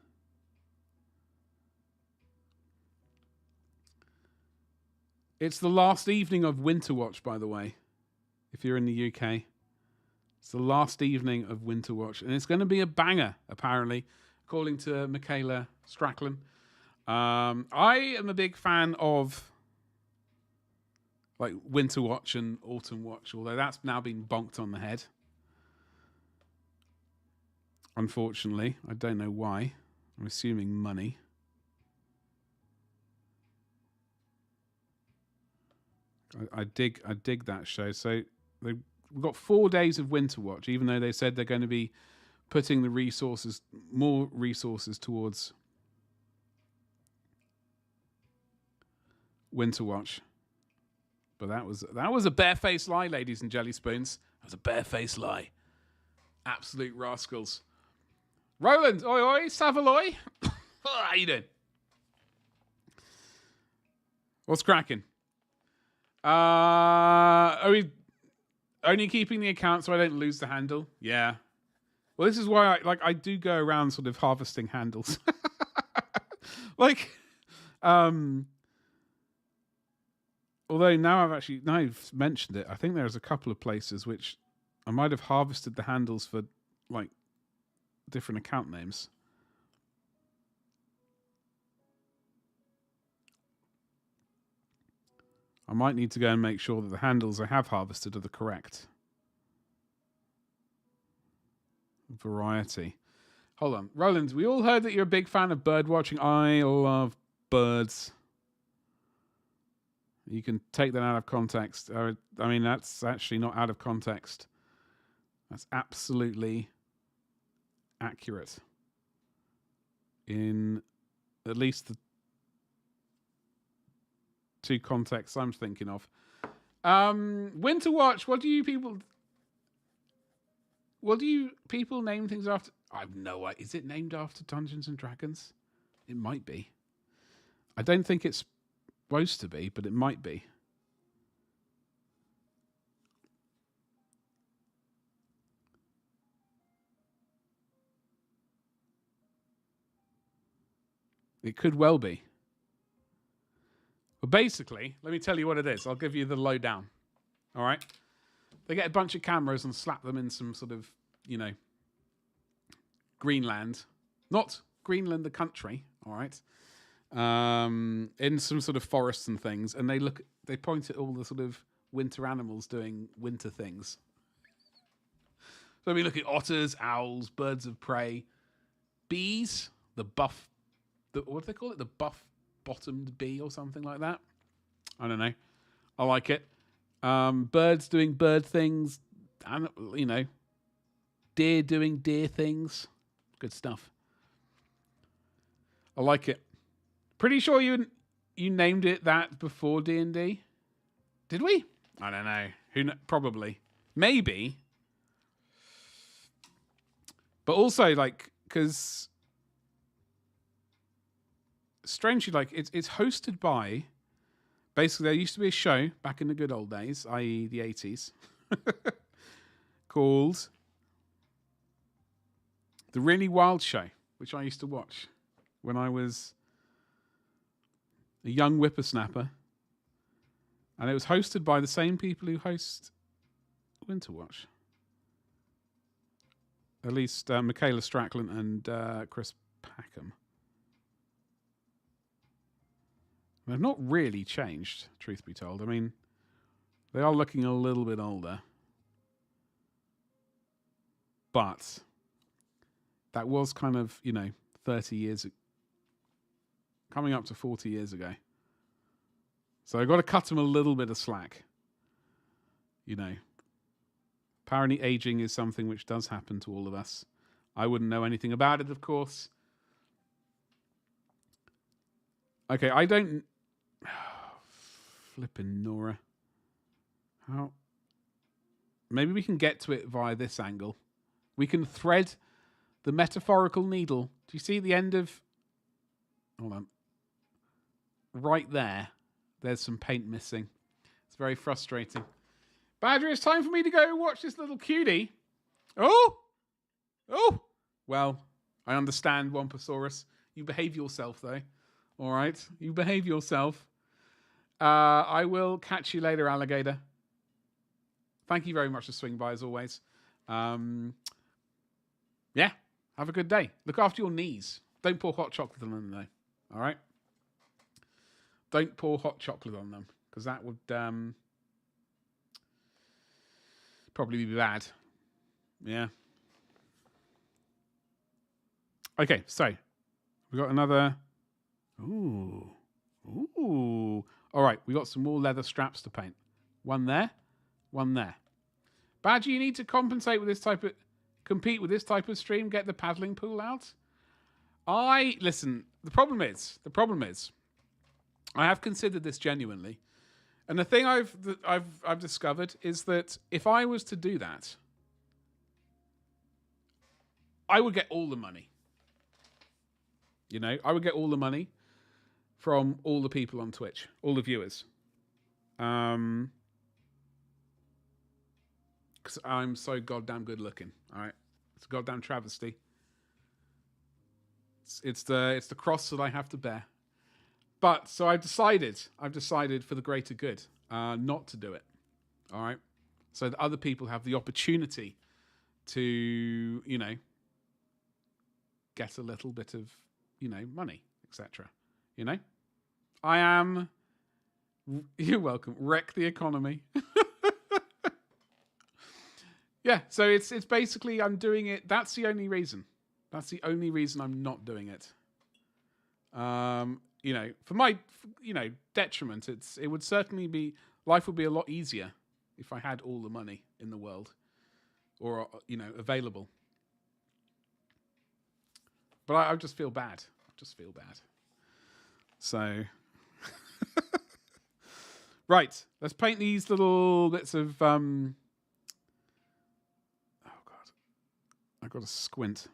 It's the last evening of Winter Watch, by the way. If you're in the UK, it's the last evening of Winter Watch, and it's going to be a banger, apparently, according to Michaela Stracklin. I am a big fan of like Winter Watch and Autumn Watch, although that's now been bonked on the head. Unfortunately, I don't know why. I'm assuming money. I dig that show. So we've got 4 days of Winter Watch, even though they said they're going to be putting the more resources towards Winter Watch. But that was a barefaced lie, ladies and jelly spoons. That was a barefaced lie. Absolute rascals. Roland, oi oi, Savaloy. How you doing? What's cracking? Are we only keeping the account so I don't lose the handle? Yeah. Well, this is why I do go around sort of harvesting handles. Although now I've mentioned it, I think there's a couple of places which I might have harvested the handles for like different account names. I might need to go and make sure that the handles I have harvested are the correct variety. Hold on. Roland, we all heard that you're a big fan of bird watching. I love birds. You can take that out of context. I mean, that's actually not out of context. That's absolutely accurate. In at least the 2 contexts I'm thinking of. Winter Watch, what do you people name things after? I have no idea. Is it named after Dungeons and Dragons? It might be. I don't think it's... supposed to be, but it might be. It could well be. But basically, let me tell you what it is. I'll give you the lowdown. All right? They get a bunch of cameras and slap them in some sort of, Greenland. Not Greenland, the country. All right? In some sort of forests and things. And they point at all the sort of winter animals doing winter things. So we look at otters, owls, birds of prey, bees, what do they call it? The buff-bottomed bee or something like that. I don't know. I like it. Birds doing bird things. And, deer doing deer things. Good stuff. I like it. Pretty sure you named it that before D&D. Did we? I don't know. Probably. Maybe. But also, because strangely, it's hosted by, basically, there used to be a show back in the good old days, i.e. the 80s, called The Really Wild Show, which I used to watch when I was a young whippersnapper. And it was hosted by the same people who host Winterwatch. At least Michaela Strackland and Chris Packham. They've not really changed, truth be told. I mean, they are looking a little bit older. But that was kind of, 30 years, coming up to 40 years ago. So I've got to cut them a little bit of slack. Apparently aging is something which does happen to all of us. I wouldn't know anything about it, of course. Okay, I don't... Flippin' Nora. How? Maybe we can get to it via this angle. We can thread the metaphorical needle. Do you see the end of... Hold on. Right there. There's some paint missing. It's very frustrating. Badger, it's time for me to go watch this little cutie. Oh! Well, I understand, Wamposaurus. You behave yourself, though. All right? You behave yourself. I will catch you later, alligator. Thank you very much for swinging by, as always. Yeah, have a good day. Look after your knees. Don't pour hot chocolate on them, though. All right? Don't pour hot chocolate on them, because that would probably be bad. Yeah. Okay, so we got another... Ooh. All right, we got some more leather straps to paint. One there, one there. Badger, you need to compete with this type of stream. Get the paddling pool out. Listen. The problem is, I have considered this genuinely, and the thing I've discovered is that if I was to do that, I would get all the money. I would get all the money from all the people on Twitch, all the viewers. Because I'm so goddamn good looking. All right, it's a goddamn travesty. It's the cross that I have to bear. But so I've decided for the greater good, not to do it. All right, so that other people have the opportunity to get a little bit of money, etc. I am. You're welcome. Wreck the economy. Yeah, so it's basically I'm doing it. That's the only reason. That's the only reason I'm not doing it. For my detriment, it would certainly be life would be a lot easier if I had all the money in the world, or available. But I just feel bad. So, right, let's paint these little bits of. Oh God, I got to squint.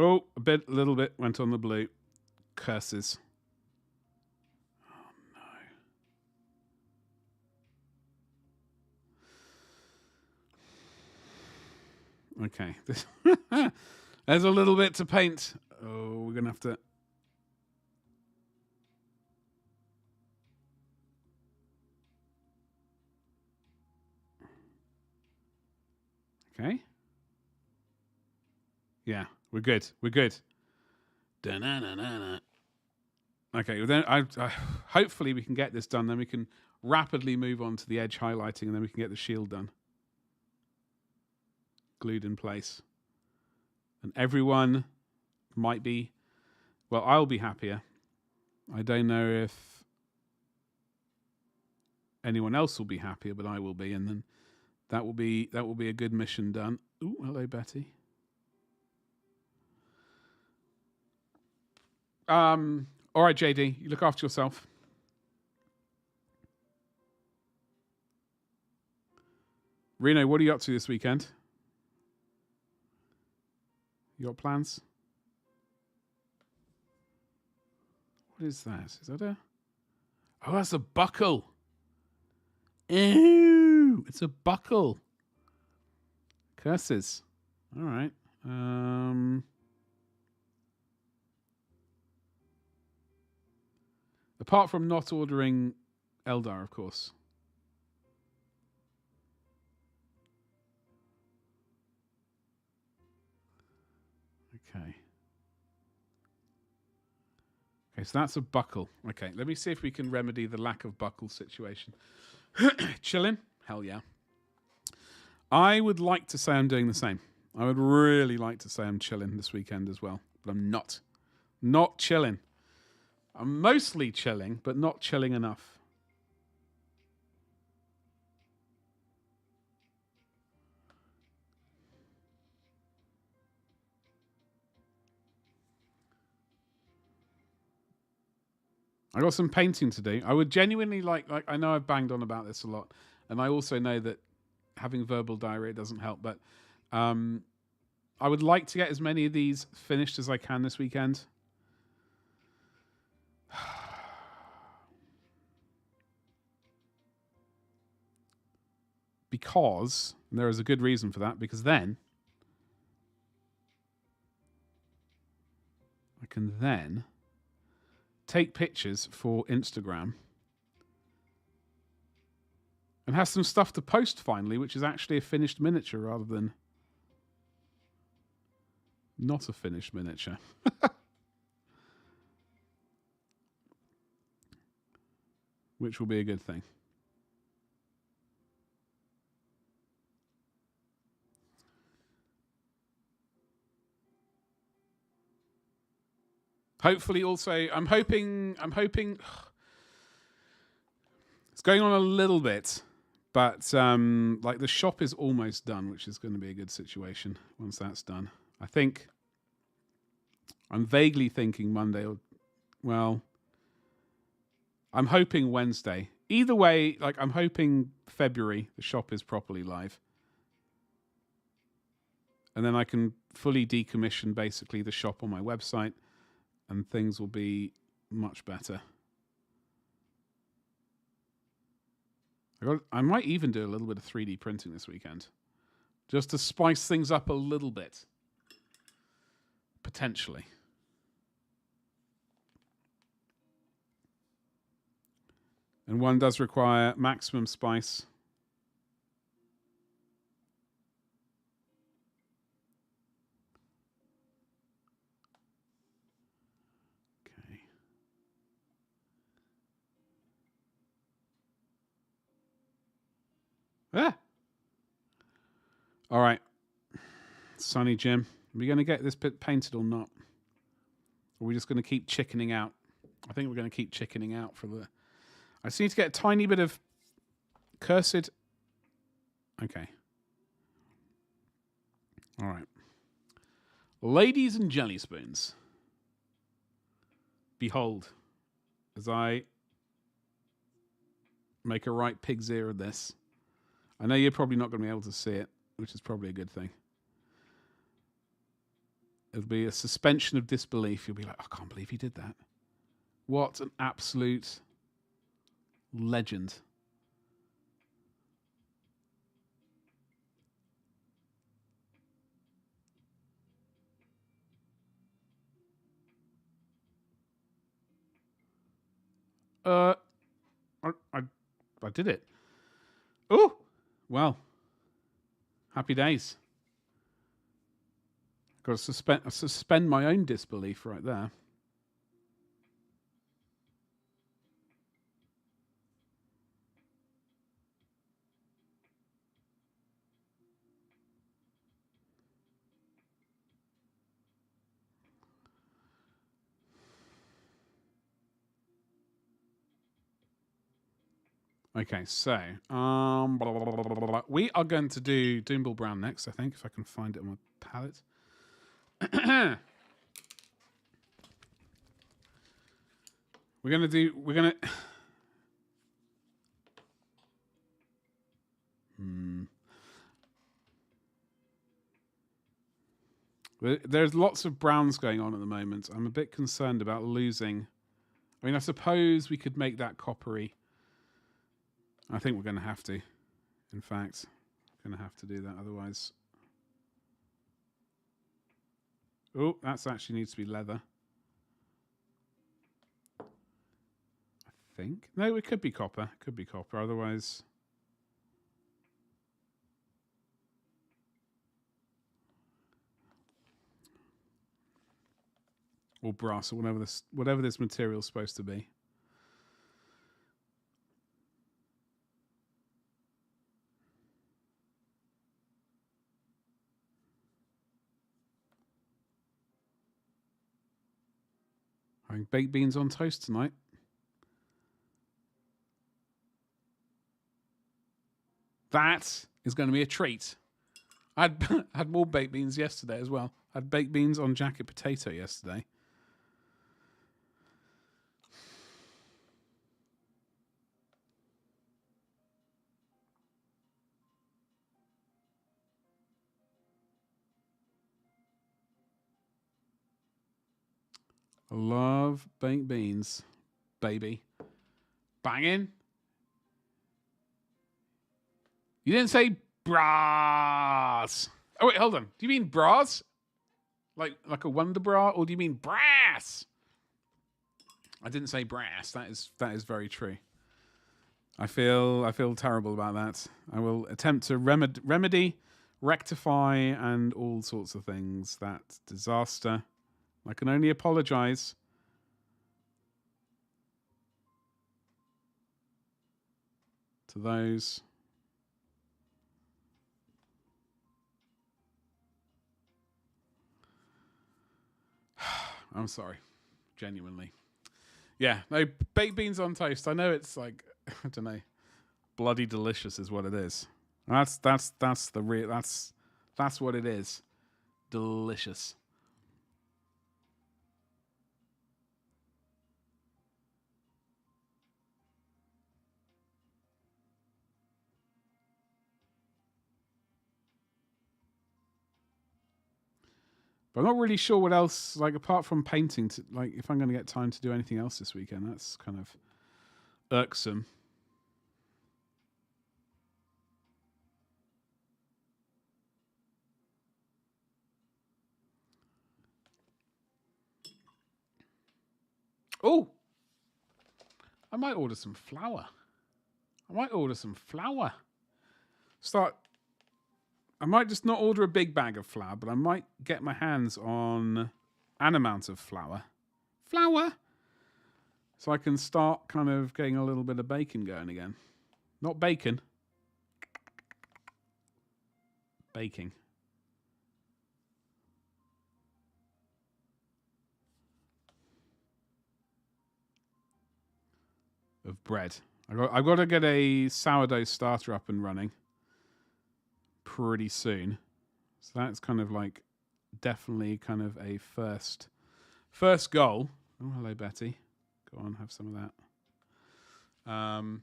Oh, a little bit went on the blue. Curses. Oh, no. Okay. There's a little bit to paint. Oh, we're going to have to... Okay. Yeah, we're good. We're good. Da-na-na-na-na. Okay, well then hopefully we can get this done. Then we can rapidly move on to the edge highlighting, and then we can get the shield done. Glued in place. And everyone might be... Well, I'll be happier. I don't know if anyone else will be happier, but I will be. And then that will be a good mission done. Ooh, hello, Betty. All right, JD, you look after yourself. Reno, what are you up to this weekend? You got plans? What is that? Is that a... Oh, that's a buckle. Ew, it's a buckle. Curses. All right. Apart from not ordering Eldar, of course. Okay. Okay, so that's a buckle. Okay, let me see if we can remedy the lack of buckle situation. Chilling? Hell yeah. I would like to say I'm doing the same. I would really like to say I'm chilling this weekend as well, but I'm not. Not chilling. I'm mostly chilling, but not chilling enough. I got some painting to do. I would genuinely like I know I've banged on about this a lot, and I also know that having verbal diarrhea doesn't help, but I would like to get as many of these finished as I can this weekend. Because, and there is a good reason for that, because then I can then take pictures for Instagram and have some stuff to post finally, which is actually a finished miniature rather than not a finished miniature. Which will be a good thing. Hopefully also, I'm hoping it's going on a little bit, but like the shop is almost done, which is going to be a good situation once that's done. I think I'm vaguely thinking Monday or, well, I'm hoping Wednesday. Either way, like I'm hoping February the shop is properly live. And then I can fully decommission basically the shop on my website and things will be much better. I might even do a little bit of 3D printing this weekend. Just to spice things up a little bit. Potentially. And one does require maximum spice. Okay. Ah! All right. Sunny Jim. Are we going to get this bit painted or not? Or are we just going to keep chickening out? I think we're going to keep chickening out for the... I just need to get a tiny bit of cursed... Okay. All right. Ladies and jelly spoons. Behold, as I make a right pig's ear of this. I know you're probably not going to be able to see it, which is probably a good thing. It'll be a suspension of disbelief. You'll be like, I can't believe he did that. What an absolute legend. I did it. Oh, well, happy days. Got to suspend my own disbelief right there. Okay, so we are going to do Doomball Brown next, I think, if I can find it on my palette. We're gonna There's lots of browns going on at the moment. I'm a bit concerned about losing. I mean, I suppose we could make that coppery. I think we're going to have to. In fact, going to have to do that. Otherwise, oh, that actually needs to be leather. I think no, it could be copper. It could be copper. Otherwise, or brass, or whatever this material is supposed to be. Having baked beans on toast tonight. That is going to be a treat. I had more baked beans yesterday as well. I had baked beans on jacket potato yesterday. I love baked beans, baby. Banging. You didn't say brass. Oh wait, hold on. Do you mean brass? Like a wonder bra, or do you mean brass? I didn't say brass. That is very true. I feel terrible about that. I will attempt to remedy, rectify, and all sorts of things. That disaster. I can only apologize. To those. I'm sorry. Genuinely. Yeah, no, baked beans on toast. I know it's like, I don't know, bloody delicious is what it is. That's what it is. Delicious. But I'm not really sure what else, like apart from painting, like if I'm going to get time to do anything else this weekend. That's kind of irksome. Oh, I might order some flour. I might just not order a big bag of flour, but I might get my hands on an amount of flour. So I can start kind of getting a little bit of bacon going again. Not bacon. Baking. Of bread. I've got to get a sourdough starter up and running pretty soon. So that's kind of like definitely kind of a first goal. Oh, hello, Betty. Go on, have some of that. I'm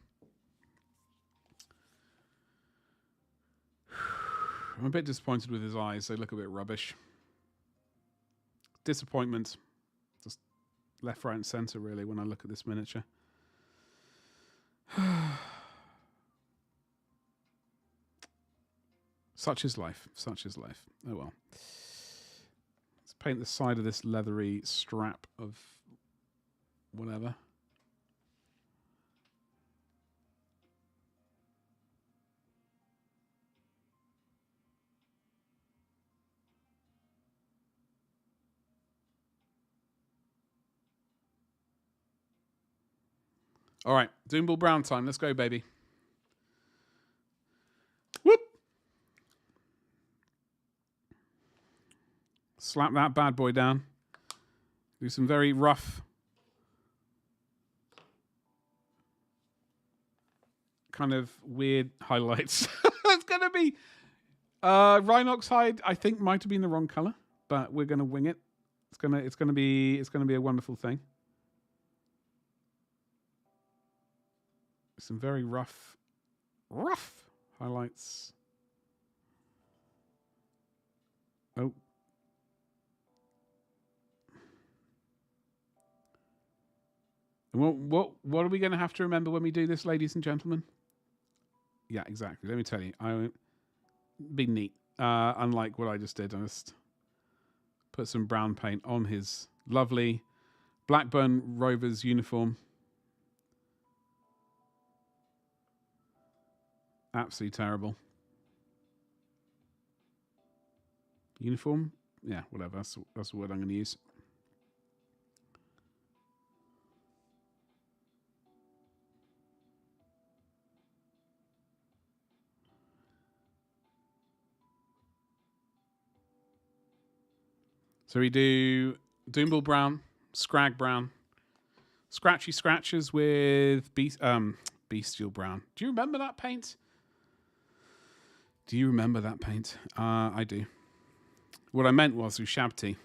a bit disappointed with his eyes. They look a bit rubbish. disappointment. Just left, right, and centre, really, when I look at this miniature. Such is life. Such is life. Oh well. Let's paint the side of this leathery strap of whatever. All right, Doomball Brown time. Let's go, baby. Whoop. Slap that bad boy down. Do some very rough, kind of weird highlights. It's going to be Rhinox hide. I think might have been the wrong color, but we're going to wing it. It's going to be a wonderful thing. Some very rough highlights. Oh. What are we going to have to remember when we do this, ladies and gentlemen? Yeah, exactly. Let me tell you. Be neat. Unlike what I just did. I just put some brown paint on his lovely Blackburn Rovers uniform. Absolutely terrible. Uniform? Yeah, whatever. That's the word I'm going to use. So we do Doomball Brown, Scrag Brown, Scratchy Scratches with Bestial Brown. Do you remember that paint? I do. What I meant was Ushabti,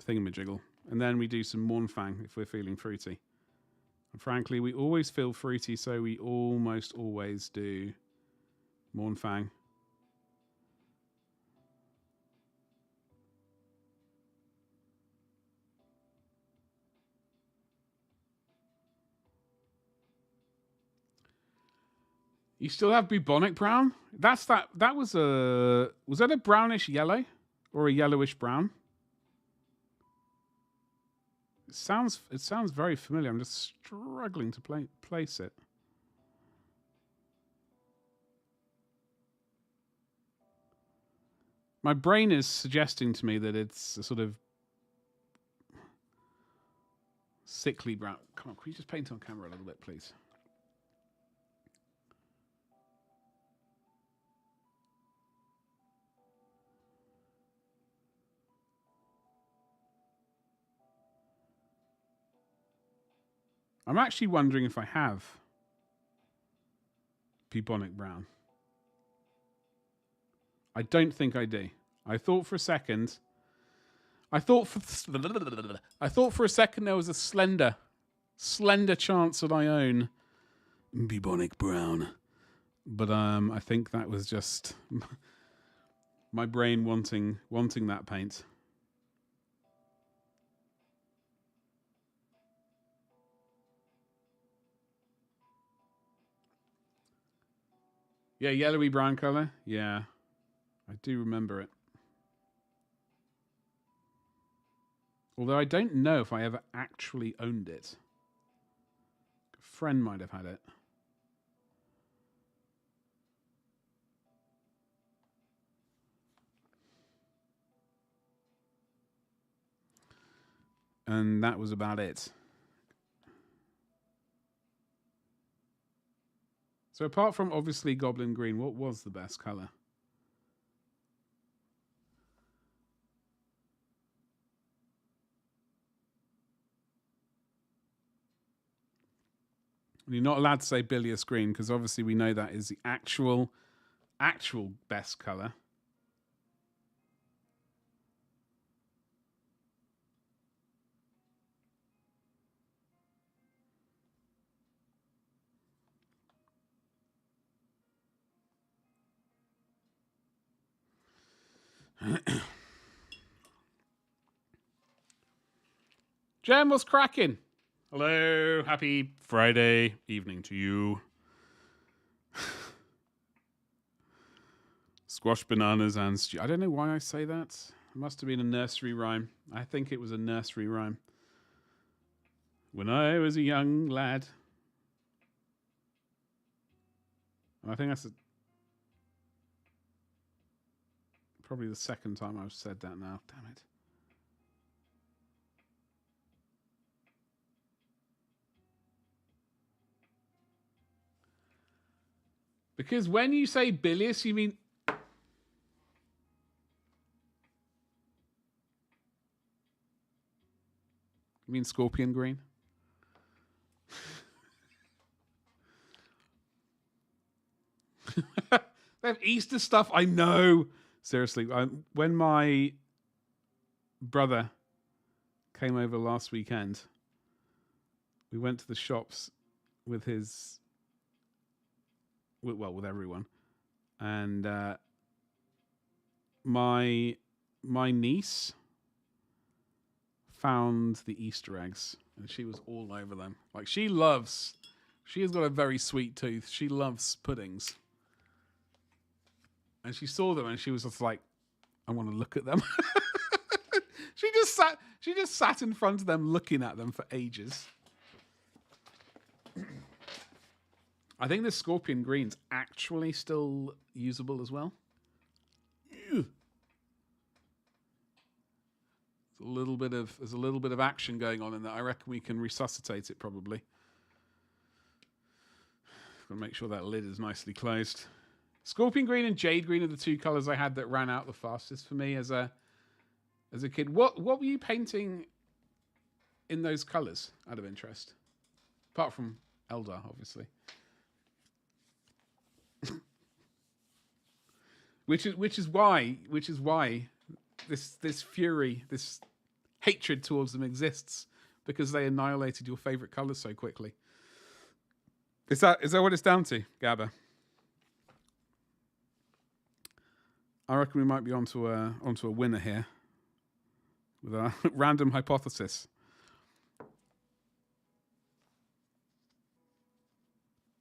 thingamajiggle. And then we do some Mornfang if we're feeling fruity. And frankly, we always feel fruity, so we almost always do Mornfang. You still have bubonic brown? That was that a brownish yellow or a yellowish brown? It sounds very familiar. I'm just struggling to place it. My brain is suggesting to me that it's a sort of sickly brown. Come on, can you just paint on camera a little bit, please? I'm actually wondering if I have bubonic brown. I don't think I do. I thought for a second there was a slender chance that I own bubonic brown. But I think that was just my brain wanting that paint. Yeah, yellowy brown color. Yeah, I do remember it. Although I don't know if I ever actually owned it. A friend might have had it. And that was about it. So apart from obviously Goblin Green, what was the best color? You're not allowed to say bilious green because obviously we know that is the actual best color. Jem, what's cracking? Hello, happy Friday evening to you. Squash bananas and stew. I don't know why I say that. It must have been a nursery rhyme. I think it was a nursery rhyme. When I was a young lad. And I think that's probably the second time I've said that now. Damn it. Because when you say bilious, you mean... You mean scorpion green? They have Easter stuff. I know. Seriously, when my brother came over last weekend, we went to the shops with his... with everyone. And my niece found the Easter eggs, and she was all over them. Like, she has got a very sweet tooth. She loves puddings. And she saw them and she was just like, I want to look at them. She just sat in front of them looking at them for ages. I think the scorpion green's actually still usable as well. Ew. There's a little bit of action going on in that. I reckon we can resuscitate it probably. Gotta make sure that lid is nicely closed. Scorpion green and jade green are the two colours I had that ran out the fastest for me as a kid. What were you painting in those colours, out of interest? Apart from Eldar, obviously. which is why this fury, this hatred towards them exists, because they annihilated your favourite colours so quickly. Is that what it's down to, Gabba? I reckon we might be onto a winner here with our random hypothesis.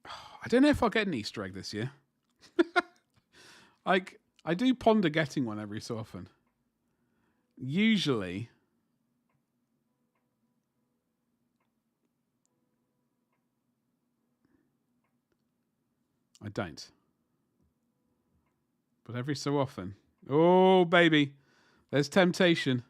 I don't know if I'll get an Easter egg this year. Like, I do ponder getting one every so often. Usually, I don't. But every so often, oh baby, there's temptation.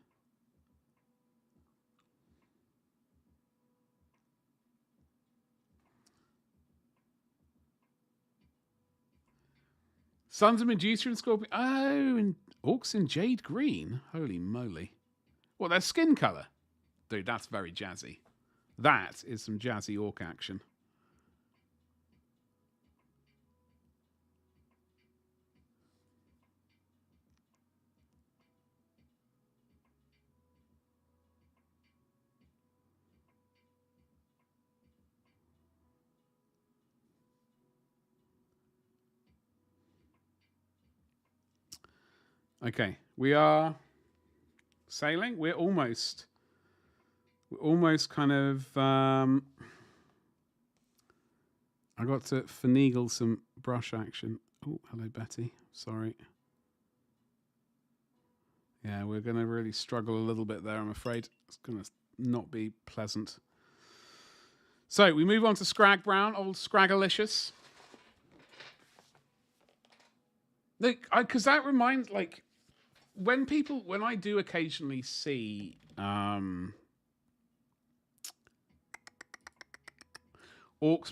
Sons of Medusa and Scorpion. Oh, and Orks in jade green. Holy moly. What, their skin colour? Dude, that's very jazzy. That is some jazzy orc action. Okay, we are sailing. We're almost kind of... I got to finagle some brush action. Oh, hello, Betty. Sorry. Yeah, we're going to really struggle a little bit there, I'm afraid. It's going to not be pleasant. So, we move on to Scrag Brown, old Scragalicious. Because that reminds, like... When I do occasionally see orcs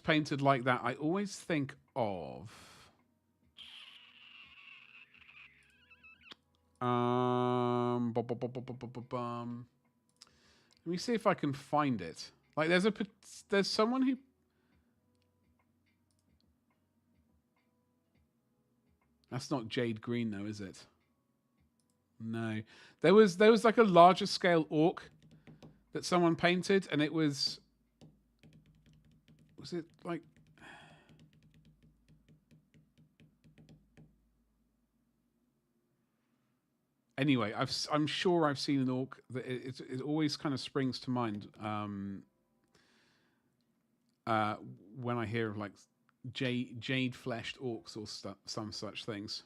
painted like that, I always think of let me see if I can find it. Like, there's someone who... That's not jade green though, is it? No, there was like a larger scale orc that someone painted, and it was it like Anyway, I'm sure I've seen an orc that it always kind of springs to mind when I hear of like jade fleshed orcs or some such things.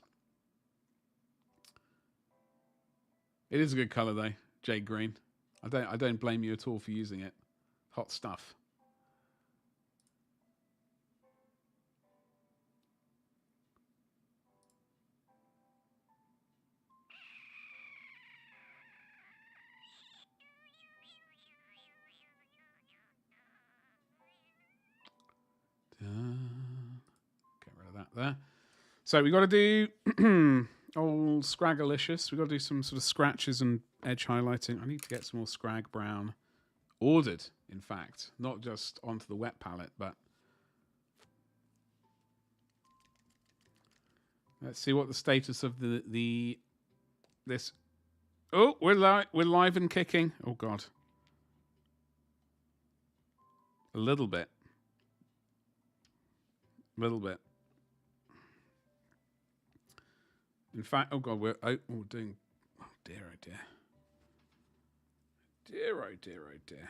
It is a good color though, jade green. I don't blame you at all for using it. Hot stuff. Get rid of that there. So we got to do old Scraggalicious. We got to do some sort of scratches and edge highlighting. I need to get some more Scrag Brown ordered, in fact, not just onto the wet palette, but let's see what the status of this. Oh, we're live and kicking. Oh God, a little bit. In fact, oh God, we're doing. Oh dear, oh dear. Dear, oh dear, oh dear.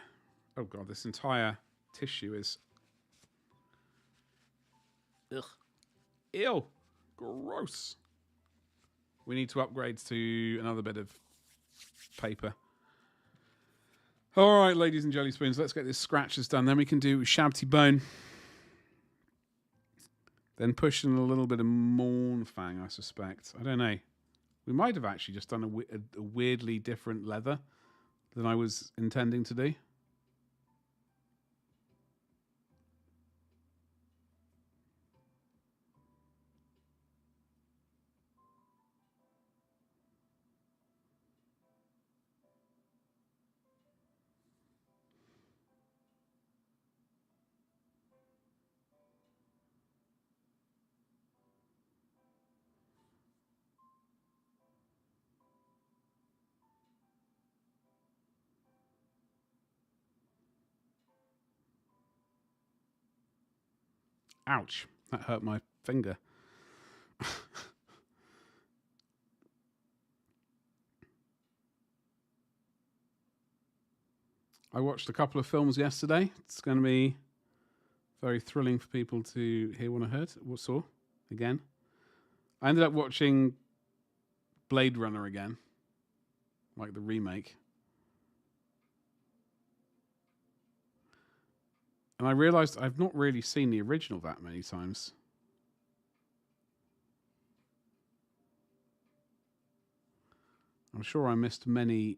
Oh God, this entire tissue is. Ugh. Ew. Gross. We need to upgrade to another bit of paper. All right, ladies and jelly spoons, let's get this scratches done. Then we can do Shabty Bone. Then push in a little bit of Mournfang, I suspect. I don't know. We might have actually just done a weirdly different leather than I was intending to do. Ouch. That hurt my finger. I watched a couple of films yesterday. It's going to be very thrilling for people to hear what I heard, what saw again. I ended up watching Blade Runner again, like the remake. And I realised I've not really seen the original that many times. I'm sure I missed many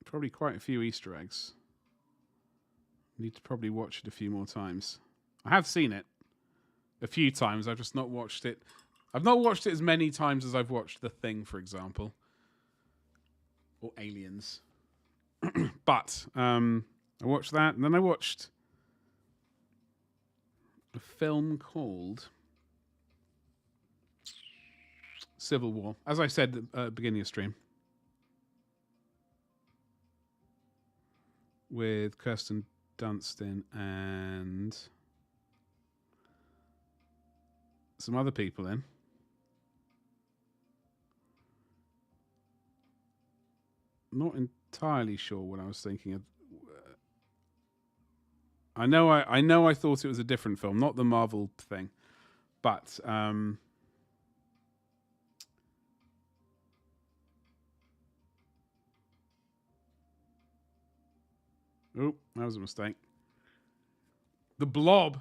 probably quite a few Easter eggs. Need to probably watch it a few more times. I have seen it a few times. I've just not watched it. I've not watched it as many times as I've watched The Thing, for example. Or Aliens. But I watched that, and then I watched a film called Civil War. As I said at the beginning of stream. With Kirsten Dunstan and some other people in. Not entirely sure what I was thinking of. I know I thought it was a different film, not the Marvel thing. But oh, that was a mistake. The Blob.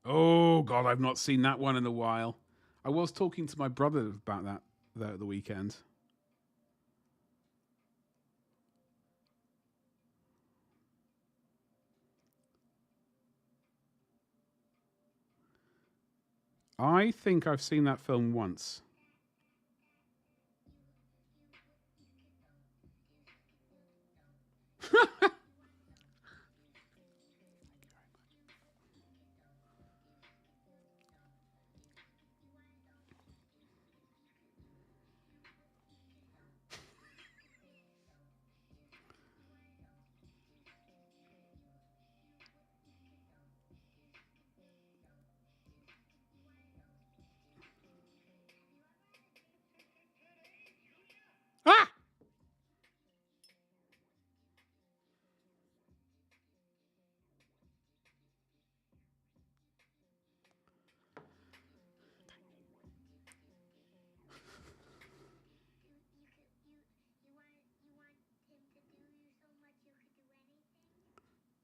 Oh God, I've not seen that one in a while. I was talking to my brother about that at the weekend. I think I've seen that film once.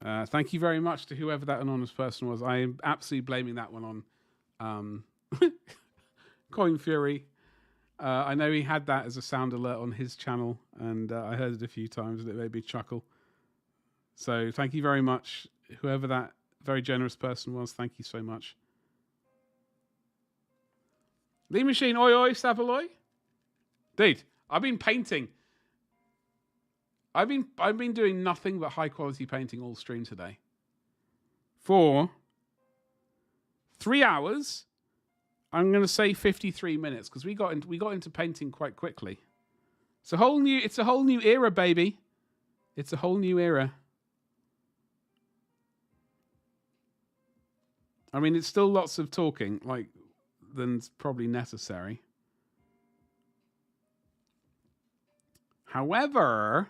Thank you very much to whoever that anonymous person was. I am absolutely blaming that one on Coin Fury. I know he had that as a sound alert on his channel, and I heard it a few times, and it made me chuckle. So thank you very much, whoever that very generous person was. Thank you so much. Lee Machine, oi oi, Savaloy. Dude, I've been painting. I've been doing nothing but high quality painting all stream today. For 3 hours. I'm going to say 53 minutes because we got into painting quite quickly. It's a whole new era, baby. It's a whole new era. I mean, it's still lots of talking, like than's probably necessary. However,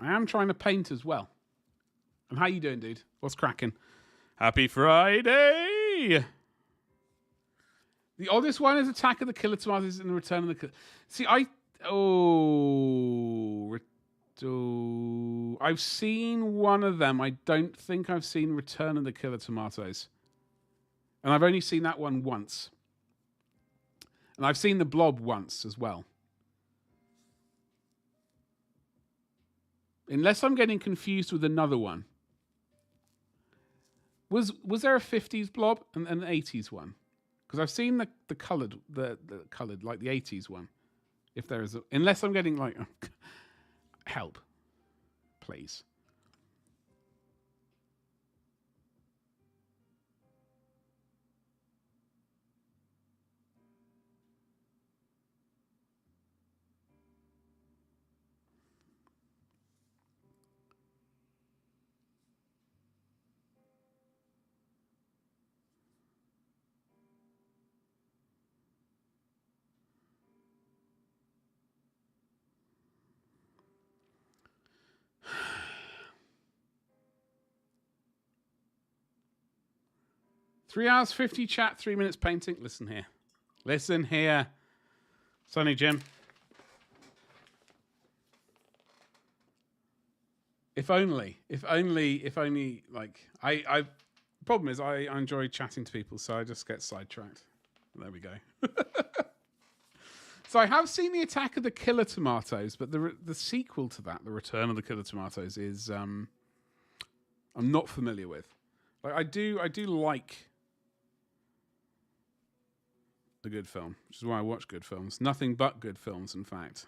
I am trying to paint as well. And how you doing, dude? What's cracking? Happy Friday! The oddest one is Attack of the Killer Tomatoes and the Return of the Killer. See, I've seen one of them. I don't think I've seen Return of the Killer Tomatoes. And I've only seen that one once. And I've seen The Blob once as well. Unless I'm getting confused with another one. Was there a 50s Blob and an 80s one? Because I've seen the coloured, the coloured, like the 80s one. If there is unless I'm getting like help, please. Three hours 50 chat, 3 minutes painting. Listen here. Listen here. Sonny Jim. If only, like, I problem is I enjoy chatting to people, so I just get sidetracked. There we go. So I have seen the Attack of the Killer Tomatoes, but the sequel to that, the Return of the Killer Tomatoes, is I'm not familiar with. Like I do like a good film, which is why I watch good films. Nothing but good films, in fact.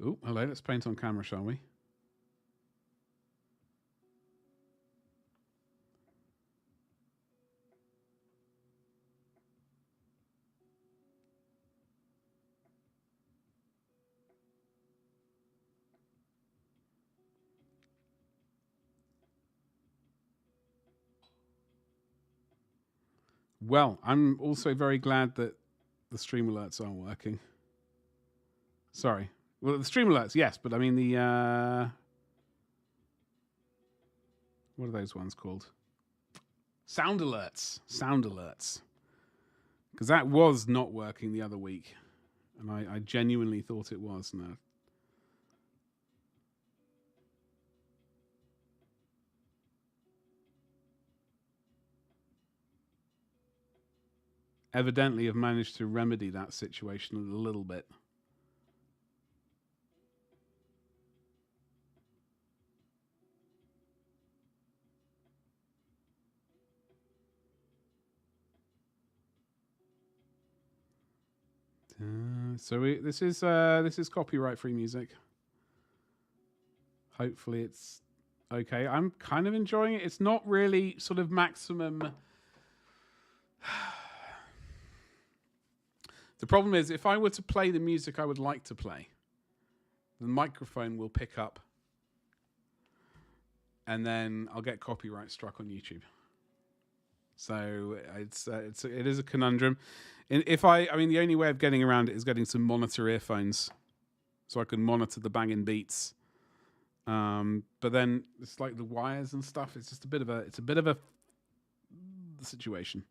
Oh, hello. Let's paint on camera, shall we? Well, I'm also very glad that the stream alerts aren't working. Sorry. Well, the stream alerts, yes, but I mean the... what are those ones called? Sound alerts. Sound alerts. Because that was not working the other week. And I genuinely thought it was. No. Evidently have managed to remedy that situation a little bit. This is copyright free music. Hopefully it's okay. I'm kind of enjoying it. It's not really sort of maximum. The problem is, if I were to play the music I would like to play, the microphone will pick up, and then I'll get copyright struck on YouTube. So it is a conundrum. I mean, the only way of getting around it is getting some monitor earphones, so I can monitor the banging beats. But then it's like the wires and stuff. It's just a bit of a the situation.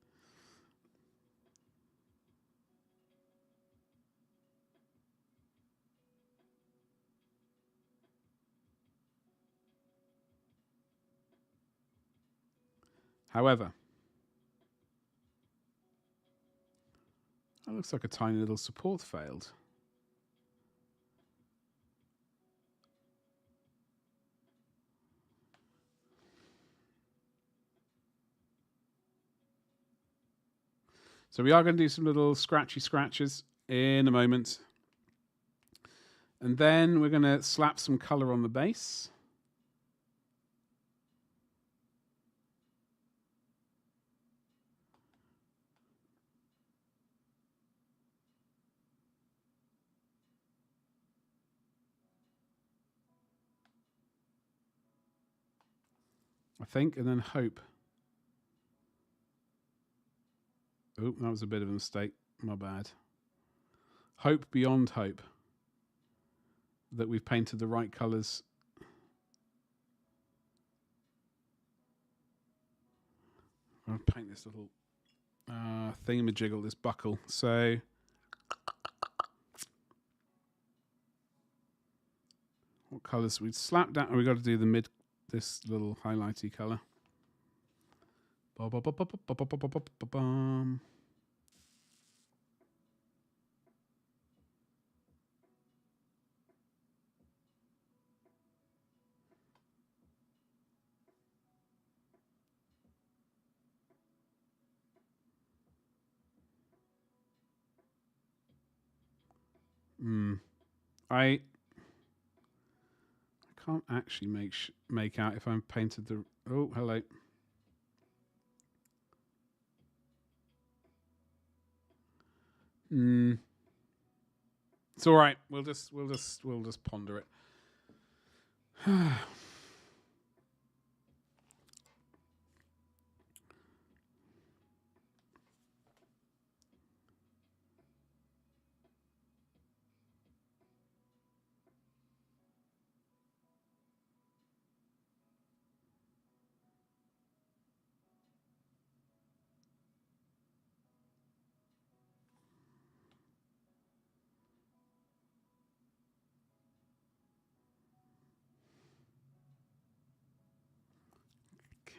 However, that looks like a tiny little support failed. So we are going to do some little scratchy scratches in a moment. And then we're going to slap some color on the base. I think, and then hope. Oh, that was a bit of a mistake. My bad. Hope beyond hope that we've painted the right colours. I'll paint this little thingamajiggle, this buckle. So what colours? We'd slap down. We've got to do the mid, this little highlighty colour. I can't actually make out if I'm painted the. Oh, hello. It's all right. We'll just ponder it.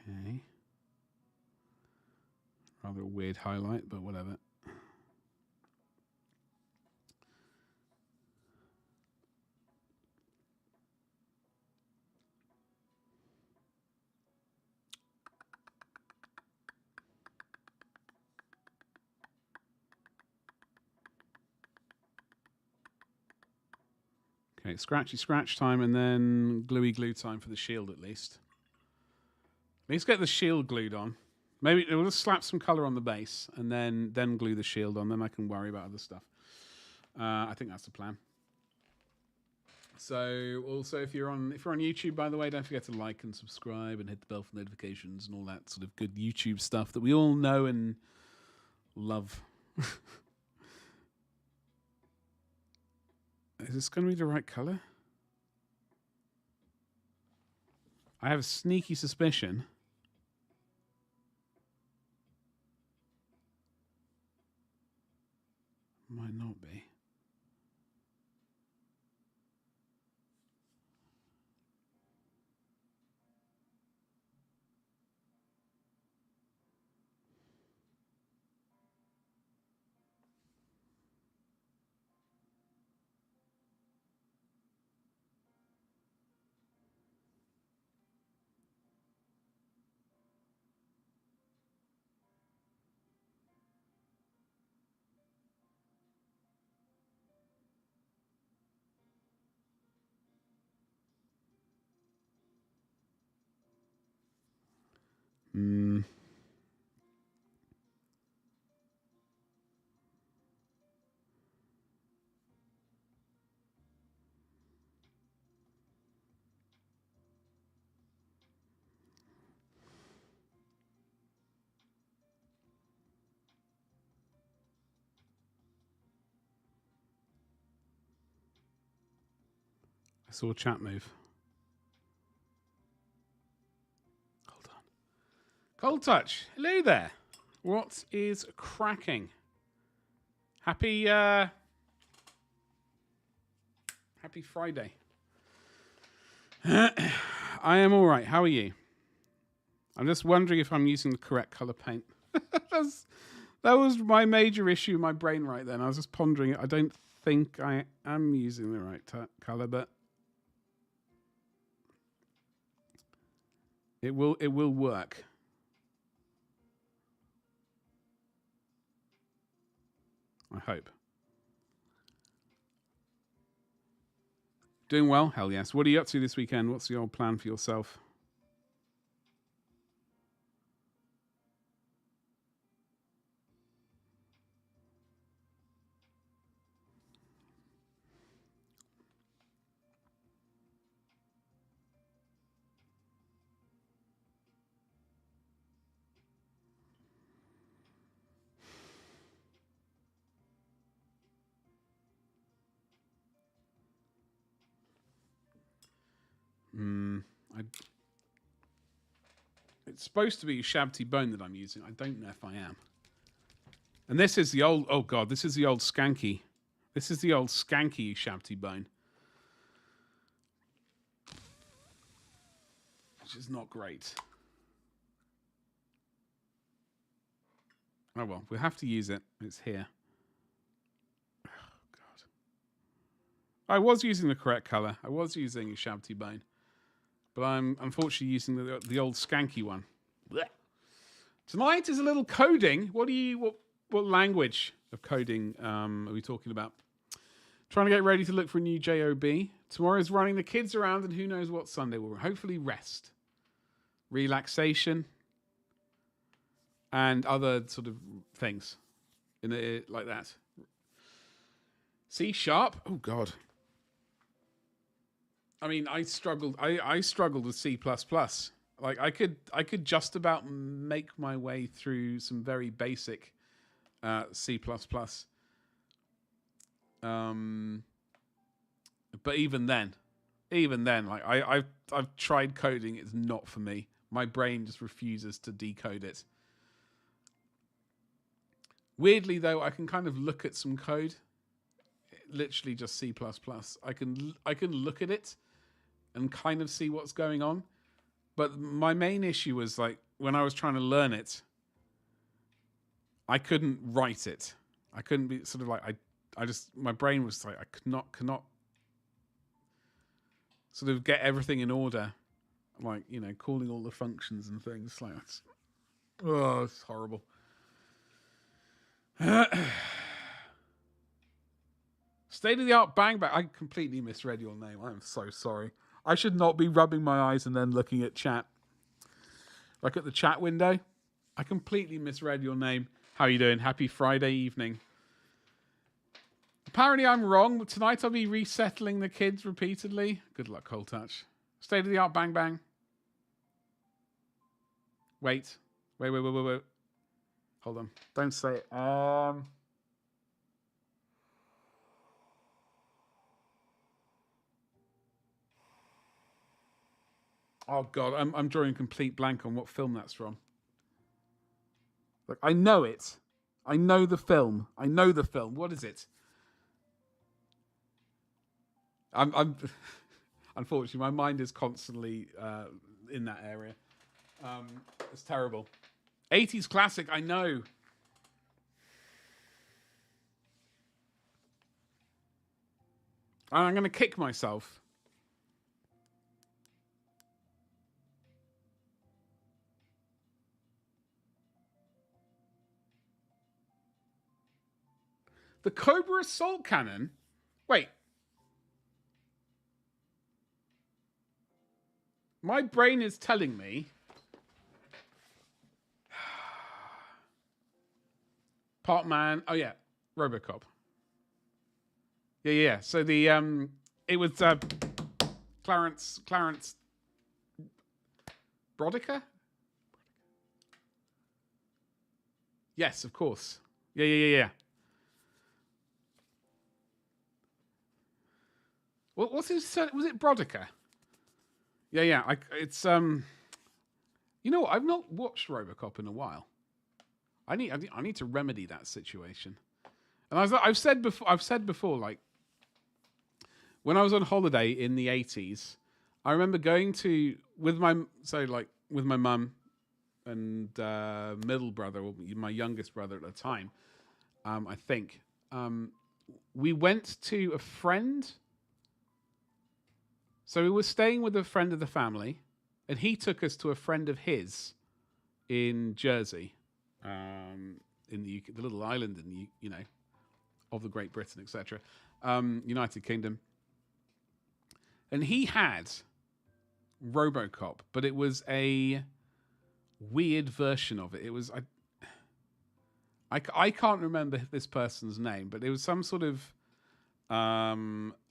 Okay. Rather a weird highlight, but whatever. Okay, scratchy scratch time and then gluey glue time for the shield at least. Let's get the shield glued on. Maybe we'll just slap some colour on the base and then glue the shield on. Then I can worry about other stuff. I think that's the plan. So also if you're on YouTube, by the way, don't forget to like and subscribe and hit the bell for notifications and all that sort of good YouTube stuff that we all know and love. Is this going to be the right colour? I have a sneaky suspicion. Might not be. I saw a chat move. Hold on. Cold Touch. Hello there. What is cracking? Happy Friday. I am all right. How are you? I'm just wondering if I'm using the correct color paint. That was my major issue in my brain right then. I was just pondering it. I don't think I am using the right color, but it will work. I hope. Doing well? Hell yes. What are you up to this weekend? What's the old plan for yourself? It's supposed to be Shabty Bone that I'm using. I don't know if I am. And this is the old... Oh, God. This is the old Skanky. This is the old Skanky Shabty Bone. Which is not great. Oh, well. We'll have to use it. It's here. Oh, God. I was using the correct color. I was using a Shabty Bone. But I'm unfortunately using the old Skanky one. Blech. Tonight is a little coding. What language of coding are we talking about? Trying to get ready to look for a new job. Tomorrow's running the kids around, and who knows what Sunday will hopefully rest, relaxation, and other sort of things like that. C#. Oh God. I mean, I struggled. I struggled with C++. Like I could just about make my way through some very basic C++. But even then, like I've tried coding. It's not for me. My brain just refuses to decode it. Weirdly, though, I can kind of look at some code. Literally just C++. I can look at it and kind of see what's going on. But my main issue was like when I was trying to learn it, I couldn't write it. I couldn't be sort of like I just my brain was like I cannot sort of get everything in order, like calling all the functions and things like that. Oh, it's horrible. State of the art bang bang. I completely misread your name. I'm so sorry. I should not be rubbing my eyes and then looking at chat. Like at the chat window. I completely misread your name. How are you doing? Happy Friday evening. Apparently I'm wrong, but tonight I'll be resettling the kids repeatedly. Good luck, Cold Touch. State of the art bang bang. Wait. Hold on. Don't say it. Oh God, I'm drawing a complete blank on what film that's from. Look, I know it. I know the film. What is it? I'm unfortunately my mind is constantly in that area. It's terrible. 80s classic, I know. I'm going to kick myself. The Cobra Assault Cannon? Wait. My brain is telling me... Part Man. Oh, yeah. RoboCop. Yeah. So the... it was Clarence Brodica? Yes, of course. Yeah. What's his... Was it Brodica? Yeah. It's... You know what? I've not watched RoboCop in a while. I need to remedy that situation. And I've said before, like when I was on holiday in the 80s, I remember going with my mum and middle brother, or my youngest brother at the time. I think we went to a friend. So we were staying with a friend of the family, and he took us to a friend of his in Jersey, in the UK, the little island in of the Great Britain, etc., United Kingdom. And he had RoboCop, but it was a weird version of it. It was I can't remember this person's name, but it was some sort of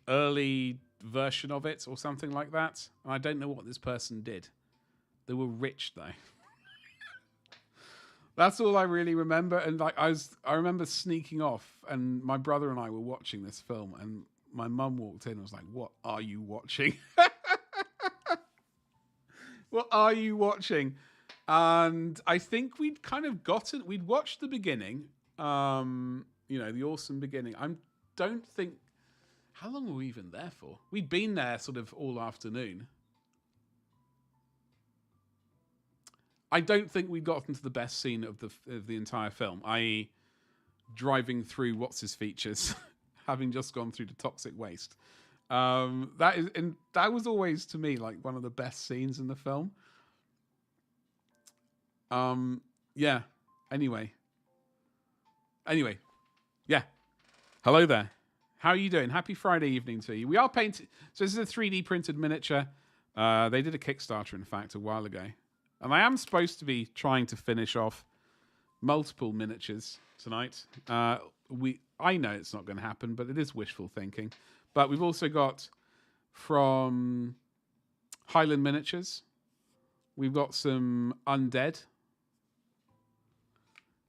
early version of it or something like that. And I don't know what this person did. They were rich though. That's all I really remember. And like I remember sneaking off, and my brother and I were watching this film, and my mum walked in and was like, "What are you watching?" What are you watching? And I think we'd watched the beginning, the awesome beginning. Don't think, how long were we even there for? We'd been there sort of all afternoon. I don't think we'd gotten to the best scene of the entire film, i.e. driving through what's his features, having just gone through the toxic waste. That was always to me like one of the best scenes in the film. Yeah. Anyway. Yeah. Hello there. How are you doing? Happy Friday evening to you. We are painting. So this is a 3D printed miniature. They did a Kickstarter, in fact, a while ago. And I am supposed to be trying to finish off multiple miniatures tonight. I know it's not going to happen, but it is wishful thinking. But we've also got from Highland Miniatures, we've got some undead.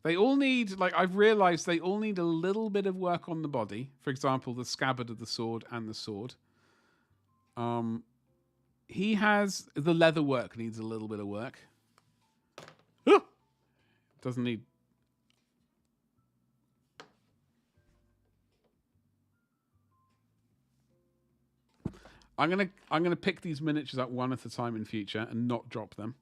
They all need, like, I've realized they all need a little bit of work on the body. For example, the scabbard of the sword and the sword. He has, the leather work needs a little bit of work. Doesn't need. I'm gonna pick these miniatures up one at a time in future and not drop them.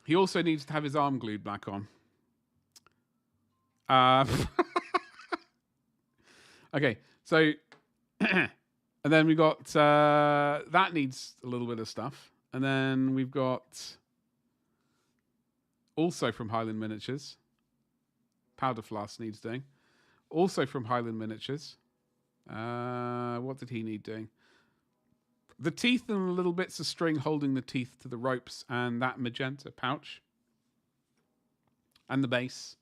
He also needs to have his arm glued back on. Okay, so and then we got that needs a little bit of stuff, and then we've got also from Highland Miniatures, powder flask needs doing. Also from Highland Miniatures. What did he need doing? The teeth and the little bits of string holding the teeth to the ropes, and that magenta pouch. And the base.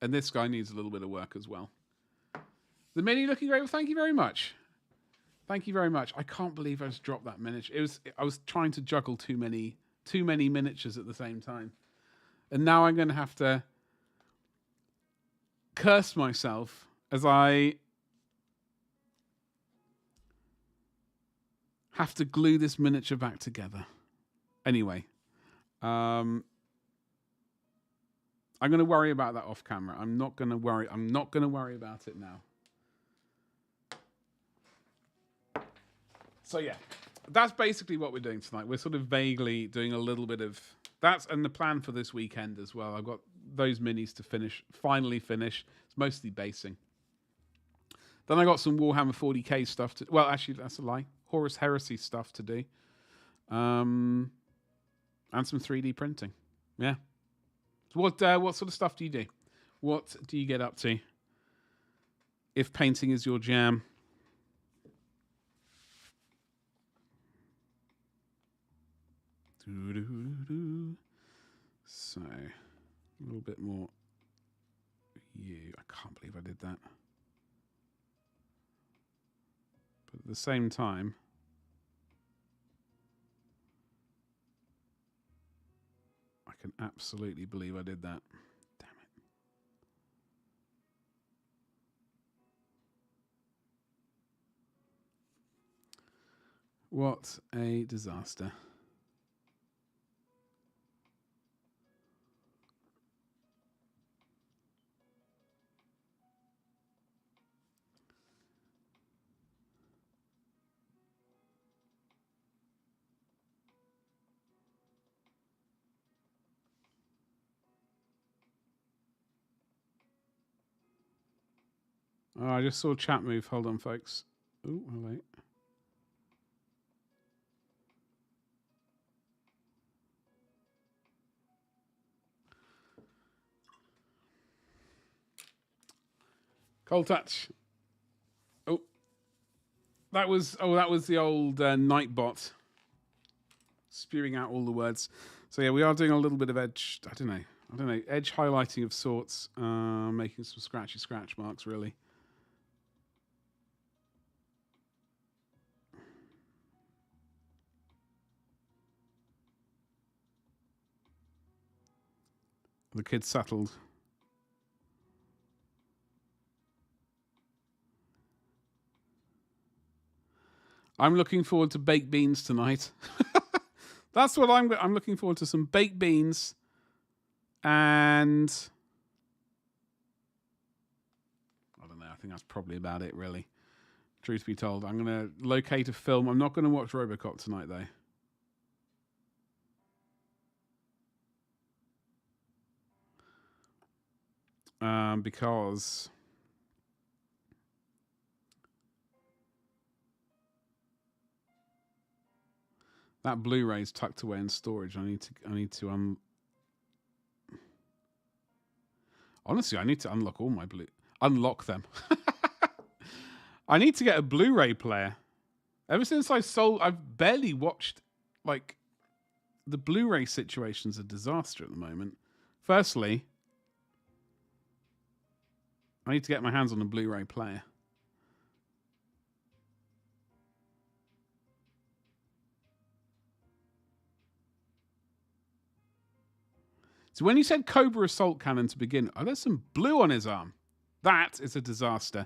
And this guy needs a little bit of work as well. The mini looking great. Well, thank you very much. Thank you very much. I can't believe I just dropped that miniature. I was trying to juggle too many miniatures at the same time. And now I'm going to have to curse myself as I have to glue this miniature back together. Anyway, I'm going to worry about that off camera. I'm not going to worry about it now. So yeah, that's basically what we're doing tonight. We're sort of vaguely doing a little bit of that's and the plan for this weekend as well. I've got those minis to finally finish. It's mostly basing. Then I got some Warhammer 40k stuff to. Well, actually, that's a lie. Horus Heresy stuff to do, and some 3D printing. Yeah. What sort of stuff do you do? What do you get up to? If painting is your jam. So, a little bit more. I can't believe I did that. But at the same time, I can absolutely believe I did that. Damn it. What a disaster. Oh, I just saw chat move. Hold on, folks. Oh, wait. Cold touch. Oh, that was the old Nightbot spewing out all the words. So yeah, we are doing a little bit of edge. I don't know, edge highlighting of sorts, making some scratchy scratch marks. Really. The kid's settled. I'm looking forward to baked beans tonight. That's what I'm looking forward to, some baked beans. And I don't know, I think that's probably about it, really. Truth be told, I'm going to locate a film. I'm not going to watch RoboCop tonight, though. Because that Blu-ray's tucked away in storage. I need to honestly, I need to unlock all my unlock them. I need to get a Blu-ray player. Ever since I've barely watched, like, the Blu-ray situation's a disaster at the moment. Firstly, I need to get my hands on a Blu-ray player. So when you said Cobra Assault Cannon to begin, there's some blue on his arm. That is a disaster.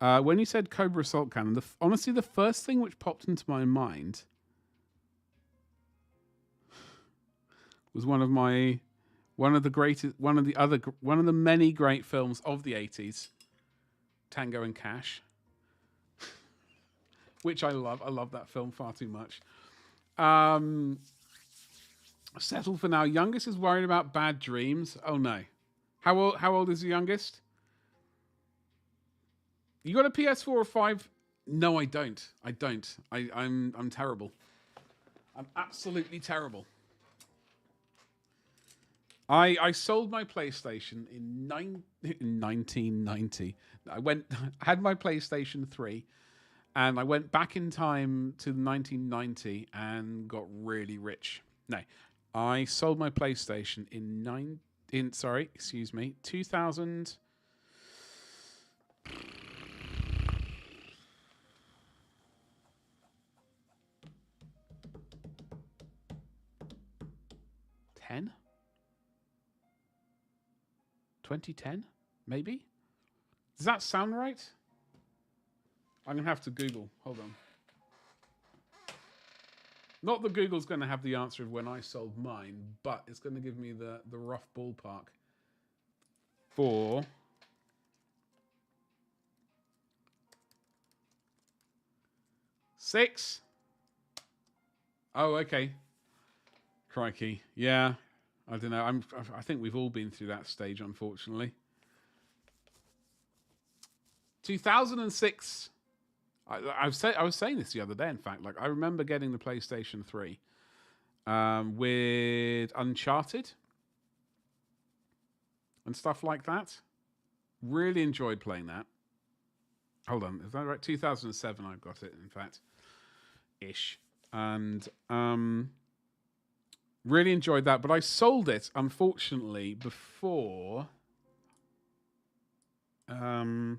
When you said Cobra Assault Cannon, honestly, the first thing which popped into my mind was one of the many great films of the 80s, Tango and Cash, which I love. I love that film far too much. Settled for now. Youngest is worried about bad dreams. Oh no. How old is the youngest? You got a PS4 or 5? No, I don't. I'm terrible. I'm absolutely terrible. I sold my PlayStation in 1990. I had my PlayStation 3, and I went back in time to 1990 and got really rich. No, I sold my PlayStation in 2000. 2010, maybe? Does that sound right? I'm going to have to Google. Hold on. Not that Google's going to have the answer of when I sold mine, but it's going to give me the rough ballpark. For six. Oh, okay. Crikey. Yeah. I don't know. I think we've all been through that stage, unfortunately. 2006. I was saying this the other day. In fact, like, I remember getting the PlayStation 3 with Uncharted and stuff like that. Really enjoyed playing that. Hold on, is that right? 2007. I got it. In fact, ish, and really enjoyed that. But I sold it, unfortunately, before. I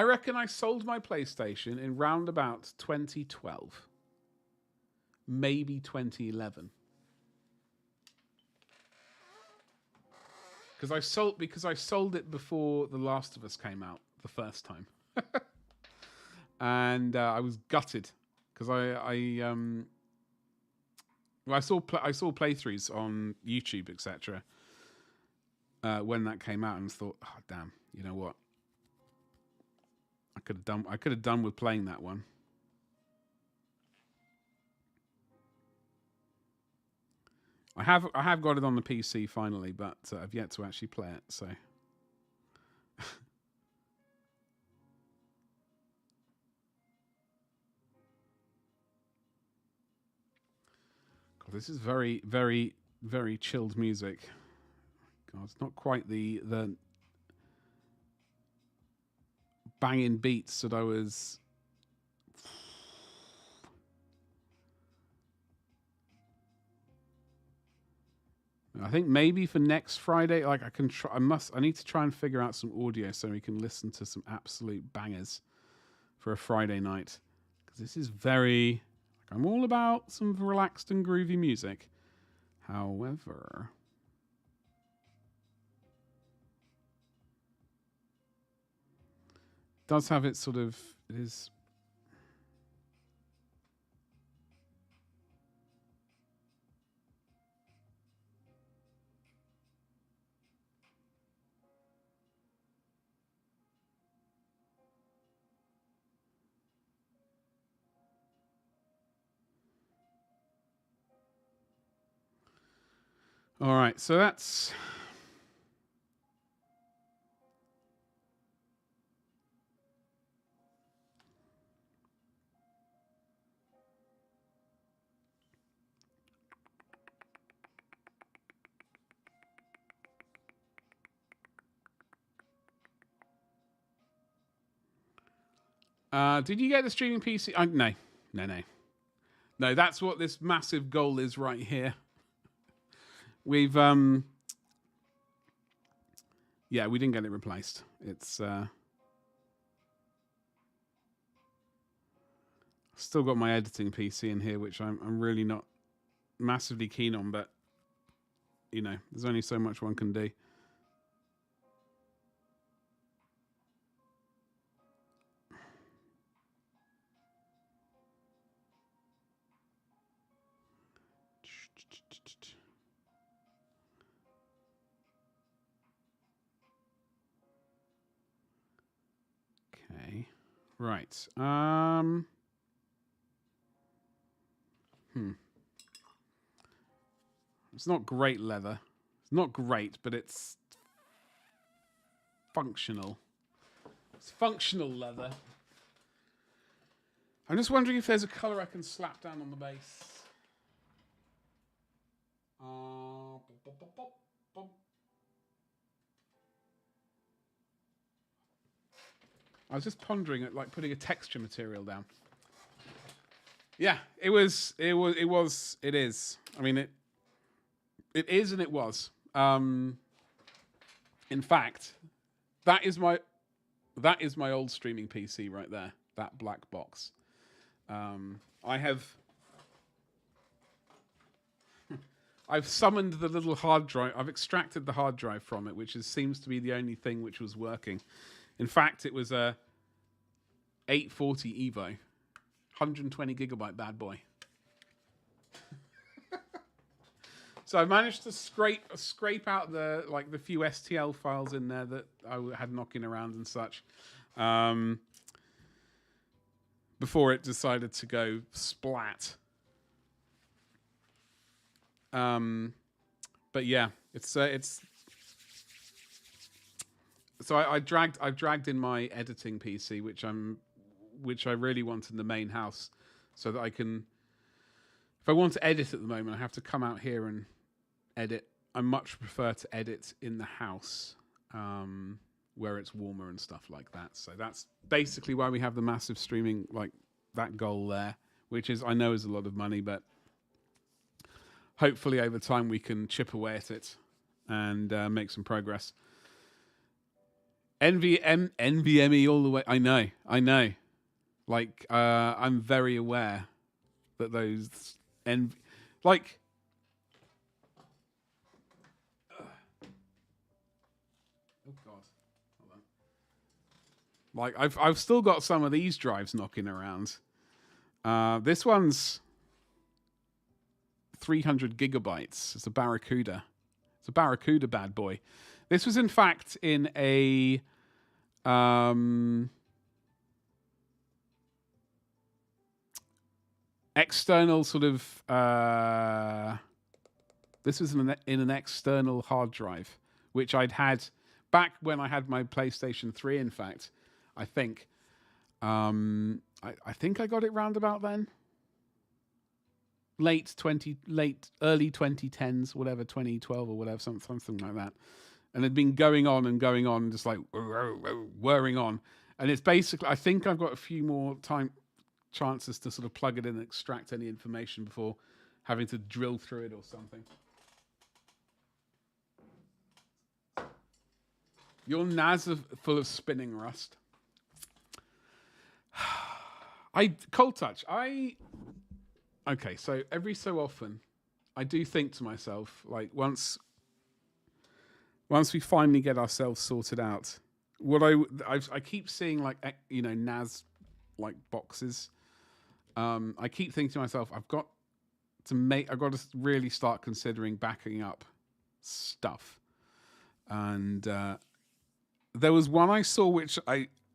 reckon I sold my PlayStation in round about 2012. Maybe 2011. Because I sold it before The Last of Us came out the first time. And I was gutted because I saw playthroughs on YouTube, etc. When that came out, and thought, oh damn, you know what? I could have done with playing that one. I have got it on the PC finally, but I've yet to actually play it. So. God, this is very, very, very chilled music. God, it's not quite the banging beats that I was. I think maybe for next Friday, like I can try. I need to try and figure out some audio so we can listen to some absolute bangers for a Friday night. Because this is very. Like, I'm all about some relaxed and groovy music. However, it does have its sort of. It is. All right, so that's. Did you get the streaming PC? No. That's what this massive goal is right here. We've yeah, we didn't get it replaced. It's still got my editing PC in here, which I'm really not massively keen on, but you know, there's only so much one can do. Okay. Right. It's not great leather. It's not great, but it's functional. It's functional leather. I'm just wondering if there's a color I can slap down on the base. I was just pondering at like putting a texture material down. Yeah, it is. I mean, it is and it was. In fact, that is my old streaming PC right there. That black box. I've summoned the little hard drive. I've extracted the hard drive from it, which seems to be the only thing which was working. In fact, it was a 840 Evo, 120 gigabyte bad boy. So I managed to scrape out the few STL files in there that I had knocking around and such, before it decided to go splat. But yeah, it's so I've dragged in my editing PC, which I really want in the main house, so that I can, if I want to edit at the moment, I have to come out here and edit. I much prefer to edit in the house, where it's warmer and stuff like that. So that's basically why we have the massive streaming, like that goal there, which I know is a lot of money, but hopefully over time we can chip away at it and make some progress. NVMe all the way. I know. Like, I'm very aware that those like. Oh God! Hold on. Like, I've still got some of these drives knocking around. This one's 300 gigabytes. It's a Barracuda. It's a Barracuda bad boy. This was in fact in a external sort of This was in an external hard drive, which I'd had back when I had my PlayStation 3, in fact. I think. I think I got it round about then. Early 2010s, whatever, 2012 or whatever, something like that. And it'd been going on, just like whirring on. And it's basically, I think I've got a few more chances to sort of plug it in and extract any information before having to drill through it or something. Your NAS are full of spinning rust. Cold touch. Okay, so every so often, I do think to myself, like once we finally get ourselves sorted out, what I keep seeing, like, you know, NAS like boxes. I keep thinking to myself, I've got to really start considering backing up stuff. And there was one I saw which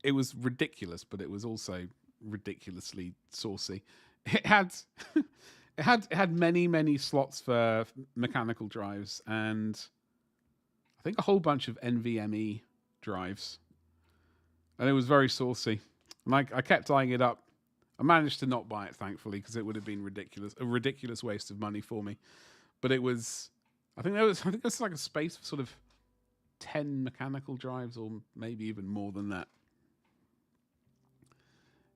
it was ridiculous, but it was also ridiculously saucy. It had many slots for mechanical drives and I think a whole bunch of NVMe drives, and it was very saucy. And I kept eyeing it up. I managed to not buy it, thankfully, because it would have been a ridiculous waste of money for me. But it was, I think there's like a space for sort of 10 mechanical drives, or maybe even more than that.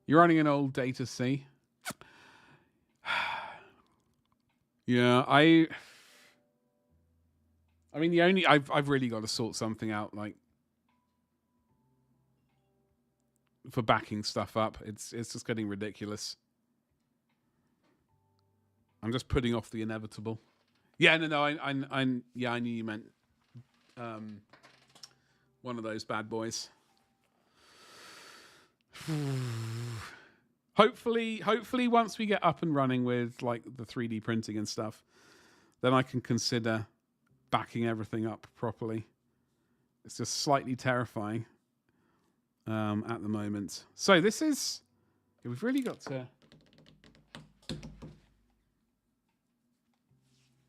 You're running an old data C. Yeah, I mean, I've really got to sort something out, like, for backing stuff up. It's just getting ridiculous. I'm just putting off the inevitable. Yeah, no, I knew you meant one of those bad boys. Hopefully, once we get up and running with like the 3D printing and stuff, then I can consider backing everything up properly. It's just slightly terrifying at the moment. So this is, we've really got to.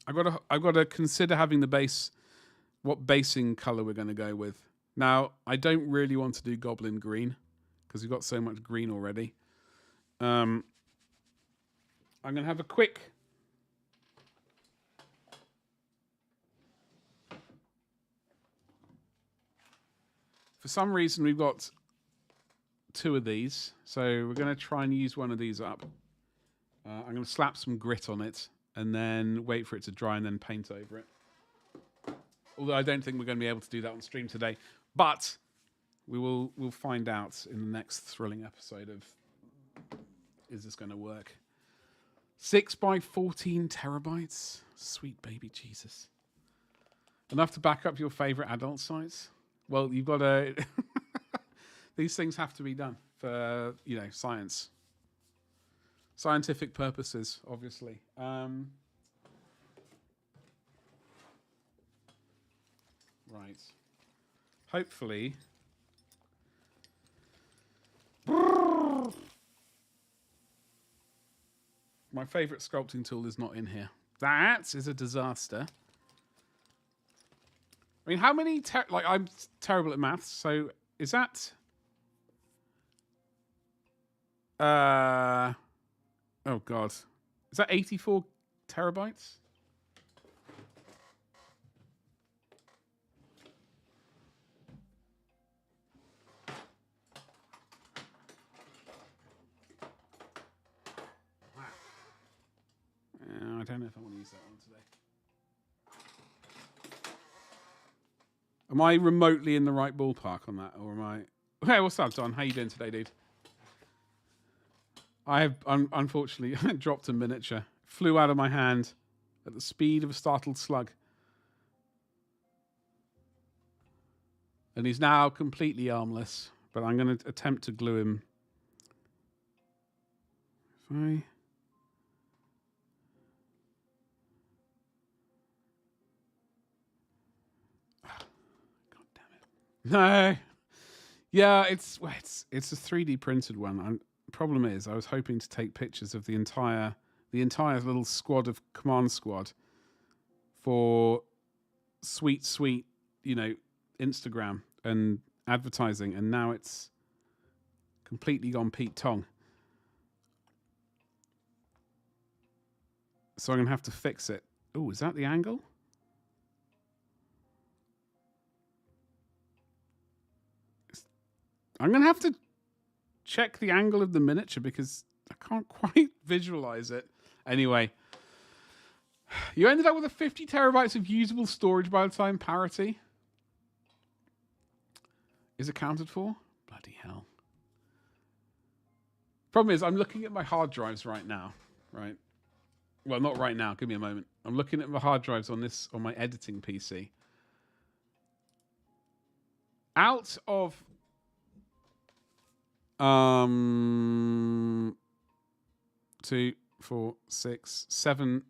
I've got to consider having the base, what basing color we're going to go with. Now, I don't really want to do goblin green because we've got so much green already. I'm going to have a quick. For some reason, we've got 2 of these, so we're going to try and use one of these up. I'm going to slap some grit on it and then wait for it to dry and then paint over it. Although I don't think we're going to be able to do that on stream today, but we'll find out in the next thrilling episode of, is this going to work? 6 by 14 terabytes? Sweet baby Jesus. Enough to back up your favorite adult sites? Well, you've got to... These things have to be done for, you know, scientific purposes, obviously. Right. Hopefully... My favorite sculpting tool is not in here. That is a disaster. I mean, how many... I'm terrible at maths, so is that... oh, God. Is that 84 terabytes? I don't know if I want to use that one today. Am I remotely in the right ballpark on that, or am I... Hey, what's up, Don? How you doing today, dude? I have, unfortunately, dropped a miniature. Flew out of my hand at the speed of a startled slug. And he's now completely armless, but I'm going to attempt to glue him. If I... No, yeah, it's a 3D printed one. Problem is, I was hoping to take pictures of the entire little squad of command squad for sweet, Instagram and advertising, and now it's completely gone Pete Tong. So I'm going to have to fix it. Oh, is that the angle? I'm going to have to check the angle of the miniature because I can't quite visualize it. Anyway, you ended up with a 50 terabytes of usable storage by the time parity is accounted for. Bloody hell. Problem is, I'm looking at my hard drives right now, right? Well, not right now. Give me a moment. I'm looking at my hard drives on my editing PC. Out of 2, 4, 6, 7.5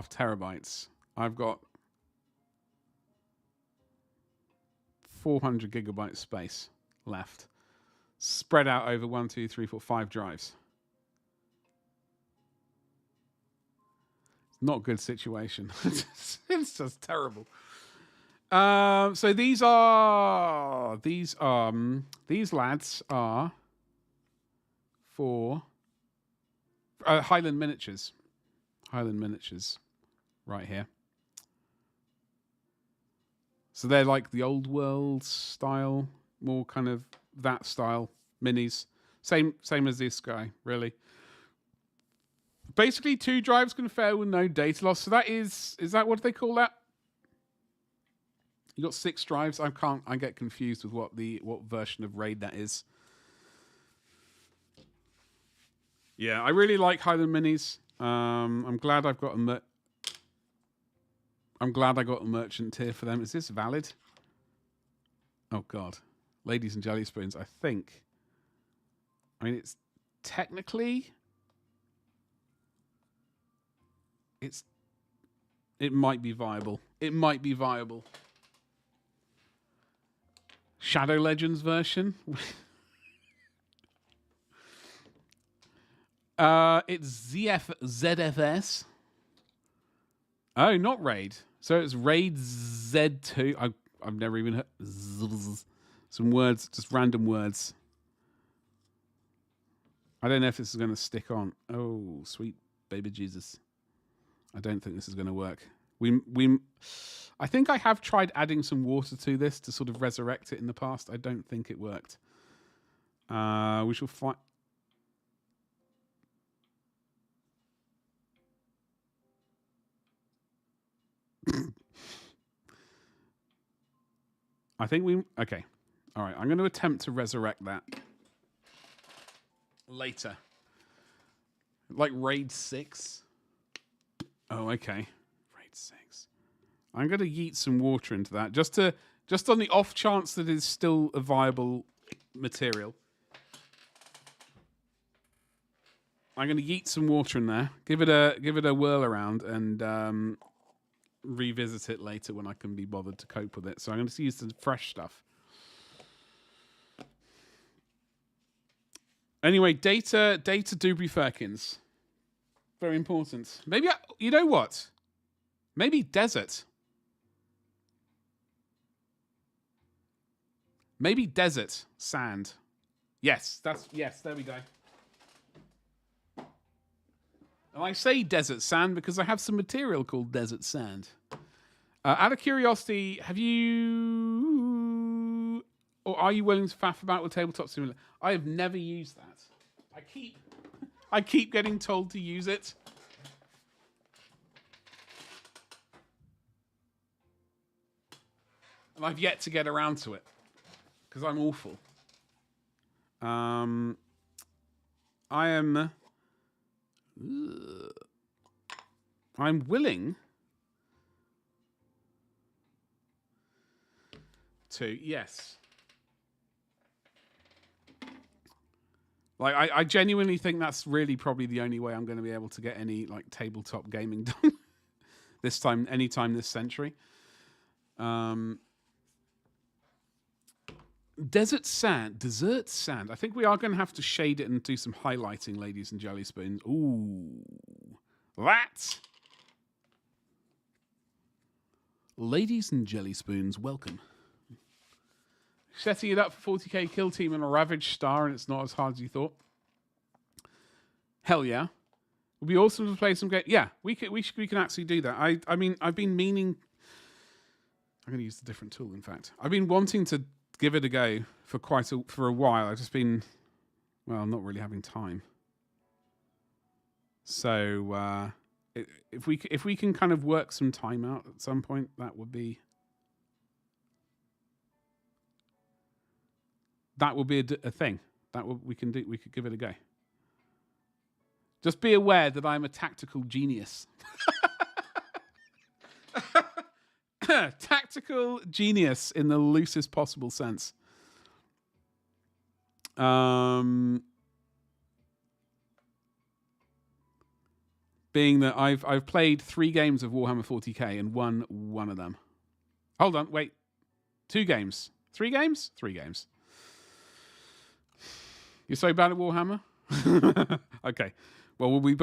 terabytes. I've got 400 gigabytes space left, spread out over 1, 2, 3, 4, 5 drives. Not a good situation. It's just terrible. So these lads are for Highland Miniatures. Highland Miniatures, right here. So they're like the old world style, more kind of that style minis. Same as this guy, really. Basically, 2 drives can fail with no data loss. So that is that what they call that? You got 6 drives. I get confused with what version of RAID that is. Yeah, I really like Highland Minis. I'm glad I got a merchant tier for them. Is this valid? Oh God, ladies and jelly spoons. I mean, it's technically. It might be viable. It might be viable. Shadow Legends version. It's ZFS. Oh, not Raid. So it's Raid Z2. I've never even heard. Some words, just random words. I don't know if this is going to stick on. Oh, sweet baby Jesus. I don't think this is going to work. I think I have tried adding some water to this to sort of resurrect it in the past. I don't think it worked. We shall find. I think okay. All right. I'm going to attempt to resurrect that later. Like Raid 6. Oh, okay. Raid 6. I'm going to yeet some water into that just on the off chance that it's still a viable material. I'm going to yeet some water in there. Give it a whirl around and revisit it later when I can be bothered to cope with it. So I'm going to use the fresh stuff. Anyway, data Dubry Firkins. Very important. Maybe, you know what? Maybe desert. Maybe desert sand. Yes, there we go. And I say desert sand because I have some material called desert sand. Out of curiosity, have you... Or are you willing to faff about with Tabletop Simulator? I have never used that. I keep getting told to use it. And I've yet to get around to it. Because I'm awful. I am... I'm willing to, yes. Like, I genuinely think that's really probably the only way I'm going to be able to get any, like, tabletop gaming done anytime this century. Desert sand. I think we are going to have to shade it and do some highlighting, ladies and jelly spoons. Ooh. That Ladies and jelly spoons, welcome. Setting it up for 40k kill team and a Ravage star, and it's not as hard as you thought. Hell yeah. Would be awesome to play some game. Yeah, we can actually do that. I mean, I've been meaning... I'm going to use a different tool, in fact. I've been wanting to give it a go for a while. I've just been, well, not really having time. So if we can kind of work some time out at some point, that would be a thing. We could give it a go. Just be aware that I'm a tactical genius. Tactical genius in the loosest possible sense. Being that I've played 3 games of Warhammer 40k and won one of them. Hold on, wait. 2 games. 3 games? 3 games. You're so bad at Warhammer? Okay. Well, we'll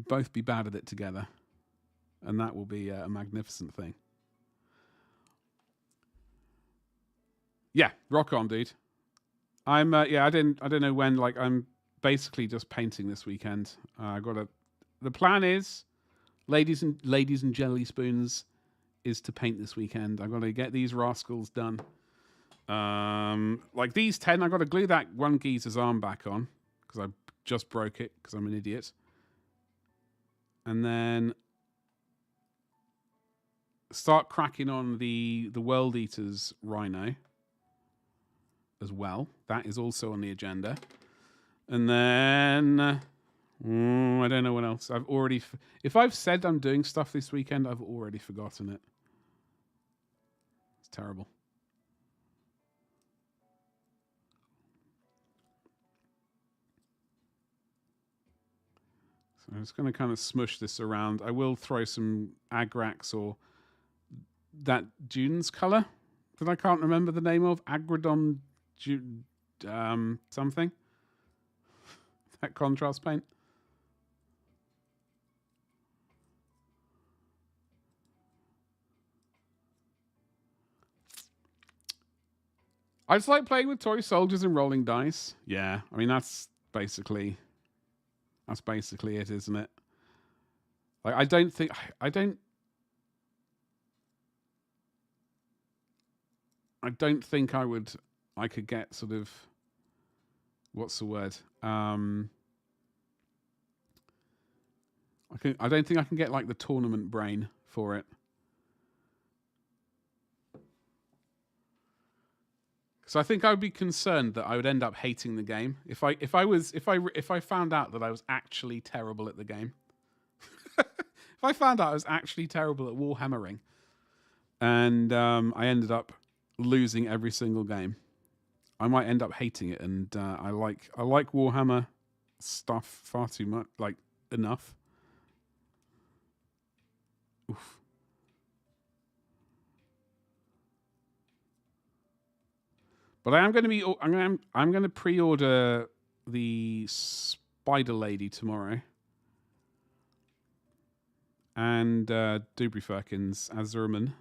both be bad at it together, and that will be a magnificent thing. Yeah, rock on, dude. I'm I don't know when. Like, I'm basically just painting this weekend. The plan is, ladies and jelly spoons, is to paint this weekend. I've got to get these rascals done. Like these 10, I've got to glue that one geezer's arm back on because I just broke it because I'm an idiot. And then start cracking on the World Eater's Rhino as well. That is also on the agenda. And then I don't know what else. I've already... if I've said I'm doing stuff this weekend, I've already forgotten it. It's terrible. So I'm just going to kind of smush this around. I will throw some Agrax or that Dunes colour that I can't remember the name of. Agradon something. That contrast paint. I just like playing with toy soldiers and rolling dice. Yeah, I mean that's basically it, isn't it? Like I don't think I could get sort of, what's the word? I don't think I can get like the tournament brain for it. So I think I would be concerned that I would end up hating the game if I found out that I was actually terrible at the game. If I found out I was actually terrible at Warhammering, and I ended up losing every single game, I might end up hating it. And I like Warhammer stuff far too much, like enough. Oof. But I'm going to pre-order the Spider Lady tomorrow, and Dubry Firkins Azraman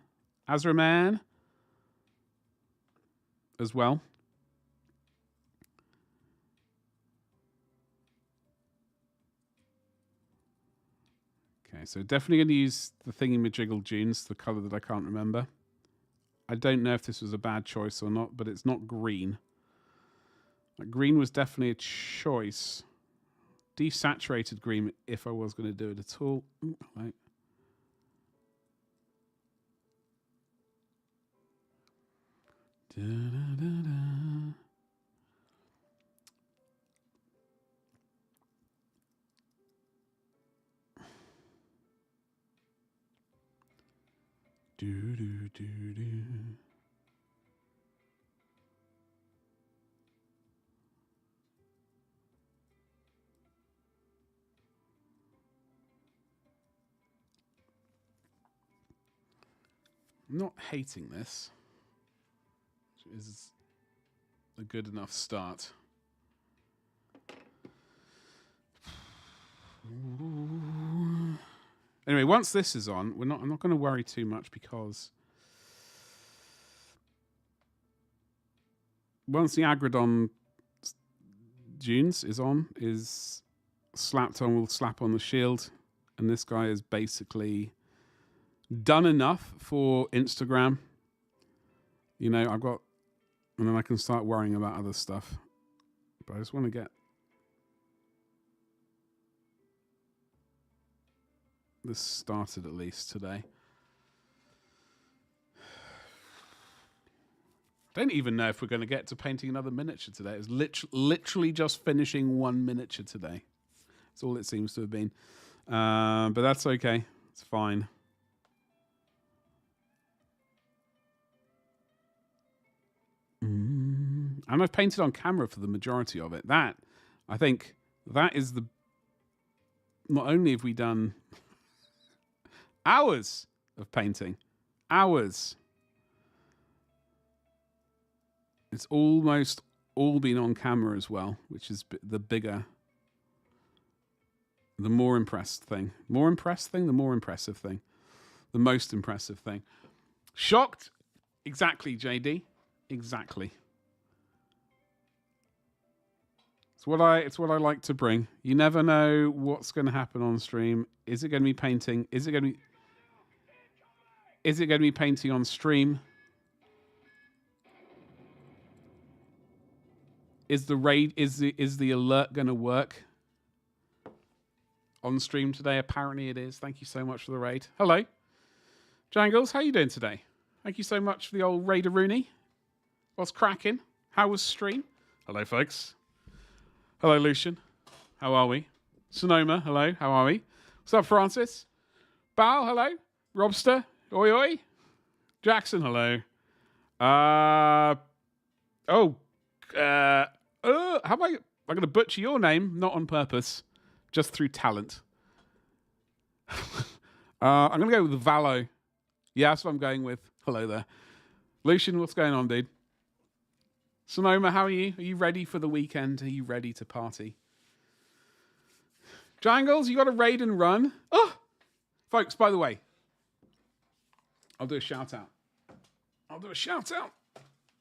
as well. Okay, so definitely going to use the thingy-majiggle Dunes, the colour that I can't remember. I don't know if this was a bad choice or not, but it's not green. Like, green was definitely a choice. Desaturated green, if I was going to do it at all. Ooh, right. Da, da, da, da. Do, do, do, do. I'm not hating this, which is a good enough start. Anyway, once this is on, I'm not going to worry too much because once the Agrodon Dunes is slapped on, we'll slap on the shield, and this guy is basically done enough for Instagram. You know, and then I can start worrying about other stuff. But I just want to get this started at least today. I don't even know if we're going to get to painting another miniature today. It's literally just finishing one miniature today. That's all it seems to have been. But that's okay. It's fine. And I've painted on camera for the majority of it. I think that is the... Not only have we done hours of painting. Hours. It's almost all been on camera as well, which is the more impressed thing. More impressed thing? The more impressive thing. The most impressive thing. Shocked? Exactly, JD. Exactly. It's what I like to bring. You never know what's going to happen on stream. Is it going to be painting? Is it going to be painting on stream? Is the alert going to work on stream today? Apparently it is. Thank you so much for the raid. Hello, Jangles. How you doing today? Thank you so much for the old Raider Rooney. What's cracking? How was stream? Hello, folks. Hello, Lucian. How are we? Sonoma. Hello. How are we? What's up, Francis? Bao. Hello. Robster. Oi oi. Jackson. Hello. How am I going to butcher your name? Not on purpose, just through talent. I'm going to go with Valo. Yeah, that's what I'm going with. Hello there. Lucian, what's going on, dude? Sonoma, how are you? Are you ready for the weekend? Are you ready to party? Jangles, you got a raid and run? Oh! Folks, by the way, I'll do a shout out.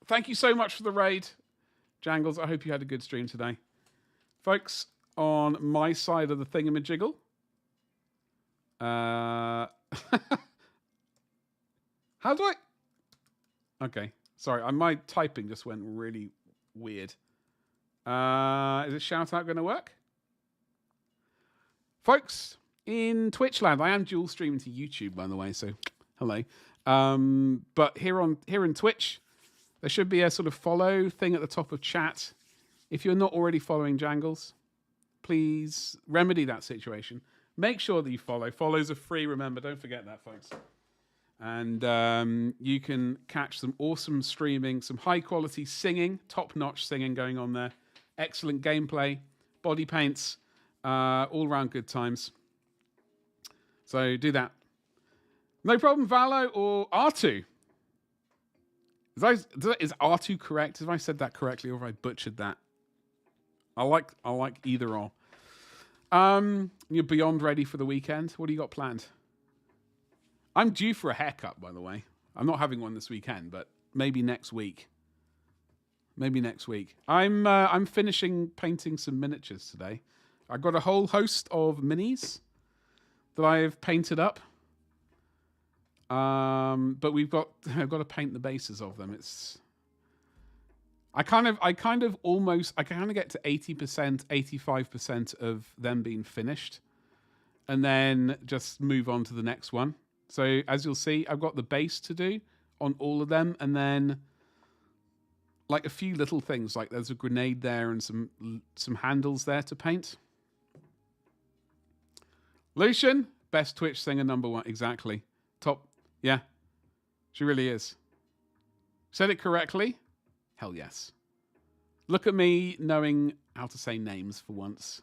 Thank you so much for the raid. Jangles, I hope you had a good stream today. Folks, on my side of the thingamajiggle, how do I... Okay, sorry, my typing just went really weird. Is a shout out going to work? Folks, in Twitch land, I am dual streaming to YouTube, by the way, so hello. But here in Twitch, there should be a sort of follow thing at the top of chat. If you're not already following Jangles, please remedy that situation. Make sure that you follow. Follows are free, remember. Don't forget that, folks. And you can catch some awesome streaming, some high-quality singing, top-notch singing going on there. Excellent gameplay, body paints, all-round good times. So do that. No problem, Valo or R2. Is R2 correct? Have I said that correctly or have I butchered that? I like either or. You're beyond ready for the weekend. What do you got planned? I'm due for a haircut, by the way. I'm not having one this weekend, but maybe next week. I'm finishing painting some miniatures today. I got a whole host of minis that I've painted up. But I've got to paint the bases of them. I kind of get to 80%, 85% of them being finished, and then just move on to the next one. So as you'll see, I've got the base to do on all of them, and then like a few little things, like there's a grenade there and some handles there to paint. Lucian, best Twitch singer #1, exactly. Top, yeah, she really is. Said it correctly? Hell yes. Look at me knowing how to say names for once.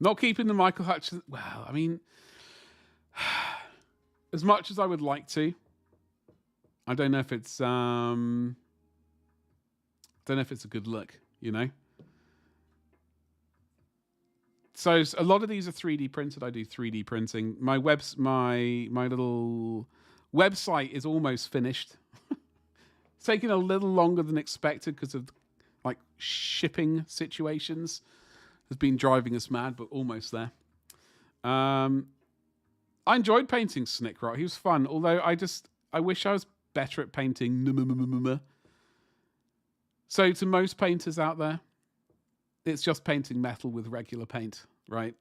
Not keeping the Michael Hutchins. Well, I mean, as much as I would like to, I don't know if it's a good look, you know. So a lot of these are 3D printed. I do 3D printing. My little website is almost finished. It's taking a little longer than expected because of like shipping situations. Has been driving us mad, but almost there. I enjoyed painting Snickrot. He was fun, although I wish I was better at painting. So to most painters out there, it's just painting metal with regular paint, right?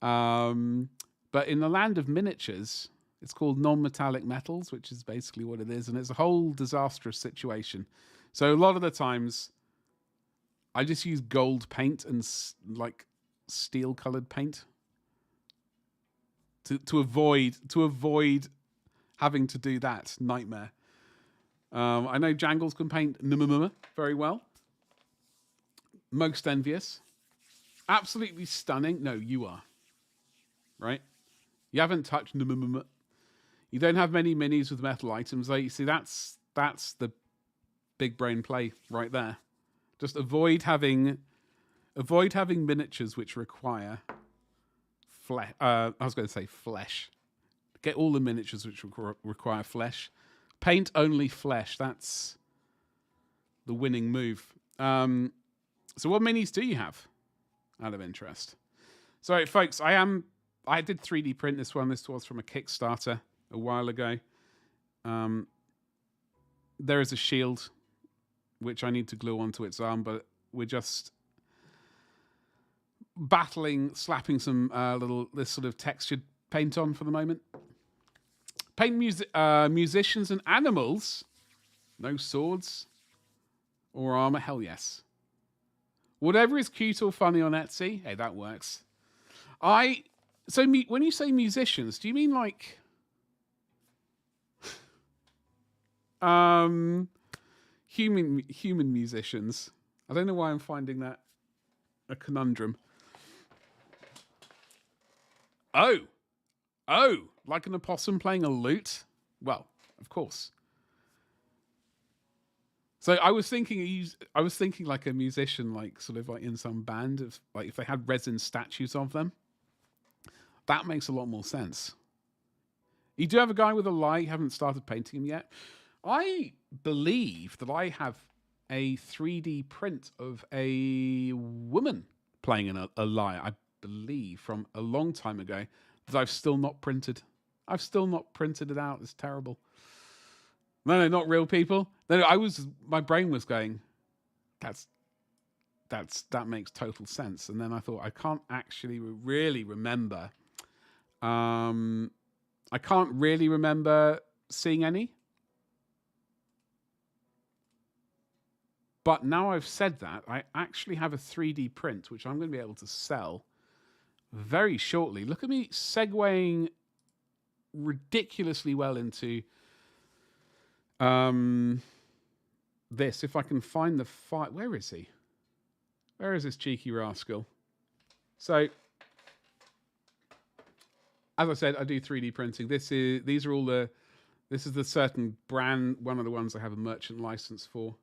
But in the land of miniatures, it's called non-metallic metals, which is basically what it is, and it's a whole disastrous situation. So a lot of the times, I just use gold paint and like steel-colored paint to avoid having to do that nightmare. I know Jangles can paint very well. Most envious. Absolutely stunning. No, you are. Right? You haven't touched. You don't have many minis with metal items. Like, you see, that's the big brain play right there. Just avoid having miniatures which require flesh. I was going to say flesh. Get all the miniatures which require flesh. Paint only flesh. That's the winning move. So what minis do you have, out of interest? So, folks, I did 3D print this one. This was from a Kickstarter a while ago. There is a shield, which I need to glue onto its arm, but we're just slapping some this sort of textured paint on for the moment. Paint musicians and animals. No swords or armor. Hell yes. Whatever is cute or funny on Etsy, hey, that works. When you say musicians, do you mean like human musicians? I don't know why I'm finding that a conundrum. Oh, like an opossum playing a lute? Well, of course. So I was thinking like a musician, like sort of like in some band, if they had resin statues of them. That makes a lot more sense. You do have a guy with a lie. You haven't started painting him yet. I believe that I have a 3D print of a woman playing a lie. I believe from a long time ago that I've still not printed. I've still not printed it out. It's terrible. No, not real people. No, my brain was going, that makes total sense. And then I thought, I can't actually really remember. I can't really remember seeing any. But now I've said that, I actually have a 3D print, which I'm going to be able to sell very shortly. Look at me segueing ridiculously well into this. If I can find the file. Where is he? Where is this cheeky rascal? So, as I said, I do 3D printing. This is the certain brand, one of the ones I have a merchant license for.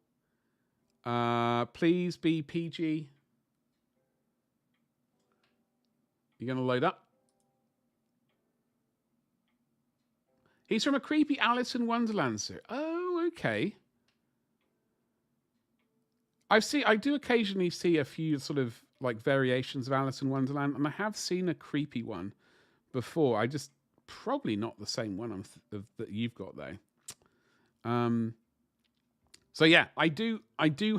Please be PG. You gonna load up? He's from a creepy Alice in Wonderland series. Oh, okay. I do occasionally see a few sort of like variations of Alice in Wonderland, and I have seen a creepy one before. Probably not the same one that you've got though. So yeah, I do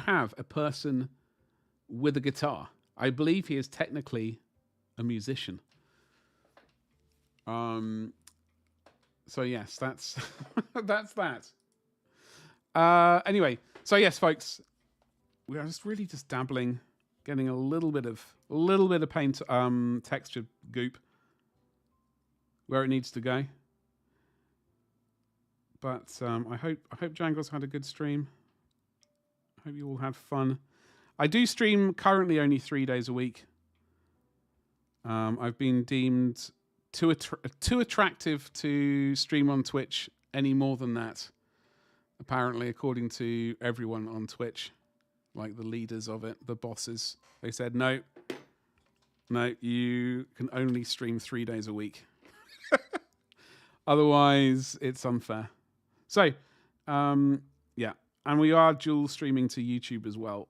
have a person with a guitar. I believe he is technically a musician. So yes, that's that's that. Anyway, so yes, folks, we are just dabbling, getting a little bit of paint texture goop where it needs to go. But I hope Jangles had a good stream. I hope you all had fun. I do stream currently only 3 days a week. I've been deemed too attractive to stream on Twitch any more than that. Apparently, according to everyone on Twitch, like the leaders of it, the bosses, they said no, No, you can only stream 3 days a week. Otherwise, it's unfair. So, yeah. And we are dual streaming to YouTube as well.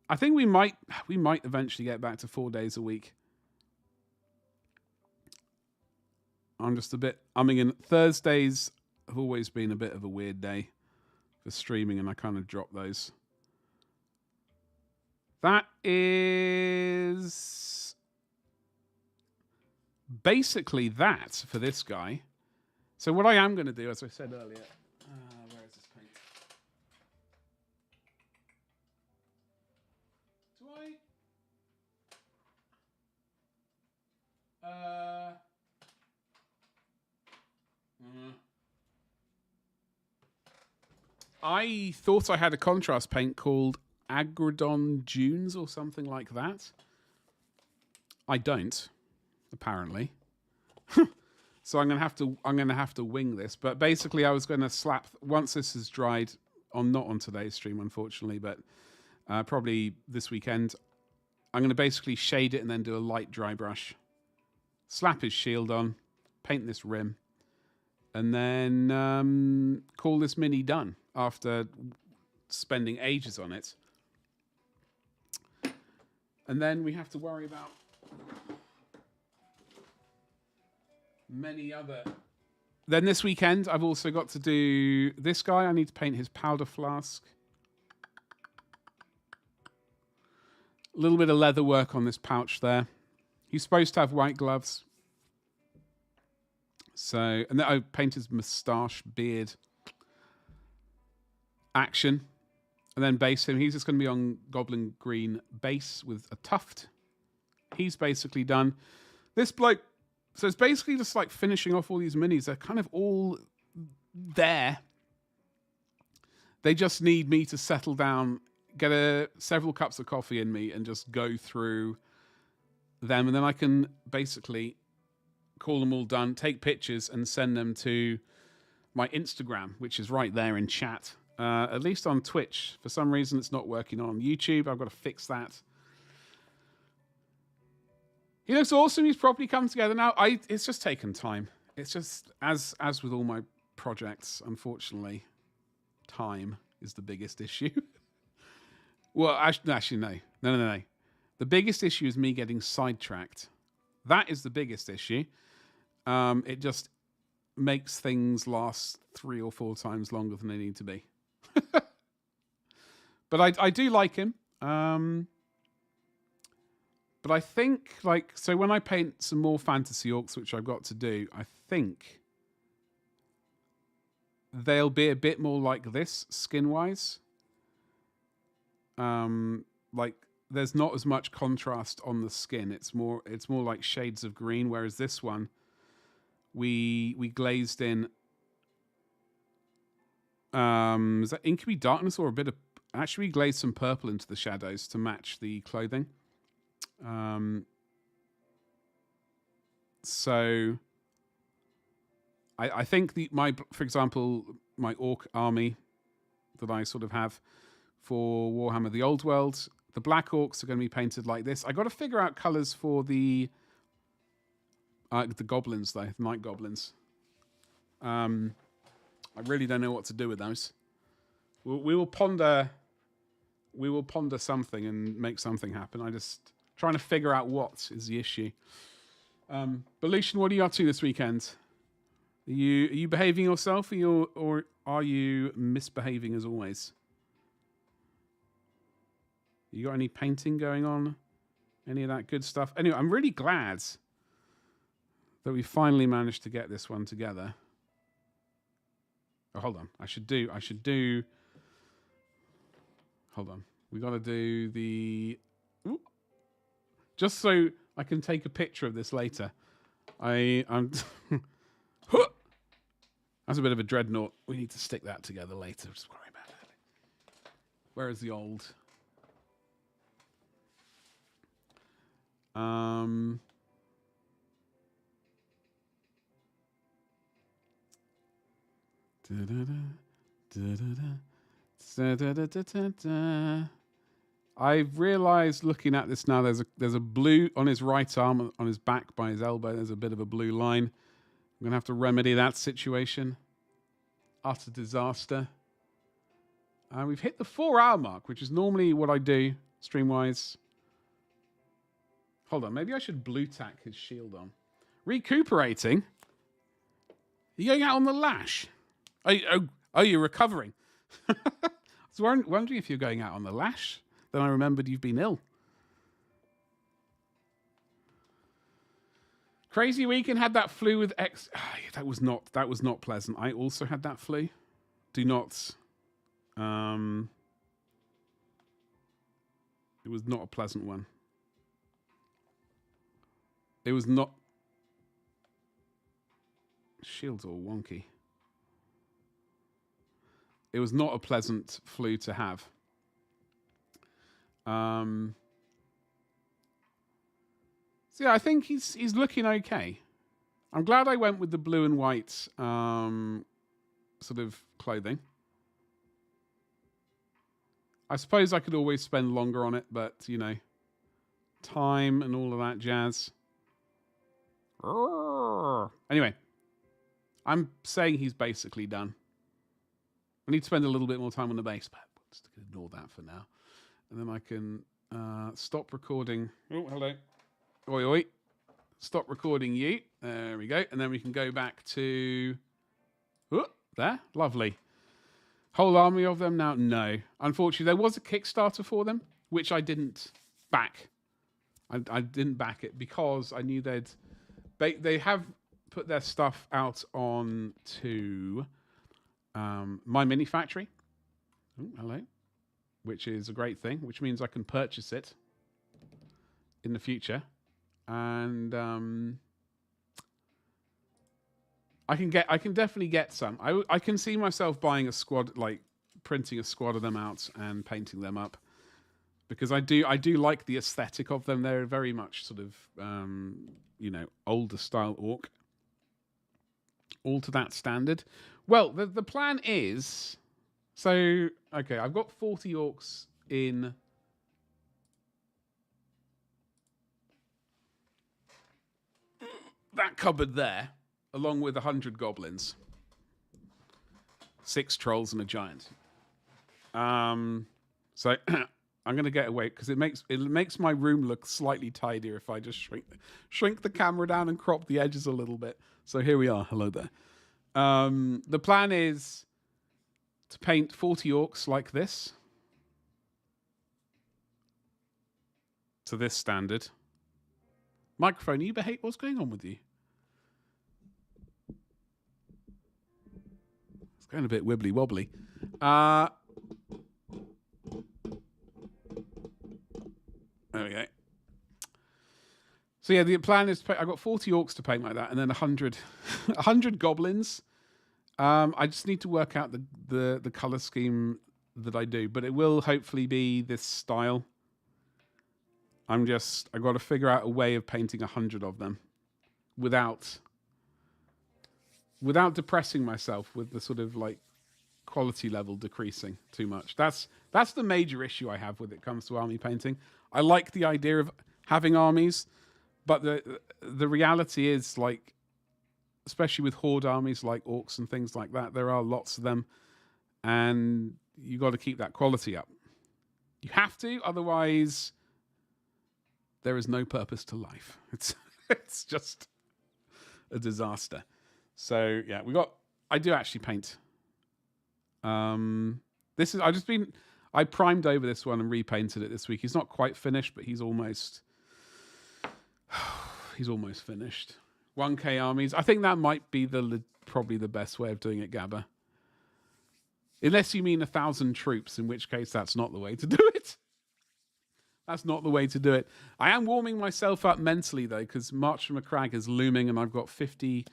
I think we might eventually get back to 4 days a week. I'm just a bit umming in. Thursdays have always been a bit of a weird day for streaming, and I kind of drop those. That is basically that for this guy. So what I am going to do, as I said earlier, where is this paint? Do I thought I had a contrast paint called Agrodon Dunes or something like that. I don't, apparently. So I'm gonna have to wing this. But basically, I was going to slap once this is dried not on today's stream, unfortunately, but probably this weekend. I'm going to basically shade it and then do a light dry brush, slap his shield on, paint this rim, and then call this mini done after spending ages on it. And then we have to worry about many other. Then this weekend, I've also got to do this guy. I need to paint his powder flask. A little bit of leather work on this pouch there. He's supposed to have white gloves. So, and then I paint his moustache, beard, action. And then base him. He's just going to be on goblin green base with a tuft. He's basically done. This bloke. So it's basically just like finishing off all these minis. They're kind of all there. They just need me to settle down, get several cups of coffee in me, and just go through them. And then I can basically call them all done, take pictures, and send them to my Instagram, which is right there in chat. At least on Twitch. For some reason, it's not working on YouTube. I've got to fix that. He looks awesome. He's properly come together now. It's just taken time. It's just, as with all my projects, unfortunately, time is the biggest issue. Well, actually, no. The biggest issue is me getting sidetracked. That is the biggest issue. It just makes things last 3 or 4 times longer than they need to be. But I do like him. But I think, so when I paint some more fantasy orcs, which I've got to do, I think they'll be a bit more like this, skin-wise. There's not as much contrast on the skin. It's more like shades of green, whereas this one, we glazed in, is that inky darkness or a bit of, actually we glazed some purple into the shadows to match the clothing. So I think for example, my orc army that I sort of have for Warhammer the Old World, the black orcs are going to be painted like this. I got to figure out colors for the goblins though, the night goblins. I really don't know what to do with those. We will ponder something and make something happen. I just trying to figure out what is the issue. But Lucian, what are you up to this weekend? Are you behaving yourself, or are you misbehaving as always? You got any painting going on? Any of that good stuff? Anyway, I'm really glad that we finally managed to get this one together. Oh, hold on. I should do. Hold on. We got to do the. Ooh. Just so I can take a picture of this later. I'm. That's a bit of a dreadnought. We need to stick that together later. Just worry about it. Where is the old? I've realised looking at this now, there's a blue on his right arm, on his back by his elbow. There's a bit of a blue line. I'm going to have to remedy that situation. Utter disaster. We've hit the 4-hour mark, which is normally what I do stream-wise. Hold on, maybe I should blue tack his shield on. Recuperating? You're going out on the lash? Oh, you're recovering. I was wondering if you're going out on the lash. Then I remembered you've been ill. Crazy weekend, had that flu with X. That was not pleasant. I also had that flu. Do not. It was not a pleasant one. It was not. Shield's all wonky. It was not a pleasant flu to have. So yeah, I think he's looking okay. I'm glad I went with the blue and white sort of clothing. I suppose I could always spend longer on it, but you know, time and all of that jazz. Anyway, I'm saying he's basically done. I need to spend a little bit more time on the base, but let's ignore that for now. And then I can stop recording. Oh, hello. Oi, oi. Stop recording you. There we go. And then we can go back to... Oh, there. Lovely. Whole army of them now? No. Unfortunately, there was a Kickstarter for them, which I didn't back. I didn't back it because I knew they have put their stuff out on to My Mini Factory. Oh, hello. Which is a great thing, which means I can purchase it in the future. And I can definitely get some. I can see myself buying a squad, like printing a squad of them out and painting them up, because I do like the aesthetic of them. They're very much sort of older style orc, all to that standard. Well, the plan is, so okay, I've got 40 orcs in. That cupboard there, along with 100 goblins, 6 trolls and a giant. So I'm going to get away because it makes my room look slightly tidier if I just shrink the camera down and crop the edges a little bit. So here we are. Hello there. The plan is to paint 40 orcs like this to this standard. Microphone, you behave. What's going on with you? It's going a bit wibbly wobbly. There we go. So yeah, the plan is to paint, I've got 40 orcs to paint like that, and then 100 goblins. I just need to work out the color scheme that I do, but it will hopefully be this style. I've got to figure out a way of painting 100 of them without depressing myself with the sort of like quality level decreasing too much. That's the major issue I have when it comes to army painting. I like the idea of having armies, but the reality is, like, especially with horde armies like orcs and things like that, there are lots of them, and you got to keep that quality up. You have to, otherwise there is no purpose to life. It's just a disaster. So yeah, I do actually paint. I primed over this one and repainted it this week. He's not quite finished, but he's almost finished. 1K armies. I think that might be probably the best way of doing it, Gabba. Unless you mean 1,000 troops, in which case that's not the way to do it. That's not the way to do it. I am warming myself up mentally, though, because March from a Crag is looming, and I've got 50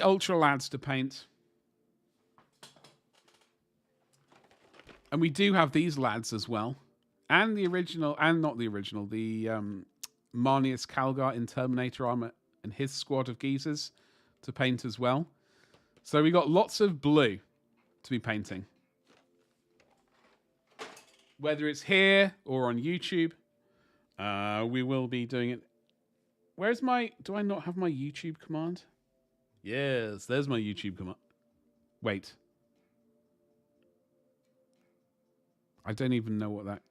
ultra lads to paint. And we do have these lads as well. And the original, and not the original, the Marnius Calgar in Terminator armor and his squad of geezers to paint as well. So we got lots of blue to be painting. whether it's here or on YouTube, we will be doing it. Where's my... Do I not have my YouTube command? Yes, there's my YouTube command. Wait. I don't even know what that...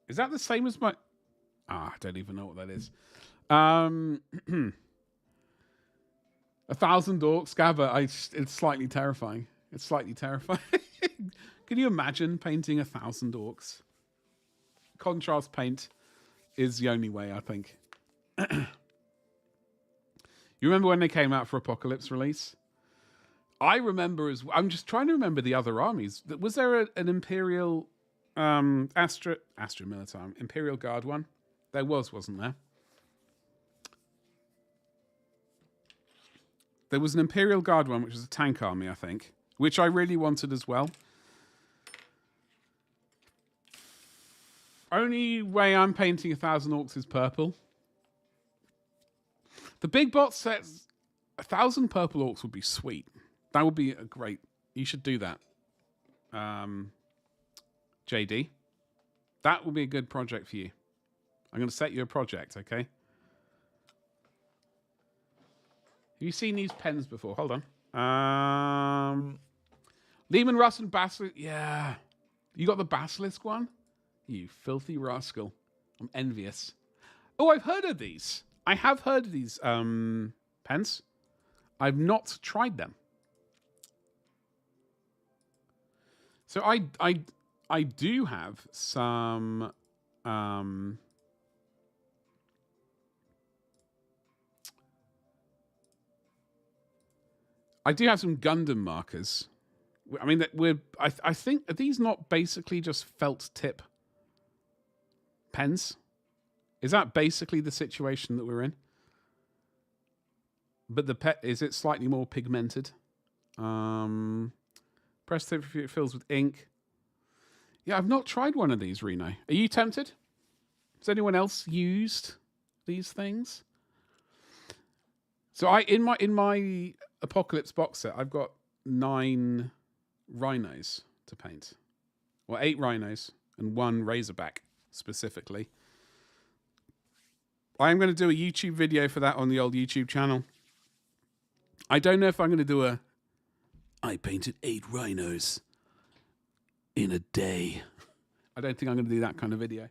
Is that the same as my... I don't even know what that is. 1,000 orcs, Gabba. It's slightly terrifying. It's slightly terrifying. Can you imagine painting 1,000 orcs? Contrast paint is the only way, I think. You remember when they came out for Apocalypse release? I remember I'm just trying to remember the other armies. Was there an Imperial Astra Militar Imperial Guard one? There was, wasn't there? There was an Imperial Guard one, which was a tank army, I think, which I really wanted as well. Only way I'm painting 1,000 orcs is purple. The big bot sets, 1,000 purple orcs would be sweet. That would be a great... You should do that. JD. That will be a good project for you. I'm going to set you a project, okay? Have you seen these pens before? Hold on. Lehman Russ and Basilisk. Yeah. You got the Basilisk one? You filthy rascal. I'm envious. Oh, I've heard of these. I have heard of these pens. I've not tried them. So I do have some I do have some Gundam markers. I mean, I think, are these not basically just felt tip pens? Is that basically the situation that we're in? But is it slightly more pigmented? Press tip if it fills with ink. Yeah, I've not tried one of these, Reno. Are you tempted? Has anyone else used these things? So in my Apocalypse box set, I've got 9 rhinos to paint. Well, 8 rhinos and 1 razorback specifically. I'm going to do a YouTube video for that on the old YouTube channel. I don't know if I'm going to do I painted 8 rhinos in a day. I don't think I'm going to do that kind of video.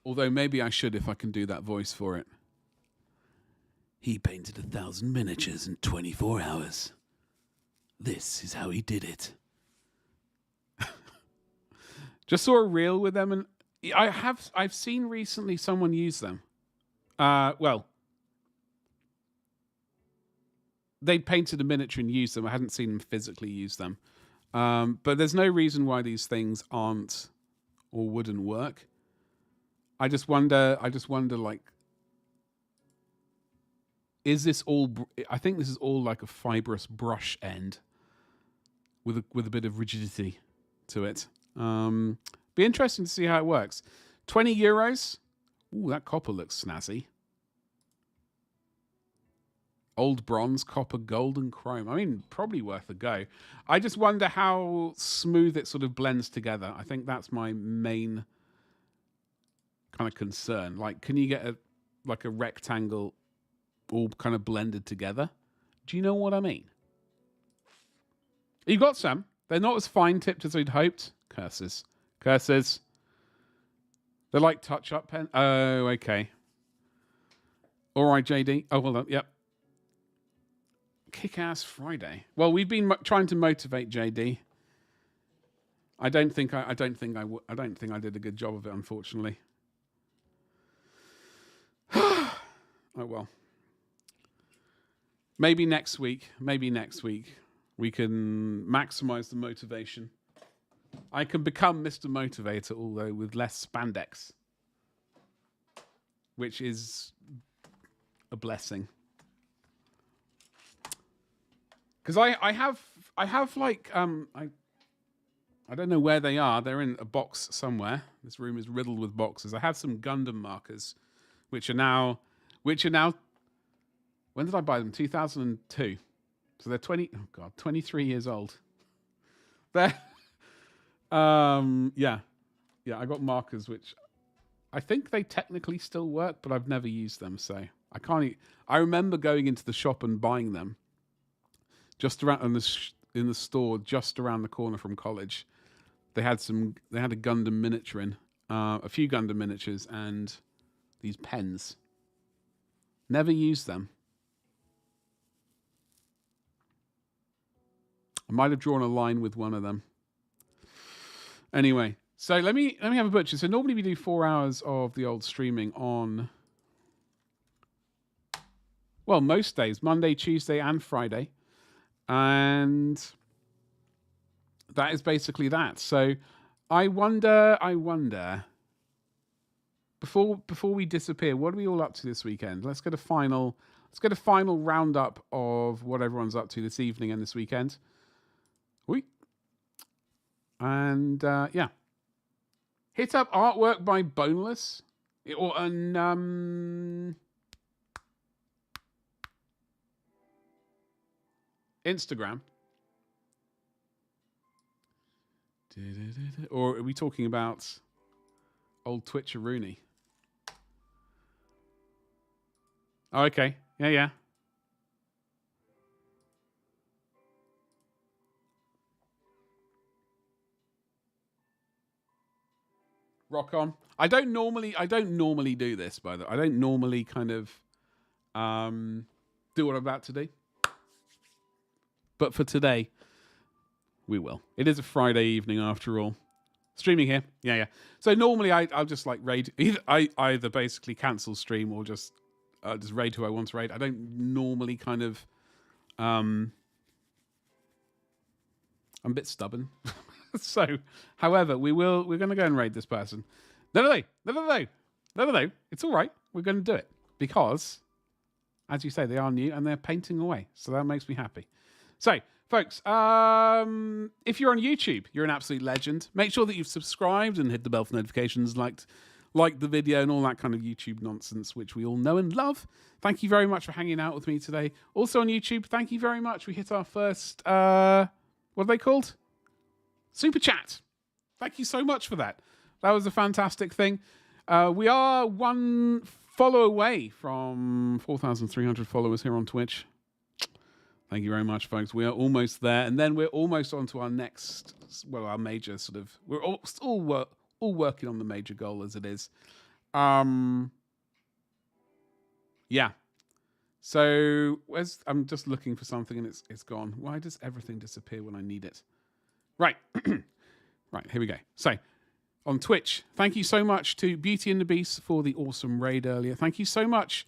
Although maybe I should if I can do that voice for it. He painted 1,000 miniatures in 24 hours. This is how he did it. Just saw a reel with them, and I've seen recently someone use them. Well, they painted a miniature and used them. I hadn't seen them physically use them. But there's no reason why these things aren't or wouldn't work. I just wonder, like, is this all... I think this is all like a fibrous brush end with a bit of rigidity to it. Be interesting to see how it works. 20 euros. Ooh, that copper looks snazzy. Old bronze, copper, gold, and chrome. I mean, probably worth a go. I just wonder how smooth it sort of blends together. I think that's my main kind of concern. Like, can you get a rectangle all kind of blended together? Do you know what I mean? You got some. They're not as fine tipped as we'd hoped. Curses. Curses. They're like touch-up pen. Oh, okay. All right, JD. Oh, hold on. Yep. Kick-ass Friday. Well, we've been trying to motivate JD. I don't think I did a good job of it, unfortunately. Oh well. Maybe next week we can maximize the motivation. I can become Mr. Motivator, although with less spandex, which is a blessing. Because I have like I don't know where they are. They're in a box somewhere. This room is riddled with boxes. I have some Gundam markers, which are now. When did I buy them? 2002. So they're 23 years old. They're, yeah. I got markers, which I think they technically still work, but I've never used them. So I can't, I remember going into the shop and buying them just around in the store, just around the corner from college. They had a Gundam miniature in, a few Gundam miniatures and these pens. Never used them. I might have drawn a line with one of them. Anyway, so let me have a butcher. So normally we do 4 hours of the old streaming on, well, most days, Monday, Tuesday, and Friday. And that is basically that. So I wonder, before we disappear, what are we all up to this weekend? Let's get a final roundup of what everyone's up to this evening and this weekend. And yeah, hit up artwork by Boneless or an Instagram. Or are we talking about old Twitcher-Rooney? Oh, okay. Yeah. Rock on. I don't normally do this, by the way. I don't normally kind of do what I'm about to do. But for today, we will. It is a Friday evening after all. Streaming here. Yeah. So normally I'll just like raid. I either basically cancel stream or just raid who I want to raid. I don't normally kind of... I'm a bit stubborn. So, however, we're going to go and raid this person. No. It's all right. We're going to do it because, as you say, they are new and they're painting away. So that makes me happy. So, folks, if you're on YouTube, you're an absolute legend. Make sure that you've subscribed and hit the bell for notifications, liked the video and all that kind of YouTube nonsense, which we all know and love. Thank you very much for hanging out with me today. Also on YouTube, thank you very much. We hit our first, what are they called? Super Chat. Thank you so much for that. That was a fantastic thing. We are one follow away from 4,300 followers here on Twitch. Thank you very much, folks. We are almost there. And then we're almost on to our next, well, our major sort of, we're all working on the major goal as it is. Yeah. So I'm just looking for something and it's gone. Why does everything disappear when I need it? Right. Right, here we go. So, on Twitch, thank you so much to Beauty and the Beast for the awesome raid earlier. Thank you so much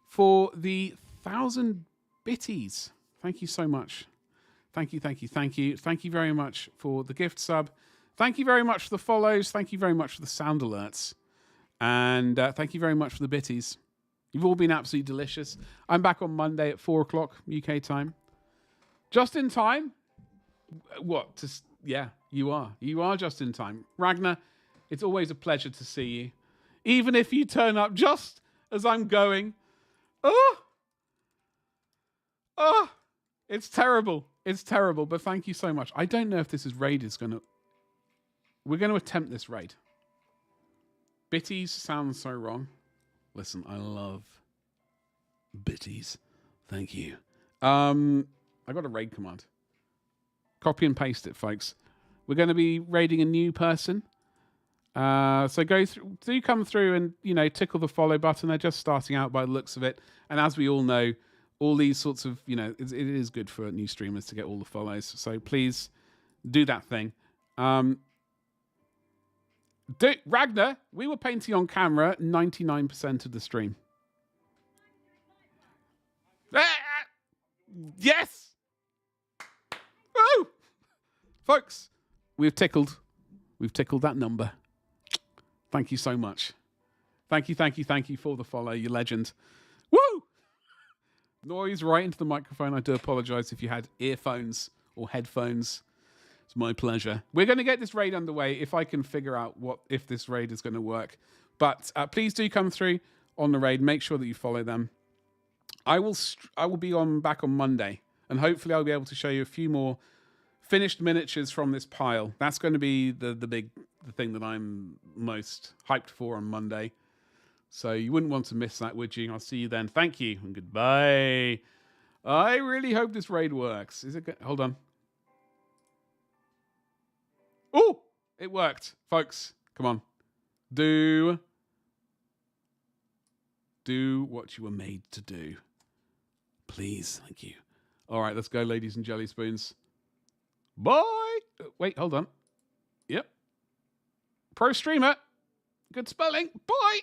for the 1,000 bitties. Thank you so much. Thank you. Thank you very much for the gift sub. Thank you very much for the follows. Thank you very much for the sound alerts. And thank you very much for the bitties. You've all been absolutely delicious. I'm back on Monday at 4 o'clock UK time. Just in time. What? Yeah, you are. You are just in time. Ragnar, it's always a pleasure to see you. Even if you turn up just as I'm going. Oh, it's terrible. It's terrible, but thank you so much. I don't know if this raid is going to... We're going to attempt this raid. Bitties sounds so wrong. Listen, I love bitties. Thank you. I got a raid command. Copy and paste it, folks. We're going to be raiding a new person. So do come through and, tickle the follow button. They're just starting out by the looks of it. And as we all know, all these sorts of, it is good for new streamers to get all the follows. So please do that thing. Ragnar, we were painting on camera 99% of the stream. Yes! Woo! Folks, we've tickled that number. Thank you so much. Thank you for the follow, you legend. Woo! Noise right into the microphone. I do apologize if you had earphones or headphones. It's my pleasure. We're going to get this raid underway if I can figure out if this raid is going to work. But please do come through on the raid. Make sure that you follow them. I will be back on Monday. And hopefully I'll be able to show you a few more finished miniatures from this pile. That's going to be the thing that I'm most hyped for on Monday. So you wouldn't want to miss that, would you? I'll see you then. Thank you and goodbye. I really hope this raid works. Is it good? Hold on. Oh, it worked, folks. Come on. Do what you were made to do. Please. Thank you. All right, let's go, ladies and jelly spoons. Bye. Wait, hold on. Yep. Pro streamer. Good spelling. Bye.